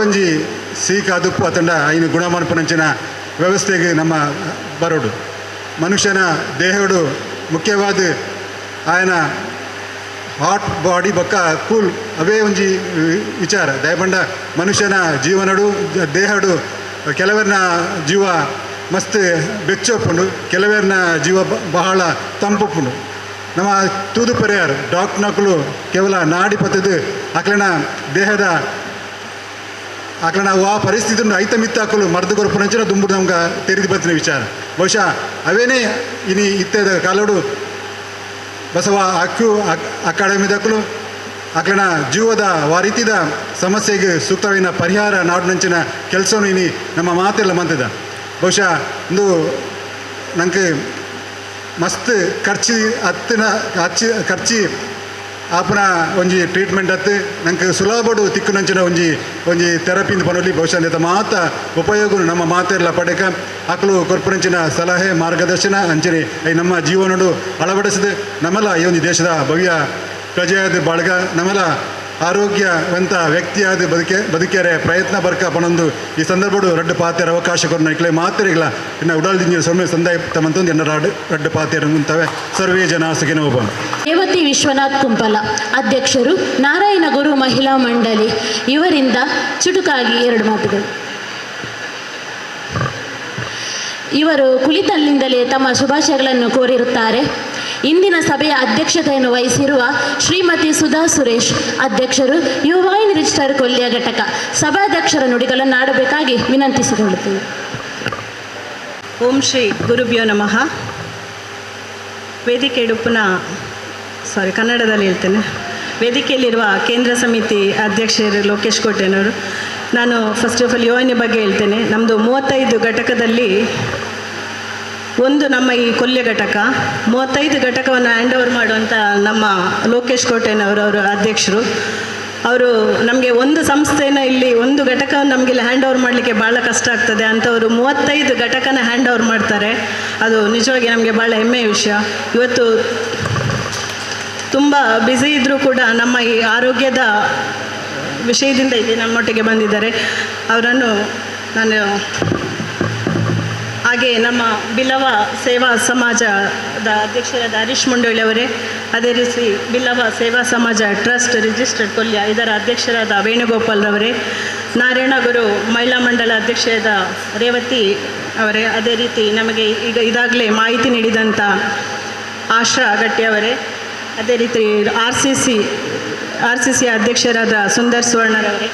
ಒಂಜಿ ಸೀಕ ಅದುಪ್ಪು ಅತಂಡ ಐನು ಗುಣಮನ್ಪುಣಂಚಿನ ವ್ಯವಸ್ಥೆಗೆ ನಮ್ಮ ಬರೋಡು ಮನುಷ್ಯನ ದೇಹಡು ಮುಖ್ಯವಾದ ಆಯನ ಹಾಟ್ ಬಾಡಿ ಬೊಕ್ಕ ಕೂಲ್ ಅವೇ ಒಂಜಿ ವಿಚಾರ ದಯಪಂಡ ಮನುಷ್ಯನ ಜೀವನಡು ದೇಹಡು ಕೆಲವರಿನ ಜೀವ ಮಸ್ತ್ ಬೆಚ್ಚೊಪ್ಪುಂಡು ಕೆಲವರಿನ ಜೀವ ಬಹಳ ತಂಪುಪ್ಪುಂಡು ನಮ್ಮ ತೂದು ಪರಿಹಾರ ಡಾಕ್ಟರ್ನಕಲು ಕೇವಲ ನಾಡಿ ಪತ್ತದು ಅಕ್ಲನ ದೇಹದ ಅಕ್ಲನ ಆ ಪರಿಸ್ಥಿತಿ ಐತ ಮಿತ್ತಾಕಲು ಮರ್ದು ಕೊರಪುನಂಚಿನ ದುಂಬುಡು ನಮ್ಗೆ ತೆರೆದು ಬರ್ತಿನ ವಿಚಾರ ಬಹುಶಃ ಅವೇನೇ ಇನಿ ಇತ್ತದ ಕಾಲೋಡು ಬಸವ ಅಕ್ಯು ಅಕಾಡೆಮಿದಕ್ಕಲು ಅಕ್ಲನ ಜೀವದ ರೀತಿದ ಸಮಸ್ಯೆಗೆ ಸೂಕ್ತವಿನ ಪರಿಹಾರ ನಾಡಿನಂಚಿನ ಕೆಲಸವನ್ನು ಇನಿ ನಮ್ಮ ಮಾತೆಲ್ಲ ಮಂತಿದ ಬಹುಶಃ ಇಂದು ನಂಗೆ ಮಸ್ತ್ ಖರ್ಚು ಹತ್ತಿನ ಖರ್ಚಿ ಆಪನ ಒಂಜಿ ಟ್ರೀಟ್ಮೆಂಟ್ ಹತ್ತು ನಂಗೆ ಸುಲಭಡು ತಿಕ್ಕುನಂಚಿನ ಒಂಜಿ ಥೆರಪಿಂದ ಪನೊಲಿ ಬಹುಶಃ ಅಂದ ಮಾತ ಉಪಯೋಗ ನಮ್ಮ ಮಾತೆಲ್ಲ ಪಡೆಕ ಅಕ್ಕಲು ಕೊರ್ಪುನಂಚಿನ ಸಲಹೆ ಮಾರ್ಗದರ್ಶನ ಅಂಚನೆ ನಮ್ಮ ಜೀವನಡು ಅಳವಡಿಸಿದ ನಮ್ಮೆಲ್ಲ ಈ ಒಂದು ದೇಶದ ಭವ್ಯ ಪ್ರಜೆಯಾದ ಬಾಳ್ಗ ನಮ್ಮೆಲ್ಲ ಆರೋಗ್ಯವಂತ ವ್ಯಕ್ತಿಯಾದ ಬದುಕ್ಯಾರೆ ಪ್ರಯತ್ನ ಬರ್ಕ ಪನೊಂದು ಈ ಸಂದರ್ಭಡು ರಡ್ಡು ಪಾತ್ಯರ ಅವಕಾಶ ಕೊರನ ಇಕ್ಲೆ ಮಾತ್ರೆಗಳ ಇನ್ನು ಉಡಾಲ್ದಿಂಜಿನ ಸೊಮ್ಮೆ ಸಂದಾಯ ತಮ್ಮಂತೊಂದು ಎನ್ನ ರಡ್ಡು ಪಾತ್ಯರ ಮುಂತವೆ ಸರ್ವೇ ಜನ ಸುಖಿನೋ ಭವಂತು. ರೇವತಿ ವಿಶ್ವನಾಥ್ ಕುಂಪಲ ಅಧ್ಯಕ್ಷರು ನಾರಾಯಣ ಗುರು ಮಹಿಳಾ ಮಂಡಳಿ ಇವರಿಂದ ಚುಟುಕಾಗಿ 2 ಮಾತುಗಳು. ಇವರು ಕುಳಿತಲ್ಲಿಂದಲೇ ತಮ್ಮ ಶುಭಾಶಯಗಳನ್ನು ಕೋರಿರುತ್ತಾರೆ. ಇಂದಿನ ಸಭೆಯ ಅಧ್ಯಕ್ಷತೆಯನ್ನು ವಹಿಸಿರುವ ಶ್ರೀಮತಿ ಸುಧಾ ಸುರೇಶ್ ಅಧ್ಯಕ್ಷರು ಯುವವಾಹಿನಿ ರಿಜಿಸ್ಟರ್ ಕೊಲ್ಲಿಯ ಘಟಕ ಸಭಾಧ್ಯಕ್ಷರ ನುಡಿಗಳನ್ನು ಆಡಬೇಕಾಗಿ ವಿನಂತಿಸಿಕೊಳ್ಳುತ್ತೇವೆ. ಓಂ ಶ್ರೀ ಗುರುಭ್ಯೋ ನಮಃ. ವೇದಿಕೆ ಕನ್ನಡದಲ್ಲಿ ಹೇಳ್ತೇನೆ. ವೇದಿಕೆಯಲ್ಲಿರುವ ಕೇಂದ್ರ ಸಮಿತಿ ಅಧ್ಯಕ್ಷರು ಲೋಕೇಶ್ ಕೋಟೆನವರು. ನಾನು ಫಸ್ಟ್ ಆಫ್ ಆಲ್ ಯುವವಾಹಿನಿ ಬಗ್ಗೆ ಹೇಳ್ತೇನೆ. ನಮ್ಮದು 35 ಘಟಕದಲ್ಲಿ ಒಂದು ನಮ್ಮ ಈ ಕೊಲ್ಯ ಘಟಕ 35 ಘಟಕವನ್ನು ಹ್ಯಾಂಡ್ ಓವರ್ ಮಾಡುವಂಥ ನಮ್ಮ ಲೋಕೇಶ್ ಕೋಟೆನವರು ಅಧ್ಯಕ್ಷರು. ಅವರು ನಮಗೆ ಒಂದು ಸಂಸ್ಥೆನ ಇಲ್ಲಿ ಒಂದು ಘಟಕವನ್ನು ನಮಗೆ ಇಲ್ಲಿ ಹ್ಯಾಂಡ್ ಓವರ್ ಮಾಡಲಿಕ್ಕೆ ಭಾಳ ಕಷ್ಟ ಆಗ್ತದೆ. ಅಂಥವರು 35 ಘಟಕನ ಹ್ಯಾಂಡ್ ಓವರ್ ಮಾಡ್ತಾರೆ. ಅದು ನಿಜವಾಗಿ ನಮಗೆ ಭಾಳ ಹೆಮ್ಮೆಯ ವಿಷಯ. ಇವತ್ತು ತುಂಬ ಬ್ಯುಸಿ ಇದ್ದರೂ ಕೂಡ ನಮ್ಮ ಈ ಆರೋಗ್ಯದ ವಿಷಯದಿಂದ ಇಲ್ಲಿ ನಮ್ಮೊಟ್ಟಿಗೆ ಬಂದಿದ್ದಾರೆ. ಅವರನ್ನು ನಾನು ಹಾಗೆ ನಮ್ಮ ಬಿಲ್ಲವ ಸೇವಾ ಸಮಾಜದ ಅಧ್ಯಕ್ಷರಾದ ಹರೀಶ್ ಮುಂಡೋಳಿ ಅವರೇ, ಅದೇ ರೀತಿ ಬಿಲ್ಲವ ಸೇವಾ ಸಮಾಜ ಟ್ರಸ್ಟ್ ರಿಜಿಸ್ಟರ್ಡ್ ಕೊಲ್ಯ ಇದರ ಅಧ್ಯಕ್ಷರಾದ ವೇಣುಗೋಪಾಲ್ ಅವರೇ, ನಾರಾಯಣ ಗುರು ಮಹಿಳಾ ಮಂಡಳ ಅಧ್ಯಕ್ಷರಾದ ರೇವತಿ ಅವರೇ, ಅದೇ ರೀತಿ ನಮಗೆ ಈಗ ಇದಾಗಲೇ ಮಾಹಿತಿ ನೀಡಿದಂಥ ಆಶಾ ಗಟ್ಟಿಯವರೇ, ಅದೇ ರೀತಿ ಆರ್ ಸಿ ಸಿ ಅಧ್ಯಕ್ಷರಾದ ಸುಂದರ್ ಸುವರ್ಣರವರೇ,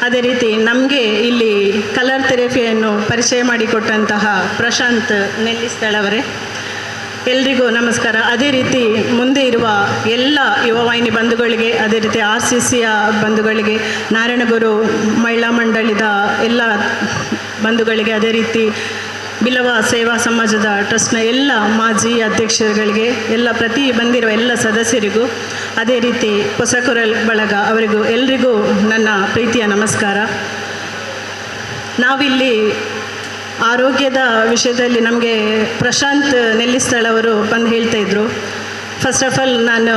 ಅದೇ ರೀತಿ ನಮಗೆ ಇಲ್ಲಿ ಕಲರ್ ಥೆರಪಿಯನ್ನು ಪರಿಚಯ ಮಾಡಿಕೊಟ್ಟಂತಹ ಪ್ರಶಾಂತ್ ನೆಲ್ಲಿಸ್ಥಳವರೇ, ಎಲ್ರಿಗೂ ನಮಸ್ಕಾರ. ಅದೇ ರೀತಿ ಮುಂದೆ ಇರುವ ಎಲ್ಲ ಯುವವಾಹಿನಿ ಬಂಧುಗಳಿಗೆ, ಅದೇ ರೀತಿ RCCಯ ಬಂಧುಗಳಿಗೆ, ನಾರಾಯಣಗುರು ಮಹಿಳಾ ಮಂಡಳಿದ ಎಲ್ಲ ಬಂಧುಗಳಿಗೆ, ಅದೇ ರೀತಿ ಬಿಲ್ಲವ ಸೇವಾ ಸಮಾಜದ ಟ್ರಸ್ಟ್ನ ಎಲ್ಲ ಮಾಜಿ ಅಧ್ಯಕ್ಷರುಗಳಿಗೆ, ಎಲ್ಲ ಬಂದಿರುವ ಎಲ್ಲ ಸದಸ್ಯರಿಗೂ, ಅದೇ ರೀತಿ ಹೊಸಕೊರಲ್ ಬಳಗ ಅವರಿಗೂ ಎಲ್ರಿಗೂ ನನ್ನ ಪ್ರೀತಿಯ ನಮಸ್ಕಾರ. ನಾವಿಲ್ಲಿ ಆರೋಗ್ಯದ ವಿಷಯದಲ್ಲಿ ನಮಗೆ ಪ್ರಶಾಂತ್ ನೆಲ್ಲಿಸ್ಥಳ ಅವರು ಬಂದು ಹೇಳ್ತಾಯಿದ್ರು. ಫಸ್ಟ್ ಆಫ್ ಆಲ್ ನಾನು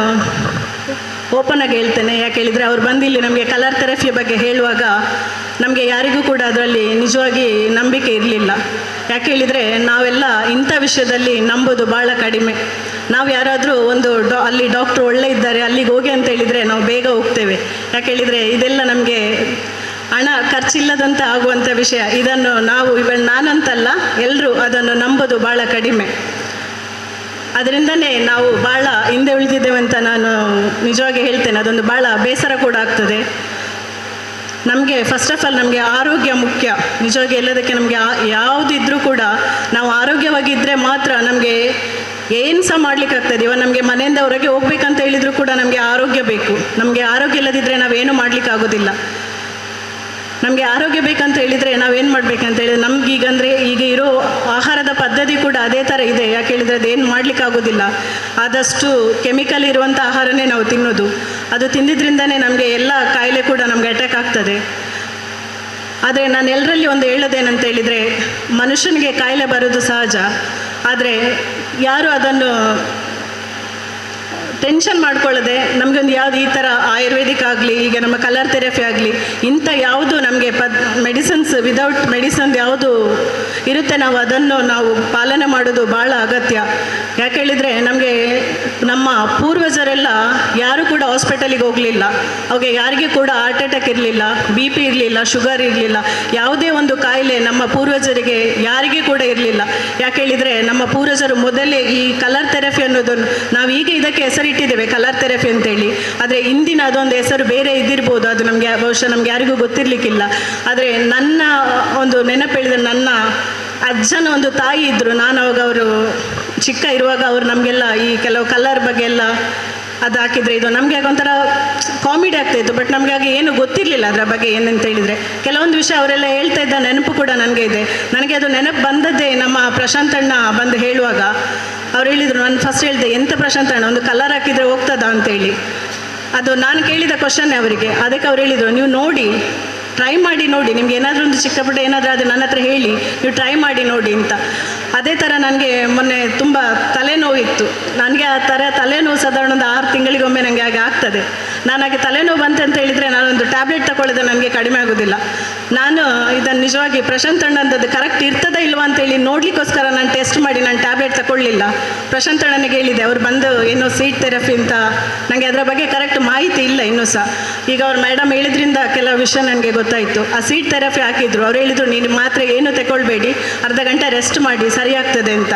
ಓಪನ್ ಆಗಿ ಹೇಳ್ತೇನೆ. ಯಾಕೆ ಹೇಳಿದರೆ ಅವ್ರು ಬಂದಿಲ್ಲಿ ನಮಗೆ ಕಲರ್ ಥೆರಪಿ ಬಗ್ಗೆ ಹೇಳುವಾಗ ನಮಗೆ ಯಾರಿಗೂ ಕೂಡ ಅದರಲ್ಲಿ ನಿಜವಾಗಿ ನಂಬಿಕೆ ಇರಲಿಲ್ಲ. ಯಾಕೆ ಹೇಳಿದರೆ ನಾವೆಲ್ಲ ಇಂಥ ವಿಷಯದಲ್ಲಿ ನಂಬೋದು ಭಾಳ ಕಡಿಮೆ. ನಾವು ಯಾರಾದರೂ ಒಂದು ಅಲ್ಲಿ ಡಾಕ್ಟ್ರು ಒಳ್ಳೆ ಇದ್ದಾರೆ ಅಲ್ಲಿಗೆ ಹೋಗಿ ಅಂತ ಹೇಳಿದರೆ ನಾವು ಬೇಗ ಹೋಗ್ತೇವೆ. ಯಾಕೆ ಹೇಳಿದರೆ ಇದೆಲ್ಲ ನಮಗೆ ಹಣ ಖರ್ಚಿಲ್ಲದಂತೆ ಆಗುವಂಥ ವಿಷಯ. ಇದನ್ನು ನಾವು ನಾನಂತಲ್ಲ, ಎಲ್ಲರೂ ಅದನ್ನು ನಂಬೋದು ಭಾಳ ಕಡಿಮೆ. ಅದರಿಂದನೇ ನಾವು ಭಾಳ ಹಿಂದೆ ಉಳಿದಿದ್ದೇವೆ ಅಂತ ನಾನು ನಿಜವಾಗಿ ಹೇಳ್ತೇನೆ. ಅದೊಂದು ಭಾಳ ಬೇಸರ ಕೂಡ ಆಗ್ತದೆ. ನಮಗೆ ಫಸ್ಟ್ ಆಫ್ ಆಲ್ ನಮಗೆ ಆರೋಗ್ಯ ಮುಖ್ಯ. ನಿಜವಾಗಿ ಎಲ್ಲದಕ್ಕೆ ನಮಗೆ ಯಾವುದಿದ್ರೂ ಕೂಡ ನಾವು ಆರೋಗ್ಯವಾಗಿದ್ದರೆ ಮಾತ್ರ ನಮಗೆ ಏನು ಸಹ ಮಾಡಲಿಕ್ಕಾಗ್ತದೆ. ಇವಾಗ ನಮಗೆ ಮನೆಯಿಂದ ಹೊರಗೆ ಹೋಗ್ಬೇಕಂತ ಹೇಳಿದರೂ ಕೂಡ ನಮಗೆ ಆರೋಗ್ಯ ಬೇಕು. ನಮಗೆ ಆರೋಗ್ಯ ಇಲ್ಲದಿದ್ದರೆ ನಾವೇನು ಮಾಡಲಿಕ್ಕಾಗೋದಿಲ್ಲ. ನಮಗೆ ಆರೋಗ್ಯ ಬೇಕಂತ ಹೇಳಿದರೆ ನಾವೇನು ಮಾಡಬೇಕಂತ ಹೇಳಿದರೆ ನಮಗೀಗಂದರೆ ಈಗ ಇರೋ ಆಹಾರದ ಪದ್ಧತಿ ಕೂಡ ಅದೇ ಥರ ಇದೆ. ಯಾಕೆ ಹೇಳಿದರೆ ಅದೇನು ಮಾಡಲಿಕ್ಕಾಗೋದಿಲ್ಲ. ಆದಷ್ಟು ಕೆಮಿಕಲ್ ಇರುವಂಥ ಆಹಾರನೇ ನಾವು ತಿನ್ನೋದು. ಅದು ತಿಂದಿದ್ರಿಂದನೇ ನಮಗೆ ಎಲ್ಲ ಕಾಯಿಲೆ ಕೂಡ ನಮಗೆ ಅಟ್ಯಾಕ್ ಆಗ್ತದೆ. ಆದರೆ ನಾನು ಎಲ್ಲರಲ್ಲಿ ಒಂದು ಹೇಳೋದೇನಂತ ಹೇಳಿದರೆ, ಮನುಷ್ಯನಿಗೆ ಕಾಯಿಲೆ ಬರೋದು ಸಹಜ, ಆದರೆ ಯಾರು ಅದನ್ನು ಟೆನ್ಷನ್ ಮಾಡ್ಕೊಳ್ಳದೆ ನಮಗೊಂದು ಯಾವುದು ಈ ಥರ ಆಯುರ್ವೇದಿಕ್ ಆಗಲಿ, ಈಗ ನಮ್ಮ ಕಲರ್ ಥೆರಪಿ ಆಗಲಿ, ಇಂಥ ಯಾವುದು ನಮಗೆ ಮೆಡಿಸಿನ್ಸ್ ವಿದೌಟ್ ಮೆಡಿಸಿನ್ ಯಾವುದು ಇರುತ್ತೆ ನಾವು ಅದನ್ನು ನಾವು ಪಾಲನೆ ಮಾಡೋದು ಭಾಳ ಅಗತ್ಯ. ಯಾಕೆ ಹೇಳಿದರೆ ನಮಗೆ ನಮ್ಮ ಪೂರ್ವಜರೆಲ್ಲ ಯಾರು ಕೂಡ ಹಾಸ್ಪಿಟಲಿಗೆ ಹೋಗಲಿಲ್ಲ, ಅವಾಗ ಯಾರಿಗೂ ಕೂಡ ಹಾರ್ಟ್ ಅಟ್ಯಾಕ್ ಇರಲಿಲ್ಲ, BP ಇರಲಿಲ್ಲ, ಶುಗರ್ ಇರಲಿಲ್ಲ, ಯಾವುದೇ ಒಂದು ಕಾಯಿಲೆ ನಮ್ಮ ಪೂರ್ವಜರಿಗೆ ಯಾರಿಗೂ ಕೂಡ ಇರಲಿಲ್ಲ. ಯಾಕೆ ಹೇಳಿದರೆ ನಮ್ಮ ಪೂರ್ವಜರು ಮೊದಲೇ ಈ ಕಲರ್ ಥೆರಪಿ ಅನ್ನೋದನ್ನು ನಾವು ಈಗ ಇದಕ್ಕೆ ಹೆಸರಿಟ್ಟಿದ್ದೇವೆ ಕಲರ್ ಥೆರಪಿ ಅಂತೇಳಿ, ಆದರೆ ಇಂದಿನ ಅದೊಂದು ಹೆಸರು ಬೇರೆ ಇದ್ದಿರ್ಬೋದು, ಅದು ನಮಗೆ ಬಹುಶಃ ನಮ್ಗೆ ಯಾರಿಗೂ ಗೊತ್ತಿರಲಿಕ್ಕಿಲ್ಲ. ಆದರೆ ನನ್ನ ಒಂದು ನೆನಪು ಹೇಳಿದರೆ ನನ್ನ ಅಜ್ಜನ ಒಂದು ತಾಯಿ ಇದ್ದರು, ನಾನು ಅವಾಗ ಅವರು ಚಿಕ್ಕ ಇರುವಾಗ ಅವರು ನಮಗೆಲ್ಲ ಈ ಕೆಲವು ಕಲರ್ ಬಗ್ಗೆ ಎಲ್ಲ ಅದು ಹಾಕಿದರೆ ಇದು ನಮಗೆ ಆಗ ಒಂಥರ ಕಾಮಿಡಿ ಆಗ್ತಾಯಿತ್ತು. ಬಟ್ ನಮಗೆ ಆಗ ಏನು ಗೊತ್ತಿರಲಿಲ್ಲ ಅದರ ಬಗ್ಗೆ ಏನಂತ ಹೇಳಿದರೆ. ಕೆಲವೊಂದು ವಿಷಯ ಅವರೆಲ್ಲ ಹೇಳ್ತಾ ಇದ್ದ ನೆನಪು ಕೂಡ ನನಗೆ ಇದೆ. ನನಗೆ ಅದು ನೆನಪು ಬಂದದ್ದೇ ನಮ್ಮ ಪ್ರಶಾಂತ್ ಅಣ್ಣ ಬಂದು ಹೇಳುವಾಗ. ಅವ್ರು ಹೇಳಿದರು, ನಾನು ಫಸ್ಟ್ ಹೇಳಿದೆ, ಎಂಥ ಪ್ರಶಾಂತ್ ಅಣ್ಣ ಒಂದು ಕಲರ್ ಹಾಕಿದರೆ ಹೋಗ್ತದಾ ಅಂತೇಳಿ. ಅದು ನಾನು ಕೇಳಿದ ಕ್ವಶನ್ನೇ ಅವರಿಗೆ. ಅದಕ್ಕೆ ಅವ್ರು ಹೇಳಿದರು, ನೀವು ನೋಡಿ, ಟ್ರೈ ಮಾಡಿ ನೋಡಿ, ನಿಮ್ಗೆ ಏನಾದರೂ ಒಂದು ಚಿಕ್ಕ ಪುಟ್ಟ ಏನಾದರೂ ಅದು ನನ್ನ ಹತ್ರ ಹೇಳಿ, ನೀವು ಟ್ರೈ ಮಾಡಿ ನೋಡಿ ಅಂತ. ಅದೇ ಥರ ನನಗೆ ಮೊನ್ನೆ ತುಂಬ ತಲೆನೋವಿತ್ತು. ನನಗೆ ಆ ಥರ ತಲೆನೋವು ಸಾಧಾರಣ ಒಂದು 6 ತಿಂಗಳಿಗೊಮ್ಮೆ ನನಗೆ ಹಾಗೆ ಆಗ್ತದೆ. ನಾನು ಹಾಗೆ ತಲೆನೋವು ಬಂತೆ ಅಂತ ಹೇಳಿದರೆ ನಾನೊಂದು ಟ್ಯಾಬ್ಲೆಟ್ ತಗೊಳ್ಳೋದು ನನಗೆ ಕಡಿಮೆ ಆಗೋದಿಲ್ಲ. ನಾನು ಇದನ್ನು ನಿಜವಾಗಿ ಪ್ರಶಾಂತ್ ಅಣ್ಣಂದದ್ದು ಕರೆಕ್ಟ್ ಇರ್ತದಾ ಇಲ್ವಾ ಅಂತೇಳಿ ನೋಡಲಿಕ್ಕೋಸ್ಕರ ನಾನು ಟೆಸ್ಟ್ ಮಾಡಿ ನಾನು ಟ್ಯಾಬ್ಲೆಟ್ ತಗೊಳ್ಳಿಲ್ಲ. ಪ್ರಶಾಂತ್ ಅಣ್ಣನಿಗೆ ಹೇಳಿದೆ, ಅವ್ರು ಬಂದು ಏನೋ ಸೀಟ್ ಥೆರಪಿ ಅಂತ, ನನಗೆ ಅದರ ಬಗ್ಗೆ ಕರೆಕ್ಟ್ ಮಾಹಿತಿ ಇಲ್ಲ ಇನ್ನೂ ಸಹ. ಈಗ ಅವ್ರು ಮೇಡಮ್ ಹೇಳಿದ್ರಿಂದ ಕೆಲವು ವಿಷಯ ನನಗೆ ಗೊತ್ತಾಯಿತು. ಆ ಸೀಟ್ ಥೆರಪಿ ಹಾಕಿದ್ರು. ಅವ್ರು ಹೇಳಿದರು, ನೀನು ಮಾತ್ರೆ ಏನು ತಗೊಳ್ಬೇಡಿ, ಅರ್ಧ ಗಂಟೆ ರೆಸ್ಟ್ ಮಾಡಿ, ಸರಿ ಆಗ್ತದೆ ಅಂತ.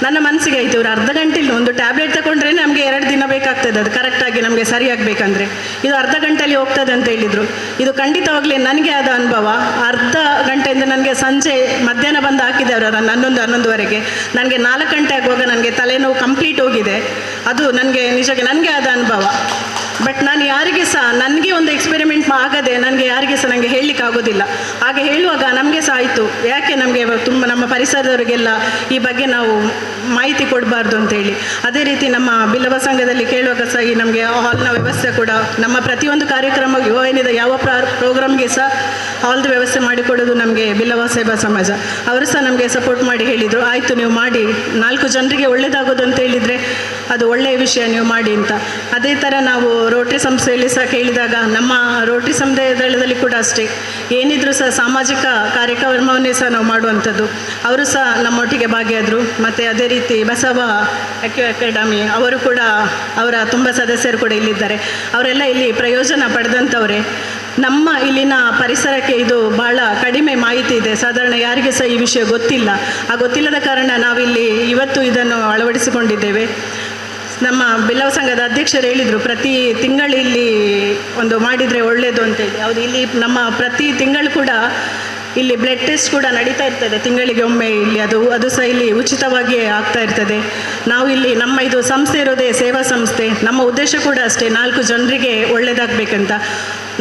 ನನ್ನ ಮನಸ್ಸಿಗೆ ಆಯಿತು, ಇವರು ಅರ್ಧ ಗಂಟೆಲಿ ಒಂದು ಟ್ಯಾಬ್ಲೆಟ್ ತಗೊಂಡ್ರೆ ನಮಗೆ 2 ದಿನ ಬೇಕಾಗ್ತದೆ ಅದು ಕರೆಕ್ಟಾಗಿ ನಮಗೆ ಸರಿ ಆಗಬೇಕಂದ್ರೆ. ಇದು ಅರ್ಧ ಗಂಟೆಯಲ್ಲಿ ಹೋಗ್ತದೆ ಅಂತ ಹೇಳಿದರು. ಇದು ಖಂಡಿತವಾಗಲಿ ನನಗೆ ಆದ ಅನುಭವ. ಅರ್ಧ ಗಂಟೆಯಿಂದ ನನಗೆ ಸಂಜೆ ಮಧ್ಯಾಹ್ನ ಬಂದು ಹಾಕಿದೆ ಅವರು 11-11ವರೆಗೆ. ನನಗೆ 4 ಗಂಟೆ ಆಗುವಾಗ ನನಗೆ ತಲೆನೋವು ಕಂಪ್ಲೀಟ್ ಹೋಗಿದೆ. ಅದು ನನಗೆ ನಿಜವಾಗಿ ನನಗೆ ಆದ ಅನುಭವ. ಬಟ್ ನಾನು ಯಾರಿಗೆ ಸಹ ನನಗೆ ಒಂದು ಎಕ್ಸ್ಪೆರಿಮೆಂಟ್ ಆಗದೆ ನನಗೆ ಯಾರಿಗೆ ಸಹ ನನಗೆ ಹೇಳಲಿಕ್ಕೆ ಆಗೋದಿಲ್ಲ. ಹಾಗೆ ಹೇಳುವಾಗ ನಮಗೆ ಸಹ ಆಯಿತು, ಯಾಕೆ ನಮಗೆ ತುಂಬ ನಮ್ಮ ಪರಿಸರದವರಿಗೆಲ್ಲ ಈ ಬಗ್ಗೆ ನಾವು ಮಾಹಿತಿ ಕೊಡಬಾರ್ದು ಅಂತೇಳಿ. ಅದೇ ರೀತಿ ನಮ್ಮ ಬಿಲ್ಲವ ಸಂಘದಲ್ಲಿ ಕೇಳುವಾಗ ಸಹ ಈ ನಮಗೆ ಹಾಲ್ನ ವ್ಯವಸ್ಥೆ ಕೂಡ ನಮ್ಮ ಪ್ರತಿಯೊಂದು ಕಾರ್ಯಕ್ರಮ ಯುವನಿದ ಯಾವ ಪ್ರೋಗ್ರಾಮ್ಗೆ ಸಹ ಹಾಲ್ದು ವ್ಯವಸ್ಥೆ ಮಾಡಿಕೊಡೋದು ನಮಗೆ ಬಿಲ್ಲವ ಸೇವಾ ಸಮಾಜ. ಅವರು ಸಹ ನಮಗೆ ಸಪೋರ್ಟ್ ಮಾಡಿ ಹೇಳಿದರು, ಆಯಿತು ನೀವು ಮಾಡಿ, 4 ಜನರಿಗೆ ಒಳ್ಳೆಯದಾಗೋದು ಅಂತ ಹೇಳಿದರೆ ಅದು ಒಳ್ಳೆಯ ವಿಷಯ, ನೀವು ಮಾಡಿ ಅಂತ. ಅದೇ ಥರ ನಾವು ರೋಟರಿ ಸಂಸ್ಥೆಯಲ್ಲಿ ಸಹ ಕೇಳಿದಾಗ ನಮ್ಮ ರೋಟರಿ ಸಮುದಾಯದಲ್ಲಿ ಕೂಡ ಅಷ್ಟೇ ಏನಿದ್ರು ಸಹ ಸಾಮಾಜಿಕ ಕಾರ್ಯಕ್ರಮವನ್ನೇ ಸಹ ನಾವು ಮಾಡುವಂಥದ್ದು. ಅವರು ಸಹ ನಮ್ಮೊಟ್ಟಿಗೆ ಭಾಗಿಯಾದರು. ಮತ್ತು ಅದೇ ರೀತಿ ಬಸವ ಅಕಾಡೆಮಿ ಅವರು ಕೂಡ ಅವರ ತುಂಬ ಸದಸ್ಯರು ಕೂಡ ಇಲ್ಲಿದ್ದಾರೆ. ಅವರೆಲ್ಲ ಇಲ್ಲಿ ಪ್ರಯೋಜನ ಪಡೆದಂಥವರೇ. ನಮ್ಮ ಇಲ್ಲಿನ ಪರಿಸರಕ್ಕೆ ಇದು ಭಾಳ ಕಡಿಮೆ ಮಾಹಿತಿ ಇದೆ, ಸಾಧಾರಣ ಯಾರಿಗೆ ಸಹ ಈ ವಿಷಯ ಗೊತ್ತಿಲ್ಲ. ಆ ಗೊತ್ತಿಲ್ಲದ ಕಾರಣ ನಾವಿಲ್ಲಿ ಇವತ್ತು ಇದನ್ನು ಅಳವಡಿಸಿಕೊಂಡಿದ್ದೇವೆ. ನಮ್ಮ ಬಿಲ್ಲವ ಸಂಘದ ಅಧ್ಯಕ್ಷರು ಹೇಳಿದರು, ಪ್ರತಿ ತಿಂಗಳು ಇಲ್ಲಿ ಒಂದು ಮಾಡಿದರೆ ಒಳ್ಳೆಯದು ಅಂತೇಳಿ. ಹೌದು, ಇಲ್ಲಿ ನಮ್ಮ ಪ್ರತಿ ತಿಂಗಳು ಕೂಡ ಇಲ್ಲಿ ಬ್ಲಡ್ ಟೆಸ್ಟ್ ಕೂಡ ನಡೀತಾ ಇರ್ತದೆ ತಿಂಗಳಿಗೆ ಒಮ್ಮೆ ಇಲ್ಲಿ. ಅದು ಸಹ ಇಲ್ಲಿ ಉಚಿತವಾಗಿಯೇ ಆಗ್ತಾ ಇರ್ತದೆ. ನಾವು ಇಲ್ಲಿ ನಮ್ಮ ಇದು ಸಂಸ್ಥೆ ಇರೋದೇ ಸೇವಾ ಸಂಸ್ಥೆ. ನಮ್ಮ ಉದ್ದೇಶ ಕೂಡ ಅಷ್ಟೇ, 4 ಜನರಿಗೆ ಒಳ್ಳೆಯದಾಗಬೇಕಂತ.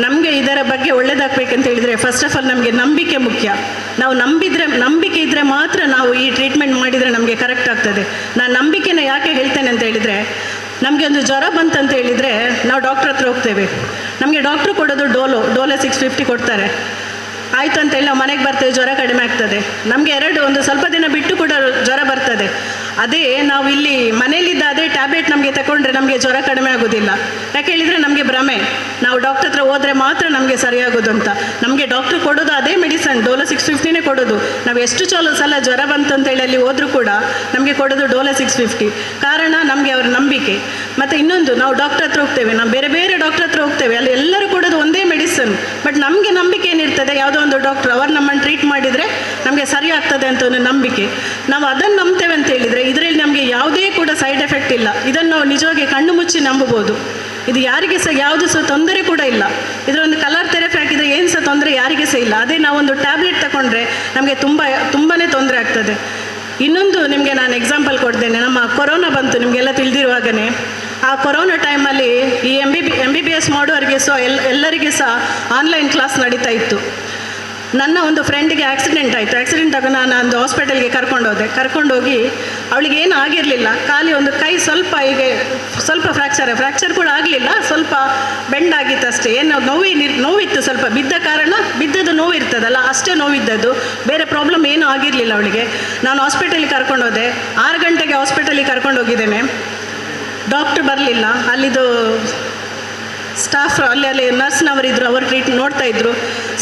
ನಮಗೆ ಇದರ ಬಗ್ಗೆ ಒಳ್ಳೆಯದಾಗಬೇಕಂತ ಹೇಳಿದರೆ ಫಸ್ಟ್ ಆಫ್ ಆಲ್ ನಮಗೆ ನಂಬಿಕೆ ಮುಖ್ಯ. ನಾವು ನಂಬಿಕೆ ಇದ್ದರೆ ಮಾತ್ರ ನಾವು ಈ ಟ್ರೀಟ್ಮೆಂಟ್ ಮಾಡಿದರೆ ನಮಗೆ ಕರೆಕ್ಟ್ ಆಗ್ತದೆ. ನಾನು ನಂಬಿಕೆನ ಯಾಕೆ ಹೇಳ್ತೇನೆ ಅಂತ ಹೇಳಿದರೆ, ನಮಗೆ ಒಂದು ಜ್ವರ ಬಂತಂತ ಹೇಳಿದರೆ ನಾವು ಡಾಕ್ಟ್ರ್ ಹತ್ರ ಹೋಗ್ತೇವೆ. ನಮಗೆ ಡಾಕ್ಟ್ರು ಕೊಡೋದು ಡೋಲೋ 650 ಕೊಡ್ತಾರೆ. ಆಯಿತು ಅಂತೇಳಿ ನಾವು ಮನೆಗೆ ಬರ್ತೇವೆ, ಜ್ವರ ಕಡಿಮೆ ಆಗ್ತದೆ. ನಮಗೆ ಒಂದು ಸ್ವಲ್ಪ ದಿನ ಬಿಟ್ಟು ಕೂಡ ಜ್ವರ ಬರ್ತದೆ. ಅದೇ ನಾವು ಇಲ್ಲಿ ಮನೆಯಲ್ಲಿದ್ದ ಅದೇ ಟ್ಯಾಬ್ಲೆಟ್ ನಮಗೆ ತಗೊಂಡ್ರೆ ನಮಗೆ ಜ್ವರ ಕಡಿಮೆ ಆಗೋದಿಲ್ಲ. ಯಾಕೆ ಹೇಳಿದರೆ ನಮಗೆ ಭ್ರಮೆ, ನಾವು ಡಾಕ್ಟರ್ ಹತ್ರ ಹೋದರೆ ಮಾತ್ರ ನಮಗೆ ಸರಿಯಾಗೋದು ಅಂತ. ನಮಗೆ ಡಾಕ್ಟ್ರು ಕೊಡೋದು ಅದೇ ಮೆಡಿಸನ್, ಡೋಲೋ 650ನೇ ಕೊಡೋದು. ನಾವು ಎಷ್ಟು ಸಲ ಜ್ವರ ಬಂತು ಅಂತೇಳಿ ಅಲ್ಲಿ ಹೋದರೂ ಕೂಡ ನಮಗೆ ಕೊಡೋದು ಡೋಲೋ 650. ಕಾರಣ ನಮಗೆ ಅವರ ನಂಬಿಕೆ. ಮತ್ತು ಇನ್ನೊಂದು, ನಾವು ಡಾಕ್ಟರ್ ಹತ್ರ ಹೋಗ್ತೇವೆ, ನಾವು ಬೇರೆ ಬೇರೆ ಡಾಕ್ಟರ್ ಹತ್ರ ಹೋಗ್ತೇವೆ, ಅಲ್ಲಿ ಎಲ್ಲರೂ ಕೊಡೋದು ಒಂದೇ ಮೆಡಿಸನ್. ಬಟ್ ನಮಗೆ ನಂಬಿಕೆ ಏನಿರ್ತದೆ, ಯಾವುದೋ ಒಂದು ಡಾಕ್ಟ್ರು ಅವರು ನಮ್ಮನ್ನು ಟ್ರೀಟ್ ಮಾಡಿದರೆ ನಮಗೆ ಸರಿ ಆಗ್ತದೆ ಅಂತ ಒಂದು ನಂಬಿಕೆ. ನಾವು ಅದನ್ನು ನಂಬ್ತೇವೆ ಅಂತ ಹೇಳಿದರೆ ಇದರಲ್ಲಿ ನಮಗೆ ಯಾವುದೇ ಕೂಡ ಸೈಡ್ ಎಫೆಕ್ಟ್ ಇಲ್ಲ. ಇದನ್ನು ನಾವು ನಿಜವಾಗಿ ಕಣ್ಣು ಮುಚ್ಚಿ ನಂಬಬಹುದು. ಇದು ಯಾರಿಗೆ ಸಹ ಯಾವುದು ಸಹ ತೊಂದರೆ ಕೂಡ ಇಲ್ಲ. ಇದರೊಂದು ಕಲರ್ ಥೆರಪಿ ಹಾಕಿದರೆ ಏನು ಸಹ ತೊಂದರೆ ಯಾರಿಗೆ ಸಹ ಇಲ್ಲ. ಅದೇ ನಾವೊಂದು ಟ್ಯಾಬ್ಲೆಟ್ ತಗೊಂಡ್ರೆ ನಮಗೆ ತುಂಬಾ ತೊಂದರೆ ಆಗ್ತದೆ. ಇನ್ನೊಂದು ನಿಮಗೆ ನಾನು ಎಕ್ಸಾಂಪಲ್ ಕೊಡ್ತೇನೆ. ನಮ್ಮ ಕೊರೋನಾ ಬಂತು ನಿಮಗೆಲ್ಲ ತಿಳಿದಿರುವಾಗನೇ. ಆ ಕೊರೋನಾ ಟೈಮಲ್ಲಿ ಈ MBBS ಮಾಡೋರಿಗೆ ಸಹ ಎಲ್ಲರಿಗೆ ಸಹ ಆನ್ಲೈನ್ ಕ್ಲಾಸ್ ನಡೀತಾ ಇತ್ತು. ನನ್ನ ಒಂದು ಫ್ರೆಂಡಿಗೆ ಆಕ್ಸಿಡೆಂಟ್ ಆಯಿತು. ಆಕ್ಸಿಡೆಂಟ್ ಆಗ ನಾನು ಒಂದು ಹಾಸ್ಪಿಟಲ್ಗೆ ಕರ್ಕೊಂಡೋಗಿ ಅವಳಿಗೆ ಏನು ಆಗಿರಲಿಲ್ಲ, ಖಾಲಿ ಒಂದು ಕೈ ಸ್ವಲ್ಪ ಫ್ರ್ಯಾಕ್ಚರ್ ಕೂಡ ಆಗಲಿಲ್ಲ, ಸ್ವಲ್ಪ ಬೆಂಡ್ ಆಗಿತ್ತು ಅಷ್ಟೇ. ಏನು ನೋವಿತ್ತು, ಸ್ವಲ್ಪ ಬಿದ್ದ ಕಾರಣ ಬಿದ್ದದ್ದು ನೋವು ಇರ್ತದಲ್ಲ, ಅಷ್ಟೇ ನೋವಿದ್ದದ್ದು, ಬೇರೆ ಪ್ರಾಬ್ಲಮ್ ಏನೂ ಆಗಿರಲಿಲ್ಲ ಅವಳಿಗೆ. ನಾನು ಹಾಸ್ಪಿಟಲಿಗೆ ಕರ್ಕೊಂಡು ಹೋದೆ, 6 ಗಂಟೆಗೆ ಹಾಸ್ಪಿಟಲಿಗೆ ಕರ್ಕೊಂಡು ಹೋಗಿದ್ದೇನೆ. ಡಾಕ್ಟ್ರ್ ಬರಲಿಲ್ಲ, ಅಲ್ಲಿದು ಸ್ಟಾಫ್ ಅಲ್ಲಿ ನರ್ಸ್ನವರಿದ್ದರು, ಅವರು ನೋಡ್ತಾ ಇದ್ದರು.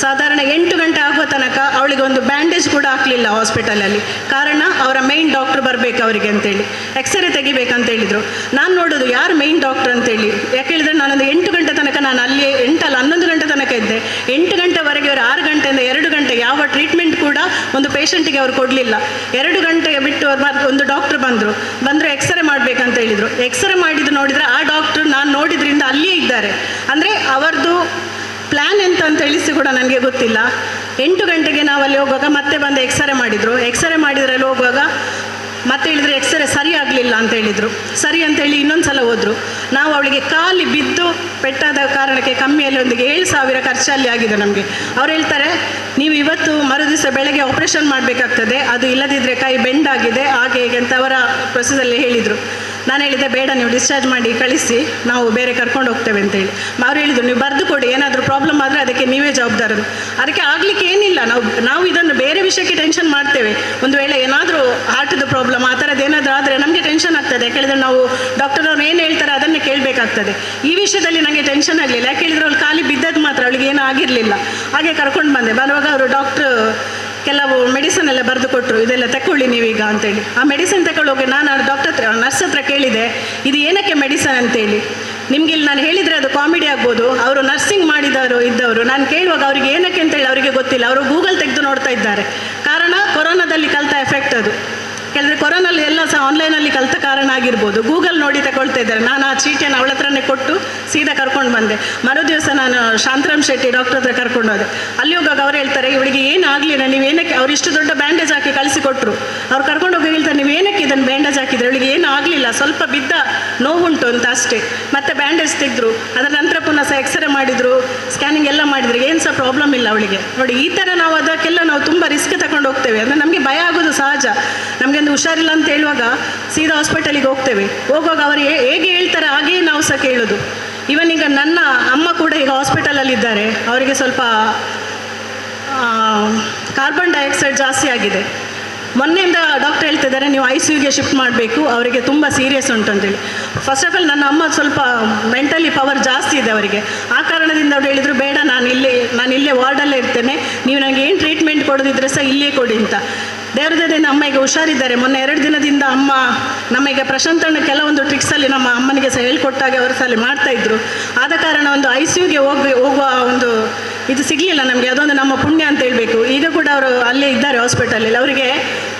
ಸಾಧಾರಣ 8 ಗಂಟೆ ಆಗುವ ತನಕ ಅವಳಿಗೆ ಒಂದು ಬ್ಯಾಂಡೇಜ್ ಕೂಡ ಹಾಕಲಿಲ್ಲ ಹಾಸ್ಪಿಟಲಲ್ಲಿ. ಕಾರಣ ಅವರ ಮೇಯ್ನ್ ಡಾಕ್ಟ್ರ್ ಬರಬೇಕು ಅವರಿಗೆ ಅಂತೇಳಿ, ಎಕ್ಸ್ರೇ ತೆಗಿಬೇಕಂತ ಹೇಳಿದರು. ನಾನು ನೋಡೋದು ಯಾರು ಮೇಯ್ನ್ ಡಾಕ್ಟ್ರ್ ಅಂತೇಳಿ, ಯಾಕೆ ಹೇಳಿದರೆ ನಾನೊಂದು 8 ಗಂಟೆ ತನಕ ನಾನು ಅಲ್ಲಿ 11 ಗಂಟೆ ತನಕ ಇದ್ದೆ. 8 ಗಂಟೆವರೆಗೆ ಅವರು 6 ಗಂಟೆಯಿಂದ 2 ಗಂಟೆ ಯಾವ ಟ್ರೀಟ್ಮೆಂಟ್ ಕೂಡ ಒಂದು ಪೇಷಂಟಿಗೆ ಅವರು ಕೊಡಲಿಲ್ಲ. 2 ಗಂಟೆಗೆ ಬಿಟ್ಟು ಒಂದು ಡಾಕ್ಟ್ರ್ ಬಂದರು ಎಕ್ಸ್ರೇ ಮಾಡಬೇಕಂತ ಹೇಳಿದರು. ಎಕ್ಸ್ರೇ ಮಾಡಿದ್ದು ನೋಡಿದರೆ ಆ ಡಾಕ್ಟ್ರು ನಾನು ನೋಡಿದ್ರಿಂದ ಅಲ್ಲಿಯೇ ಇದ್ದಾರೆ. ಅಂದರೆ ಅವರದು ಪ್ಲ್ಯಾನ್ ಎಂತ ಅಂತ ಹೇಳಿಸಿ ಕೂಡ ನನಗೆ ಗೊತ್ತಿಲ್ಲ. 8 ಗಂಟೆಗೆ ನಾವು ಅಲ್ಲಿ ಹೋಗುವಾಗ ಮತ್ತೆ ಬಂದು ಎಕ್ಸ್ರೇ ಮಾಡಿದರು. ಎಕ್ಸ್ರೇ ಮಾಡಿದ್ರಲ್ಲಿ ಹೋಗುವಾಗ ಮತ್ತೆ ಹೇಳಿದರೆ ಎಕ್ಸ್ರೇ ಸರಿ ಆಗಲಿಲ್ಲ ಅಂತ ಹೇಳಿದರು. ಸರಿ ಅಂತೇಳಿ ಇನ್ನೊಂದು ಸಲ ಹೋದರು. ನಾವು ಅವಳಿಗೆ ಕಾಲಿ ಬಿದ್ದು ಪೆಟ್ಟಾದ ಕಾರಣಕ್ಕೆ ಕಮ್ಮಿಯಲ್ಲಿ ಒಂದು 7,000 ಖರ್ಚಲ್ಲಿ ಆಗಿದೆ ನಮಗೆ. ಅವ್ರು ಹೇಳ್ತಾರೆ, ನೀವು ಇವತ್ತು ಮರುದಿವಸ ಬೆಳಗ್ಗೆ ಆಪ್ರೇಷನ್ ಮಾಡಬೇಕಾಗ್ತದೆ, ಅದು ಇಲ್ಲದಿದ್ದರೆ ಕೈ ಬೆಂಡ್ ಆಗಿದೆ ಹಾಗೆ ಹೀಗೆ ಅಂತ ಅವರ ಪ್ರೊಸೆಸಲ್ಲಿ ಹೇಳಿದರು. ನಾನು ಹೇಳಿದೆ, ಬೇಡ, ನೀವು ಡಿಸ್ಚಾರ್ಜ್ ಮಾಡಿ ಕಳಿಸಿ, ನಾವು ಬೇರೆ ಕರ್ಕೊಂಡು ಹೋಗ್ತೇವೆ ಅಂತೇಳಿ. ಅವ್ರು ಹೇಳಿದರು, ನೀವು ಬರೆದು ಕೊಡಿ, ಏನಾದರೂ ಪ್ರಾಬ್ಲಮ್ ಆದರೆ ಅದಕ್ಕೆ ನೀವೇ ಜವಾಬ್ದಾರರು. ಅದಕ್ಕೆ ಆಗಲಿಕ್ಕೆ ಏನಿಲ್ಲ, ನಾವು ಇದನ್ನು ಬೇರೆ ವಿಷಯಕ್ಕೆ ಟೆನ್ಷನ್ ಮಾಡ್ತೇವೆ. ಒಂದು ವೇಳೆ ಏನಾದರೂ ಹಾರ್ಟ್ದು ಪ್ರಾಬ್ಲಮ್ ಆ ಥರದ್ದು ಏನಾದರೂ ಆದರೆ ನಮಗೆ ಟೆನ್ಷನ್ ಆಗ್ತದೆ. ಯಾಕೆ ಹೇಳಿದರೆ ನಾವು ಡಾಕ್ಟರ್ನವ್ರು ಏನು ಹೇಳ್ತಾರೆ ಅದನ್ನೇ ಕೇಳಬೇಕಾಗ್ತದೆ. ಈ ವಿಷಯದಲ್ಲಿ ನನಗೆ ಟೆನ್ಷನ್ ಆಗಲಿಲ್ಲ. ಯಾಕೆ ಹೇಳಿದರೆ ಅವಳು ಖಾಲಿ ಬಿದ್ದದ್ದು ಮಾತ್ರ, ಅವಳಿಗೆ ಏನೂ ಆಗಿರಲಿಲ್ಲ. ಹಾಗೆ ಕರ್ಕೊಂಡು ಬರುವಾಗ ಅವರು ಡಾಕ್ಟ್ರು ಕೆಲವು ಮೆಡಿಸನ್ ಎಲ್ಲ ಬರೆದು ಕೊಟ್ಟರು, ಇದೆಲ್ಲ ತಗೊಳ್ಳಿ ನೀವೀಗ ಅಂತೇಳಿ. ಆ ಮೆಡಿಸಿನ್ ತಗೊಳ್ಳೋಗಿ ನಾನು ನರ್ಸ್ ಹತ್ರ ಕೇಳಿದೆ, ಇದು ಏನಕ್ಕೆ ಮೆಡಿಸನ್ ಅಂತೇಳಿ. ನಿಮಗೆ ಇಲ್ಲಿ ನಾನು ಹೇಳಿದರೆ ಅದು ಕಾಮಿಡಿ ಆಗ್ಬೋದು, ಅವರು ನರ್ಸಿಂಗ್ ಇದ್ದವರು ನಾನು ಕೇಳುವಾಗ ಅವರಿಗೆ ಏನಕ್ಕೆ ಅಂತೇಳಿ ಅವರಿಗೆ ಗೊತ್ತಿಲ್ಲ. ಅವರು ಗೂಗಲ್ ತೆಗೆದು ನೋಡ್ತಾ ಇದ್ದಾರೆ. ಕಾರಣ ಕೊರೋನಾದಲ್ಲಿ ಕಲಿತ ಎಫೆಕ್ಟ್ ಅದು. ಕೆಲವರು ಕೊರೋನಲ್ಲಿ ಎಲ್ಲ ಸಹ ಆನ್ಲೈನಲ್ಲಿ ಕಲಿತ ಕಾರಣ ಆಗಿರ್ಬೋದು. ಗೂಗಲ್ ನೋಡಿ ತಗೊಳ್ತಾ ಇದ್ದಾರೆ. ನಾನು ಆ ಚೀಟಿಯನ್ನು ಅವಳ ಹತ್ರನೇ ಕೊಟ್ಟು ಸೀದಾ ಕರ್ಕೊಂಡು ಬಂದೆ. ಮರುದಿವಸ ನಾನು ಶಾಂತರಾಮ್ ಶೆಟ್ಟಿ ಡಾಕ್ಟರ್ ಹತ್ರ ಕರ್ಕೊಂಡು ಹೋದೆ. ಅಲ್ಲಿ ಹೋಗುವಾಗ ಅವ್ರು ಹೇಳ್ತಾರೆ, ಇವಳಿಗೆ ಏನು ಆಗಲಿಲ್ಲ, ನೀವೇನಕ್ಕೆ, ಅವ್ರು ಇಷ್ಟು ದೊಡ್ಡ ಬ್ಯಾಂಡೇಜ್ ಹಾಕಿ ಕಳಿಸಿಕೊಟ್ರು. ಅವ್ರು ಕರ್ಕೊಂಡು ಹೋಗಿ ಹೇಳ್ತಾರೆ, ನೀವು ಏನಕ್ಕೆ ಇದನ್ನು ಬ್ಯಾಂಡೇಜ್ ಹಾಕಿದ್ರೆ, ಅವಳಿಗೆ ಏನು ಆಗಲಿಲ್ಲ, ಸ್ವಲ್ಪ ಬಿದ್ದ ನೋವುಂಟು ಅಂತ ಅಷ್ಟೇ. ಮತ್ತೆ ಬ್ಯಾಂಡೇಜ್ ತೆಗೆದ್ರು. ಅದರ ನಂತರ ಪುನಃ ಸಹ ಎಕ್ಸ್ರೇ ಮಾಡಿದರು, ಸ್ಕ್ಯಾನಿಂಗ್ ಎಲ್ಲ ಮಾಡಿದ್ರು, ಏನು ಸಹ ಪ್ರಾಬ್ಲಮ್ ಇಲ್ಲ ಅವಳಿಗೆ. ನೋಡಿ, ಈ ಥರ ನಾವು ಅದಕ್ಕೆಲ್ಲ ನಾವು ತುಂಬ ರಿಸ್ಕ್ ತಗೊಂಡು ಹೋಗ್ತೇವೆ. ಅಂದರೆ ನಮಗೆ ಭಯ ಆಗೋದು ಸಹಜ. ನಮಗೆ ಒಂದು ಹುಷಾರಿಲ್ಲ ಅಂತ ಹೇಳುವಾಗ ಸೀದಾ ಹಾಸ್ಪಿಟಲಿಗೆ ಹೋಗುವಾಗ ಅವರು ಹೇಗೆ ಹೇಳ್ತಾರೆ ಹಾಗೆಯೇ ನಾವು ಸಹ ಕೇಳೋದು. ಇವನ್ ಈಗ ನನ್ನ ಅಮ್ಮ ಕೂಡ ಈಗ ಹಾಸ್ಪಿಟಲಲ್ಲಿದ್ದಾರೆ. ಅವರಿಗೆ ಸ್ವಲ್ಪ ಕಾರ್ಬನ್ ಡೈಆಕ್ಸೈಡ್ ಜಾಸ್ತಿ ಆಗಿದೆ. ಮೊನ್ನೆಯಿಂದ ಡಾಕ್ಟರ್ ಹೇಳ್ತಿದ್ದಾರೆ, ನೀವು ICUಗೆ ಶಿಫ್ಟ್ ಮಾಡಬೇಕು, ಅವರಿಗೆ ತುಂಬ ಸೀರಿಯಸ್ ಉಂಟು ಅಂತೇಳಿ. ಫಸ್ಟ್ ಆಫ್ ಆಲ್ ನನ್ನ ಅಮ್ಮ ಸ್ವಲ್ಪ ಮೆಂಟಲಿ ಪವರ್ ಜಾಸ್ತಿ ಇದೆ ಅವರಿಗೆ. ಆ ಕಾರಣದಿಂದ ಅವ್ರು ಹೇಳಿದರು, ಬೇಡ, ನಾನು ಇಲ್ಲೇ ವಾರ್ಡಲ್ಲೇ ಇರ್ತೇನೆ, ನೀವು ನನಗೆ ಏನು ಟ್ರೀಟ್ಮೆಂಟ್ ಕೊಡೋದಿದ್ರೆ ಸಹ ಇಲ್ಲೇ ಕೊಡಿ ಅಂತ. ದೇವ್ರದಿಂದ ಅಮ್ಮ ಈಗ ಹುಷಾರಿದ್ದಾರೆ. ಮೊನ್ನೆ 2 ದಿನದಿಂದ ಅಮ್ಮ ನಮಗೆ ಪ್ರಶಾಂತಣ್ಣ ಕೆಲವೊಂದು ಟ್ರಿಕ್ಸಲ್ಲಿ ನಮ್ಮ ಅಮ್ಮನಿಗೆ ಸಹ ಹೇಳ್ಕೊಟ್ಟಾಗೆ ಅವರು ಸಹ ಅಲ್ಲಿ ಮಾಡ್ತಾಯಿದ್ರು. ಆದ ಕಾರಣ ಒಂದು ICUಗೆ ಹೋಗುವ ಒಂದು ಇದು ಸಿಗಲಿಲ್ಲ ನಮಗೆ. ಅದೊಂದು ನಮ್ಮ ಪುಣ್ಯ ಅಂತ ಹೇಳಬೇಕು. ಈಗ ಕೂಡ ಅವರು ಅಲ್ಲೇ ಇದ್ದಾರೆ ಹಾಸ್ಪಿಟಲಲ್ಲಿ. ಅವರಿಗೆ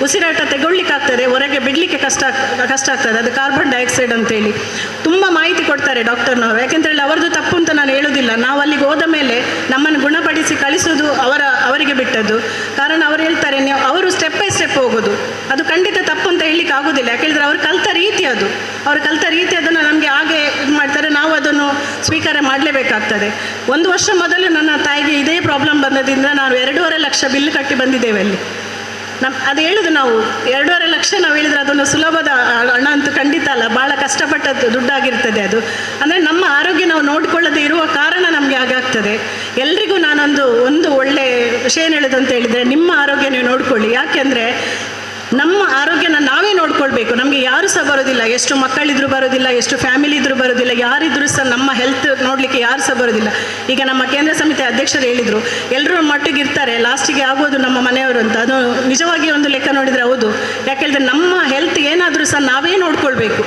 ಉಸಿರಾಟ ತೆಗೊಳ್ಳಿಕ್ಕಾಗ್ತದೆ, ಹೊರಗೆ ಬಿಡಲಿಕ್ಕೆ ಕಷ್ಟ ಆಗ್ತದೆ. ಅದು ಕಾರ್ಬನ್ ಡೈಆಕ್ಸೈಡ್ ಅಂತೇಳಿ ತುಂಬ ಮಾಹಿತಿ ಕೊಡ್ತಾರೆ ಡಾಕ್ಟರ್ನವರು. ಯಾಕೆಂತೇಳಿ ಅವರದ್ದು ತಪ್ಪು ಅಂತ ನಾನು ಹೇಳೋದಿಲ್ಲ. ನಾವು ಅಲ್ಲಿಗೆ ಹೋದ ಮೇಲೆ ನಮ್ಮನ್ನು ಗುಣಪಡಿಸಿ ಕಳಿಸೋದು ಅವರಿಗೆ ಬಿಟ್ಟದ್ದು. ಕಾರಣ ಅವರು ಹೇಳ್ತಾರೆ, ಅವರು ಸ್ಟೆಪ್ ಬೈ ಸ್ಟೆಪ್ ಹೋಗೋದು, ಅದು ಖಂಡಿತ ತಪ್ಪು ಅಂತ ಹೇಳಲಿಕ್ಕೆ ಆಗೋದಿಲ್ಲ. ಯಾಕೆಳಿದ್ರೆ ಅವ್ರು ಕಲಿತ ರೀತಿ ಅದು. ಅವ್ರು ಕಲಿತ ರೀತಿ ಅದನ್ನು ನಮಗೆ ಹಾಗೆ ಇದು ಮಾಡ್ತಾರೆ, ನಾವು ಅದನ್ನು ಸ್ವೀಕಾರ ಮಾಡಲೇಬೇಕಾಗ್ತದೆ. 1 ವರ್ಷ ಮೊದಲು ನನ್ನ ತಾಯಿಗೆ ಇದೇ ಪ್ರಾಬ್ಲಮ್ ಬಂದದಿಂದ ನಾವು 2.5 ಲಕ್ಷ ಬಿಲ್ ಕಟ್ಟಿ ಬಂದಿದ್ದೇವೆ ಅಲ್ಲಿ. ಅದು ಹೇಳೋದು ನಾವು 2.5 ಲಕ್ಷ ನಾವು ಹೇಳಿದರೆ ಅದೊಂದು ಸುಲಭದ ಹಣ ಅಂತೂ ಖಂಡಿತ ಅಲ್ಲ, ಭಾಳ ಕಷ್ಟಪಟ್ಟದ್ದು ದುಡ್ಡಾಗಿರ್ತದೆ ಅದು. ಅಂದರೆ ನಮ್ಮ ಆರೋಗ್ಯ ನಾವು ನೋಡಿಕೊಳ್ಳದೆ ಇರುವ ಕಾರಣ ನಮಗೆ ಹಾಗಾಗ್ತದೆ. ಎಲ್ರಿಗೂ ಒಂದು ಒಳ್ಳೆಯ ವಿಷಯ ಹೇಳೋದು ಅಂತ ಹೇಳಿದರೆ, ನಿಮ್ಮ ಆರೋಗ್ಯ ನೀವು ನೋಡಿಕೊಳ್ಳಿ. ಯಾಕೆಂದರೆ ನಮ್ಮ ಆರೋಗ್ಯನ ನಾವೇ ನೋಡ್ಕೊಳ್ಬೇಕು. ನಮಗೆ ಯಾರು ಸಹ ಬರೋದಿಲ್ಲ, ಎಷ್ಟು ಮಕ್ಕಳಿದ್ರು ಬರೋದಿಲ್ಲ, ಎಷ್ಟು ಫ್ಯಾಮಿಲಿ ಇದ್ರೂ ಬರೋದಿಲ್ಲ, ಯಾರಿದ್ರೂ ಸಹ ನಮ್ಮ ಹೆಲ್ತ್ ನೋಡಲಿಕ್ಕೆ ಯಾರು ಸಹ ಬರೋದಿಲ್ಲ. ಈಗ ನಮ್ಮ ಕೇಂದ್ರ ಸಮಿತಿ ಅಧ್ಯಕ್ಷರು ಹೇಳಿದರು, ಎಲ್ಲರೂ ಮಟ್ಟಿಗೆ ಇರ್ತಾರೆ, ಲಾಸ್ಟಿಗೆ ಆಗೋದು ನಮ್ಮ ಮನೆಯವರು ಅಂತ. ಅದು ನಿಜವಾಗಿ ಒಂದು ಲೆಕ್ಕ ನೋಡಿದರೆ ಹೌದು. ಯಾಕೆಂದರೆ ನಮ್ಮ ಹೆಲ್ತ್ ಏನಾದರೂ ಸಹ ನಾವೇ ನೋಡ್ಕೊಳ್ಬೇಕು,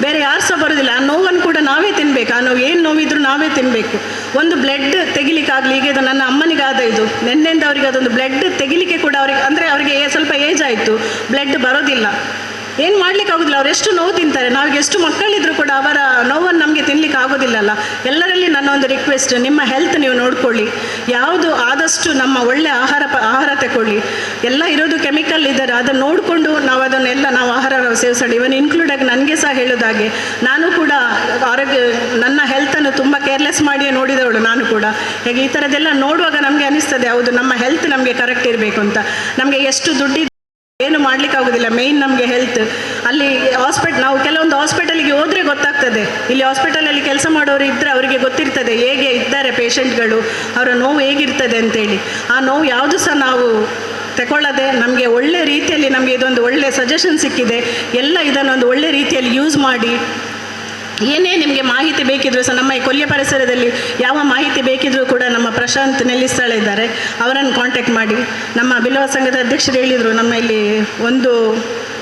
ಬೇರೆ ಯಾರು ಸಹ ಬರೋದಿಲ್ಲ. ಆ ನೋವನ್ನು ಕೂಡ ನಾವೇ ತಿನ್ನಬೇಕು. ಆ ನೋವು ಏನು ನೋವಿದ್ರೂ ನಾವೇ ತಿನ್ನಬೇಕು. ಒಂದು ಬ್ಲಡ್ ತೆಗಿಲಿಕ್ಕಾಗಲಿ, ಈಗ ಇದು ನನ್ನ ಅಮ್ಮನಿಗಾದ ಇದು ನಿನ್ನೆಯಿಂದ ಅವರಿಗೆ ಅದೊಂದು ಬ್ಲಡ್ ತೆಗಿಲಿಕ್ಕೆ ಕೂಡ ಅವರಿಗೆ ಸ್ವಲ್ಪ ಏಜ್ ಆಯಿತು, ಬ್ಲಡ್ ಬರೋದಿಲ್ಲ, ಏನು ಮಾಡ್ಲಿಕ್ಕೆ ಆಗೋದಿಲ್ಲ. ಅವ್ರು ಎಷ್ಟು ನೋವು ತಿಂತಾರೆ. ನಾವೀಗ ಎಷ್ಟು ಮಕ್ಕಳಿದ್ರು ಕೂಡ ಅವರ ನೋವನ್ನು ನಮಗೆ ತಿನ್ನಲಿಕ್ಕೆ ಆಗೋದಿಲ್ಲಲ್ಲ. ಎಲ್ಲರಲ್ಲಿ ನನ್ನ ಒಂದು ರಿಕ್ವೆಸ್ಟ್, ನಿಮ್ಮ ಹೆಲ್ತ್ ನೀವು ನೋಡ್ಕೊಳ್ಳಿ. ಯಾವುದು ಆದಷ್ಟು ನಮ್ಮ ಒಳ್ಳೆ ಆಹಾರ ತಗೊಳ್ಳಿ. ಎಲ್ಲ ಇರೋದು ಕೆಮಿಕಲ್ ಇದ್ದಾರೆ, ಅದನ್ನು ನೋಡಿಕೊಂಡು ನಾವು ಆಹಾರ ಸೇವಿಸೋಣ. ಇವನ್ ಇನ್ಕ್ಲೂಡಾಗಿ ನನಗೆ ಸಹ ಹೇಳೋದಾಗೆ, ನಾನು ಕೂಡ ನನ್ನ ಹೆಲ್ತನ್ನು ತುಂಬ ಕೇರ್ಲೆಸ್ ಮಾಡಿಯೇ ನೋಡಿದವಳು ನಾನು ಕೂಡ. ಹೇಗೆ ಈ ಥರದ್ದೆಲ್ಲ ನೋಡುವಾಗ ನಮಗೆ ಅನಿಸ್ತದೆ, ಹೌದು ನಮ್ಮ ಹೆಲ್ತ್ ನಮಗೆ ಕರೆಕ್ಟ್ ಇರಬೇಕು ಅಂತ. ನಮಗೆ ಎಷ್ಟು ದುಡ್ಡು ಏನು ಮಾಡಲಿಕ್ಕಾಗೋದಿಲ್ಲ. ಮೇಯ್ನ್ ನಮಗೆ ಹೆಲ್ತ್. ಅಲ್ಲಿ ನಾವು ಕೆಲವೊಂದು ಹಾಸ್ಪಿಟಲಿಗೆ ಹೋದರೆ ಗೊತ್ತಾಗ್ತದೆ. ಇಲ್ಲಿ ಹಾಸ್ಪಿಟಲಲ್ಲಿ ಕೆಲಸ ಮಾಡೋರು ಇದ್ದರೆ ಅವರಿಗೆ ಗೊತ್ತಿರ್ತದೆ ಹೇಗೆ ಇದ್ದಾರೆ ಪೇಷಂಟ್ಗಳು, ಅವರ ನೋವು ಹೇಗಿರ್ತದೆ ಅಂತೇಳಿ. ಆ ನೋವು ಯಾವುದು ಸಹ ನಾವು ತಗೊಳ್ಳದೆ ನಮಗೆ ಒಳ್ಳೆ ರೀತಿಯಲ್ಲಿ ನಮಗೆ ಇದೊಂದು ಒಳ್ಳೆ ಸಜೆಷನ್ ಸಿಕ್ಕಿದೆ. ಎಲ್ಲ ಇದನ್ನೊಂದು ಒಳ್ಳೆ ರೀತಿಯಲ್ಲಿ ಯೂಸ್ ಮಾಡಿ ಏನೇ ನಿಮಗೆ ಮಾಹಿತಿ ಬೇಕಿದ್ರೂ ಸಹ ನಮ್ಮ ಈ ಕೊಲ್ಯ ಪರಿಸರದಲ್ಲಿ ಯಾವ ಮಾಹಿತಿ ಬೇಕಿದ್ರೂ ಕೂಡ ನಮ್ಮ ಪ್ರಶಾಂತ್ ನೆಲ್ಲಿಸ್ಥಳ ಇದ್ದಾರೆ, ಅವರನ್ನು ಕಾಂಟ್ಯಾಕ್ಟ್ ಮಾಡಿ. ನಮ್ಮ ಬಿಲ್ಲವ ಸಂಘದ ಅಧ್ಯಕ್ಷರು ಹೇಳಿದರು ನಮ್ಮ ಇಲ್ಲಿ ಒಂದು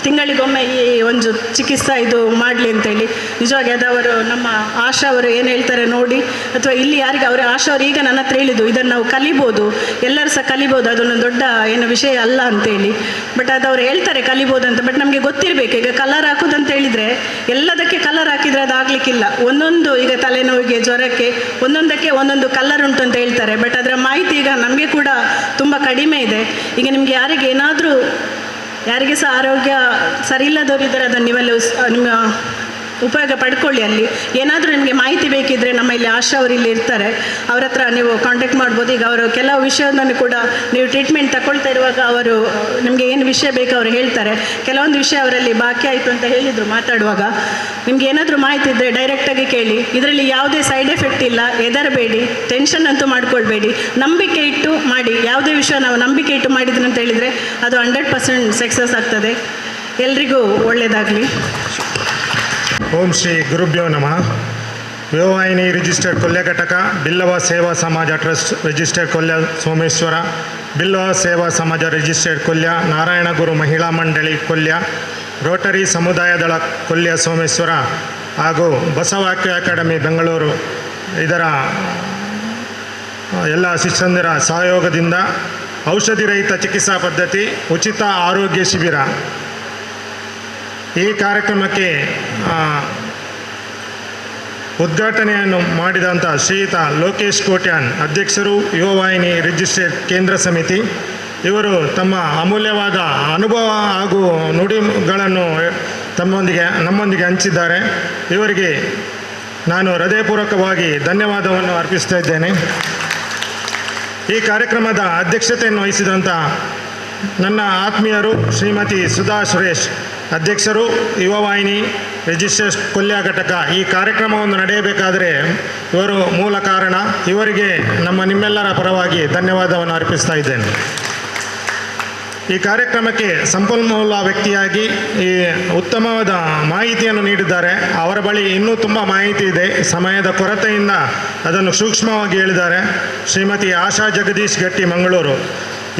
ತಿಂಗಳಿಗೊಮ್ಮೆ ಈ ಒಂದು ಚಿಕಿತ್ಸಾ ಇದು ಮಾಡಲಿ ಅಂತೇಳಿ. ನಿಜವಾಗಿ ಅದವರು ನಮ್ಮ ಆಶಾ ಅವರು ಏನು ಹೇಳ್ತಾರೆ ನೋಡಿ, ಅಥವಾ ಇಲ್ಲಿ ಯಾರಿಗೆ ಅವರ ಆಶಾ ಅವರು ಈಗ ನನ್ನ ಹತ್ರ ಹೇಳಿದ್ದು ಇದನ್ನು ನಾವು ಕಲಿಬೋದು, ಎಲ್ಲರೂ ಸಹ ಕಲಿಬೋದು, ಅದೊಂದು ದೊಡ್ಡ ಏನು ವಿಷಯ ಅಲ್ಲ ಅಂತೇಳಿ. ಬಟ್ ಅದು ಅವ್ರು ಹೇಳ್ತಾರೆ ಕಲಿಬೋದು ಅಂತ. ಬಟ್ ನಮಗೆ ಗೊತ್ತಿರಬೇಕು. ಈಗ ಕಲರ್ ಹಾಕೋದಂತ ಹೇಳಿದರೆ ಎಲ್ಲದಕ್ಕೆ ಕಲರ್ ಹಾಕಿದರೆ ಅದು ಆಗಲಿಕ್ಕಿಲ್ಲ. ಒಂದೊಂದು ಈಗ ತಲೆನೋವಿಗೆ, ಜ್ವರಕ್ಕೆ ಒಂದೊಂದಕ್ಕೆ ಒಂದೊಂದು ಕಲರ್ ಉಂಟು ಅಂತ ಹೇಳ್ತಾರೆ. ಬಟ್ ಅದರ ಮಾಹಿತಿ ಈಗ ನಮಗೆ ಕೂಡ ತುಂಬ ಕಡಿಮೆ ಇದೆ. ಈಗ ನಿಮಗೆ ಯಾರಿಗೆ ಸಹ ಆರೋಗ್ಯ ಸರಿ ಇಲ್ಲದವರು ಇದ್ದರೆ ಅದನ್ನು ನೀವೆಲ್ಲ ನಿಮ್ಮ ಉಪಯೋಗ ಪಡ್ಕೊಳ್ಳಿ. ಅಲ್ಲಿ ಏನಾದರೂ ನಿಮಗೆ ಮಾಹಿತಿ ಬೇಕಿದ್ದರೆ ನಮ್ಮ ಇಲ್ಲಿ ಆಶಾ ಅವರು ಇಲ್ಲಿ ಇರ್ತಾರೆ, ಅವ್ರ ಹತ್ರ ನೀವು ಕಾಂಟ್ಯಾಕ್ಟ್ ಮಾಡ್ಬೋದು. ಈಗ ಅವರು ಕೆಲವು ವಿಷಯವನ್ನು ಕೂಡ ನೀವು ಟ್ರೀಟ್ಮೆಂಟ್ ತಗೊಳ್ತಾ ಇರುವಾಗ ಅವರು ನಿಮಗೆ ಏನು ವಿಷಯ ಬೇಕು ಅವರು ಹೇಳ್ತಾರೆ. ಕೆಲವೊಂದು ವಿಷಯ ಅವರಲ್ಲಿ ಬಾಕಿ ಆಯಿತು ಅಂತ ಹೇಳಿದರು ಮಾತಾಡುವಾಗ. ನಿಮ್ಗೆ ಏನಾದರೂ ಮಾಹಿತಿ ಇದ್ದರೆ ಡೈರೆಕ್ಟಾಗಿ ಕೇಳಿ. ಇದರಲ್ಲಿ ಯಾವುದೇ ಸೈಡ್ ಎಫೆಕ್ಟ್ ಇಲ್ಲ, ಹೆದರಬೇಡಿ, ಟೆನ್ಷನ್ ಅಂತೂ ಮಾಡ್ಕೊಳ್ಬೇಡಿ, ನಂಬಿಕೆ ಇಟ್ಟು ಮಾಡಿ. ಯಾವುದೇ ವಿಷಯ ನಾವು ನಂಬಿಕೆ ಇಟ್ಟು ಮಾಡಿದ್ವಿ ಅಂತ ಹೇಳಿದರೆ ಅದು 100% ಸಕ್ಸಸ್ ಆಗ್ತದೆ. ಎಲ್ರಿಗೂ ಒಳ್ಳೆಯದಾಗಲಿ. ಓಂ ಶ್ರೀ ಗುರುಭ್ಯೋ ನಮಃ. ಯುವವಾಹಿನಿ ರಿಜಿಸ್ಟರ್ಡ್ ಕೊಲ್ಯ ಘಟಕ, ಬಿಲ್ಲವ ಸೇವಾ ಸಮಾಜ ಟ್ರಸ್ಟ್ ರಿಜಿಸ್ಟರ್ಡ್ ಕೊಲ್ಯ ಸೋಮೇಶ್ವರ, ಬಿಲ್ಲವ ಸೇವಾ ಸಮಾಜ ರಿಜಿಸ್ಟರ್ಡ್ ಕೊಲ್ಯ, ನಾರಾಯಣಗುರು ಮಹಿಳಾ ಮಂಡಳಿ ಕೊಲ್ಯ, ರೋಟರಿ ಸಮುದಾಯ ದಳ ಕೊಲ್ಯ ಸೋಮೇಶ್ವರ ಹಾಗೂ ಬಸವಾಕ್ಯ ಅಕಾಡೆಮಿ ಬೆಂಗಳೂರು ಇದರ ಎಲ್ಲ ಶಿಷ್ಯಂದಿರ ಸಹಯೋಗದಿಂದ ಔಷಧಿ ರಹಿತ ಚಿಕಿತ್ಸಾ ಪದ್ಧತಿ ಉಚಿತ ಆರೋಗ್ಯ ಶಿಬಿರ ಈ ಕಾರ್ಯಕ್ರಮಕ್ಕೆ ಉದ್ಘಾಟನೆಯನ್ನು ಮಾಡಿದಂಥ ಶ್ರೀಯುತ ಲೋಕೇಶ್ ಕೋಟ್ಯಾನ್, ಅಧ್ಯಕ್ಷರು ಯುವವಾಹಿನಿ ರಿಜಿಸ್ಟರ್ಡ್ ಕೇಂದ್ರ ಸಮಿತಿ, ಇವರು ತಮ್ಮ ಅಮೂಲ್ಯವಾದ ಅನುಭವ ಹಾಗೂ ನುಡಿಗಳನ್ನು ನಮ್ಮೊಂದಿಗೆ ಹಂಚಿದ್ದಾರೆ. ಇವರಿಗೆ ನಾನು ಹೃದಯಪೂರ್ವಕವಾಗಿ ಧನ್ಯವಾದವನ್ನು ಅರ್ಪಿಸ್ತಾ ಇದ್ದೇನೆ. ಈ ಕಾರ್ಯಕ್ರಮದ ಅಧ್ಯಕ್ಷತೆಯನ್ನು ವಹಿಸಿದಂಥ ನನ್ನ ಆತ್ಮೀಯರು ಶ್ರೀಮತಿ ಸುಧಾ ಸುರೇಶ್, ಅಧ್ಯಕ್ಷರು ಯುವವಾಹಿನಿ ರಿಜಿಸ್ಟರ್ಡ್ ಕೊಲ್ಯ ಘಟಕ. ಈ ಕಾರ್ಯಕ್ರಮವನ್ನು ನಡೆಯಬೇಕಾದರೆ ಇವರು ಮೂಲ ಕಾರಣ. ಇವರಿಗೆ ನಿಮ್ಮೆಲ್ಲರ ಪರವಾಗಿ ಧನ್ಯವಾದವನ್ನು ಅರ್ಪಿಸ್ತಾ ಇದ್ದೇನೆ. ಈ ಕಾರ್ಯಕ್ರಮಕ್ಕೆ ಸಂಪನ್ಮೂಲ ವ್ಯಕ್ತಿಯಾಗಿ ಈ ಉತ್ತಮವಾದ ಮಾಹಿತಿಯನ್ನು ನೀಡಿದ್ದಾರೆ. ಅವರ ಬಳಿ ಇನ್ನೂ ತುಂಬ ಮಾಹಿತಿ ಇದೆ, ಸಮಯದ ಕೊರತೆಯಿಂದ ಅದನ್ನು ಸೂಕ್ಷ್ಮವಾಗಿ ಹೇಳಿದ್ದಾರೆ. ಶ್ರೀಮತಿ ಆಶಾ ಜಗದೀಶ್ ಗಟ್ಟಿ, ಮಂಗಳೂರು,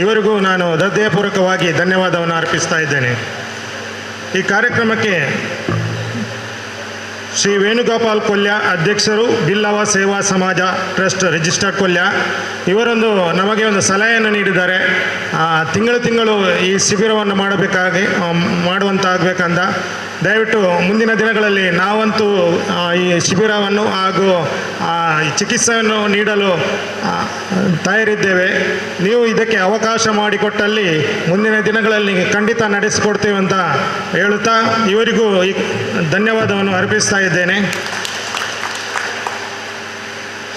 ಇವರಿಗೂ ನಾನು ಹೃದಯಪೂರ್ವಕವಾಗಿ ಧನ್ಯವಾದವನ್ನು ಅರ್ಪಿಸ್ತಾ ಇದ್ದೇನೆ. ಈ ಕಾರ್ಯಕ್ರಮಕ್ಕೆ ಶ್ರೀ ವೇಣುಗೋಪಾಲ್ ಕೊಲ್ಯ, ಅಧ್ಯಕ್ಷರು ಬಿಲ್ಲವ ಸೇವಾ ಸಮಾಜ ಟ್ರಸ್ಟ್ ರಿಜಿಸ್ಟರ್ಡ್ ಕೊಲ್ಯ, ಇವರೊಂದು ನಮಗೆ ಒಂದು ಸಲಹೆಯನ್ನು ನೀಡಿದ್ದಾರೆ. ತಿಂಗಳು ಈ ಶಿಬಿರವನ್ನು ಮಾಡುವಂತಾಗಬೇಕಂದ. ದಯವಿಟ್ಟು ಮುಂದಿನ ದಿನಗಳಲ್ಲಿ ನಾವಂತೂ ಈ ಶಿಬಿರವನ್ನು ಹಾಗೂ ಈ ಚಿಕಿತ್ಸೆಯನ್ನು ನೀಡಲು ತಯಾರಿದ್ದೇವೆ. ನೀವು ಇದಕ್ಕೆ ಅವಕಾಶ ಮಾಡಿಕೊಟ್ಟಲ್ಲಿ ಮುಂದಿನ ದಿನಗಳಲ್ಲಿ ಖಂಡಿತ ನಡೆಸಿಕೊಡ್ತೇವೆ ಅಂತ ಹೇಳುತ್ತಾ ಇವರಿಗೂ ಈ ಧನ್ಯವಾದವನ್ನು ಅರ್ಪಿಸ್ತಾ ಇದ್ದೇನೆ.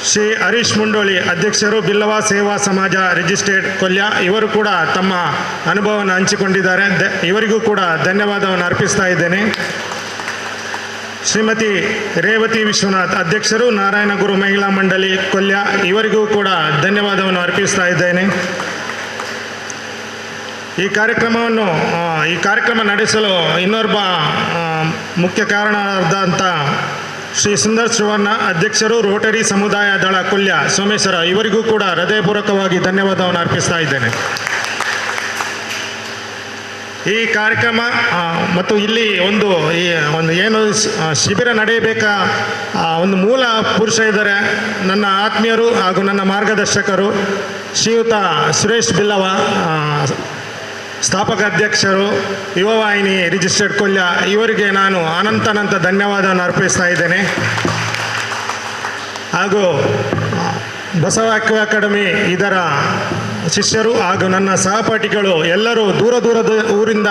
ಶ್ರೀ ಹರೀಶ್ ಮುಂಡೋಳಿ, ಅಧ್ಯಕ್ಷರು ಬಿಲ್ಲವ ಸೇವಾ ಸಮಾಜ ರಿಜಿಸ್ಟರ್ಡ್ ಕೊಲ್ಯ, ಇವರು ಕೂಡ ತಮ್ಮ ಅನುಭವವನ್ನು ಹಂಚಿಕೊಂಡಿದ್ದಾರೆ. ಇವರಿಗೂ ಕೂಡ ಧನ್ಯವಾದವನ್ನು ಅರ್ಪಿಸ್ತಾ ಇದ್ದೇನೆ. ಶ್ರೀಮತಿ ರೇವತಿ ವಿಶ್ವನಾಥ್, ಅಧ್ಯಕ್ಷರು ನಾರಾಯಣಗುರು ಮಹಿಳಾ ಮಂಡಳಿ ಕೊಲ್ಯ, ಇವರಿಗೂ ಕೂಡ ಧನ್ಯವಾದವನ್ನು ಅರ್ಪಿಸ್ತಾ ಇದ್ದೇನೆ. ಈ ಕಾರ್ಯಕ್ರಮ ನಡೆಸಲು ಇನ್ನೊಬ್ಬ ಮುಖ್ಯ ಕಾರಣರಾದಂಥ ಶ್ರೀ ಸುಂದರ್ ಸುವರ್ಣ, ಅಧ್ಯಕ್ಷರು ರೋಟರಿ ಸಮುದಾಯ ದಳ ಕೊಲ್ಯ ಸೋಮೇಶ್ವರ, ಇವರಿಗೂ ಕೂಡ ಹೃದಯಪೂರ್ವಕವಾಗಿ ಧನ್ಯವಾದವನ್ನು ಅರ್ಪಿಸ್ತಾ ಇದ್ದೇನೆ. ಈ ಕಾರ್ಯಕ್ರಮ ಮತ್ತು ಇಲ್ಲಿ ಒಂದು ಏನು ಶಿಬಿರ ನಡೆಯಬೇಕಾ ಒಂದು ಮೂಲ ಪುರುಷ ಇದ್ದಾರೆ, ನನ್ನ ಆತ್ಮೀಯರು ಹಾಗೂ ನನ್ನ ಮಾರ್ಗದರ್ಶಕರು ಶ್ರೀಯುತ ಸುರೇಶ್ ಬಿಲ್ಲವ, ಸ್ಥಾಪಕ ಅಧ್ಯಕ್ಷರು ಯುವವಾಹಿನಿ ರಿಜಿಸ್ಟರ್ಡ್ ಕೊಲ್ಯ, ಇವರಿಗೆ ನಾನು ಅನಂತ ಧನ್ಯವಾದವನ್ನು ಅರ್ಪಿಸ್ತಾ ಇದ್ದೇನೆ. ಹಾಗೂ ಬಸವಾಕ್ಯ ಅಕಾಡೆಮಿ ಇದರ ಶಿಷ್ಯರು ಹಾಗೂ ನನ್ನ ಸಹಪಾಠಿಗಳು ಎಲ್ಲರೂ ದೂರದ ಊರಿಂದ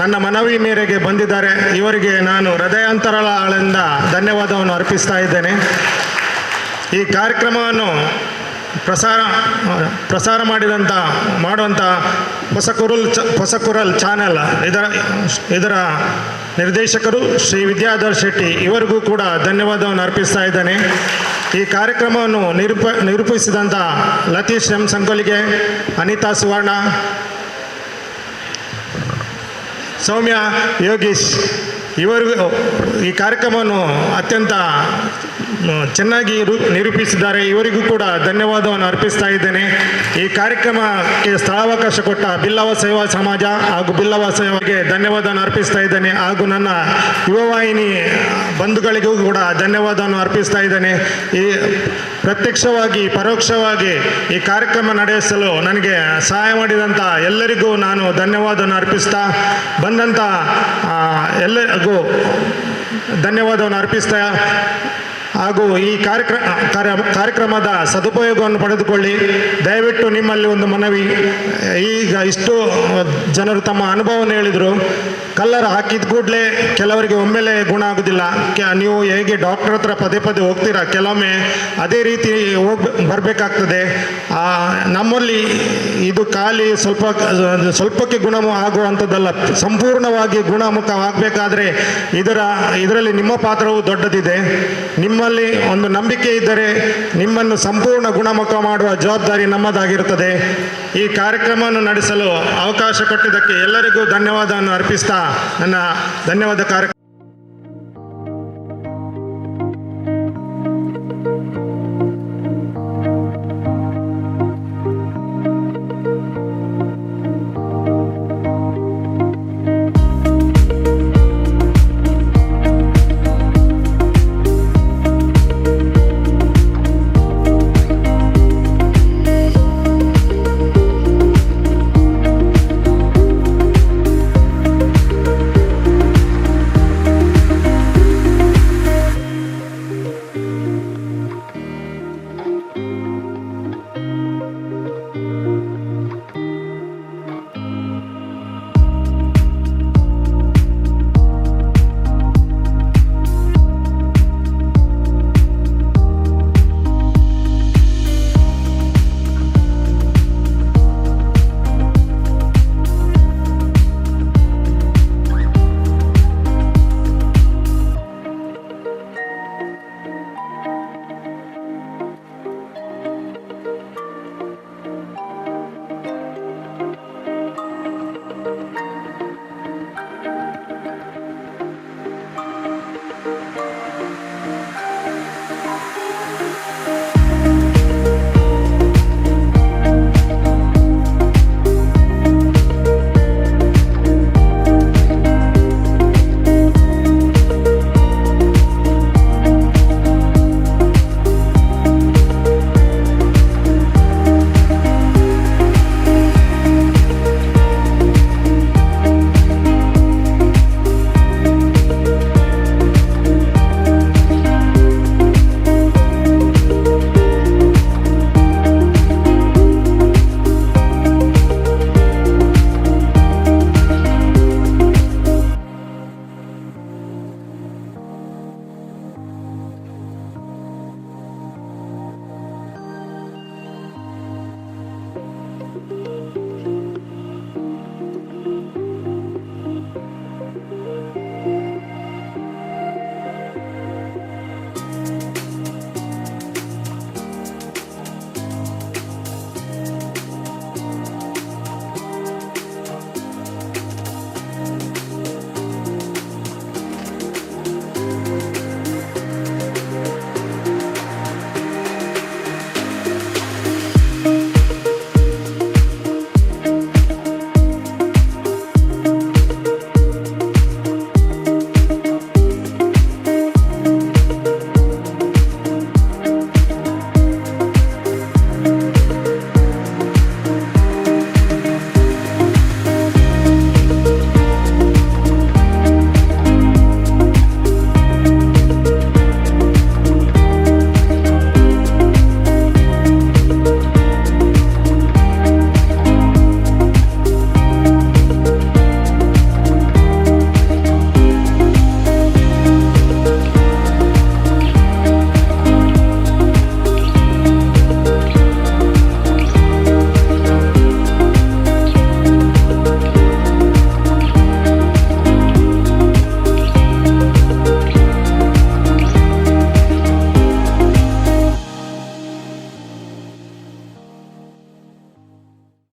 ನನ್ನ ಮನವಿ ಮೇರೆಗೆ ಬಂದಿದ್ದಾರೆ. ಇವರಿಗೆ ನಾನು ಹೃದಯಾಂತರಾಳದಿಂದ ಧನ್ಯವಾದವನ್ನು ಅರ್ಪಿಸ್ತಾ ಇದ್ದೇನೆ. ಈ ಕಾರ್ಯಕ್ರಮವನ್ನು ಪ್ರಸಾರ ಮಾಡುವಂಥ ಹೊಸಕುರಲ್ ಚಾನೆಲ್ ಇದರ ನಿರ್ದೇಶಕರು ಶ್ರೀ ವಿದ್ಯಾಧರ್ ಶೆಟ್ಟಿ ಇವರಿಗೂ ಕೂಡ ಧನ್ಯವಾದವನ್ನು ಅರ್ಪಿಸ್ತಾ ಇದ್ದೇನೆ. ಈ ಕಾರ್ಯಕ್ರಮವನ್ನು ನಿರೂಪಿಸಿದಂಥ ಲತೀಶ್ ಎಂ ಸಂಕೋಲಿಗೆ, ಅನಿತಾ ಸುವರ್ಣ, ಸೌಮ್ಯ ಯೋಗೀಶ್ ಇವರಿಗೂ ಈ ಕಾರ್ಯಕ್ರಮವನ್ನು ಅತ್ಯಂತ ಚೆನ್ನಾಗಿ ನಿರೂಪಿಸಿದ್ದಾರೆ. ಇವರಿಗೂ ಕೂಡ ಧನ್ಯವಾದವನ್ನು ಅರ್ಪಿಸ್ತಾ ಇದ್ದೇನೆ. ಈ ಕಾರ್ಯಕ್ರಮಕ್ಕೆ ಸ್ಥಳಾವಕಾಶ ಕೊಟ್ಟ ಬಿಲ್ಲವ ಸೇವಾ ಸಮಾಜ ಹಾಗೂ ಬಿಲ್ಲವ ಸೇವೆಗೆ ಧನ್ಯವಾದವನ್ನು ಅರ್ಪಿಸ್ತಾ ಇದ್ದೇನೆ. ಹಾಗೂ ನನ್ನ ಯುವವಾಹಿನಿ ಬಂಧುಗಳಿಗೂ ಕೂಡ ಧನ್ಯವಾದವನ್ನು ಅರ್ಪಿಸ್ತಾ ಇದ್ದೇನೆ. ಈ ಪ್ರತ್ಯಕ್ಷವಾಗಿ ಪರೋಕ್ಷವಾಗಿ ಈ ಕಾರ್ಯಕ್ರಮ ನಡೆಸಲು ನನಗೆ ಸಹಾಯ ಮಾಡಿದಂಥ ಎಲ್ಲರಿಗೂ ನಾನು ಧನ್ಯವಾದವನ್ನು ಅರ್ಪಿಸ್ತಾ ಬಂದಂಥ ಎಲ್ಲರಿಗೂ ಧನ್ಯವಾದವನ್ನು ಅರ್ಪಿಸ್ತಾ ಹಾಗೂ ಈ ಕಾರ್ಯಕ್ರಮದ ಸದುಪಯೋಗವನ್ನು ಪಡೆದುಕೊಳ್ಳಿ. ದಯವಿಟ್ಟು ನಿಮ್ಮಲ್ಲಿ ಒಂದು ಮನವಿ, ಈಗ ಇಷ್ಟು ಜನರು ತಮ್ಮ ಅನುಭವವನ್ನು ಹೇಳಿದರು. ಕಲ್ಲರ್ ಹಾಕಿದ ಕೂಡಲೇ ಕೆಲವರಿಗೆ ಒಮ್ಮೆಲೆ ಗುಣ ಆಗೋದಿಲ್ಲ. ನೀವು ಹೇಗೆ ಡಾಕ್ಟರ್ ಹತ್ರ ಪದೇ ಪದೇ ಹೋಗ್ತೀರಾ, ಕೆಲವೊಮ್ಮೆ ಅದೇ ರೀತಿ ಬರಬೇಕಾಗ್ತದೆ. ನಮ್ಮಲ್ಲಿ ಇದು ಖಾಲಿ ಸ್ವಲ್ಪಕ್ಕೆ ಗುಣ ಆಗುವಂಥದ್ದಲ್ಲ, ಸಂಪೂರ್ಣವಾಗಿ ಗುಣಮುಖವಾಗಬೇಕಾದ್ರೆ ಇದರಲ್ಲಿ ನಿಮ್ಮ ಪಾತ್ರವು ದೊಡ್ಡದಿದೆ. ನಿಮ್ಮಲ್ಲಿ ಒಂದು ನಂಬಿಕೆ ಇದ್ದರೆ ನಿಮ್ಮನ್ನು ಸಂಪೂರ್ಣ ಗುಣಮುಖ ಮಾಡುವ ಜವಾಬ್ದಾರಿ ನಮ್ಮದಾಗಿರುತ್ತದೆ. ಈ ಕಾರ್ಯಕ್ರಮವನ್ನು ನಡೆಸಲು ಅವಕಾಶ ಕೊಟ್ಟಿದ್ದಕ್ಕೆ ಎಲ್ಲರಿಗೂ ಧನ್ಯವಾದವನ್ನು ಅರ್ಪಿಸ್ತಾ ನನ್ನ ಧನ್ಯವಾದ ಕಾರ್ಯಕ್ರಮ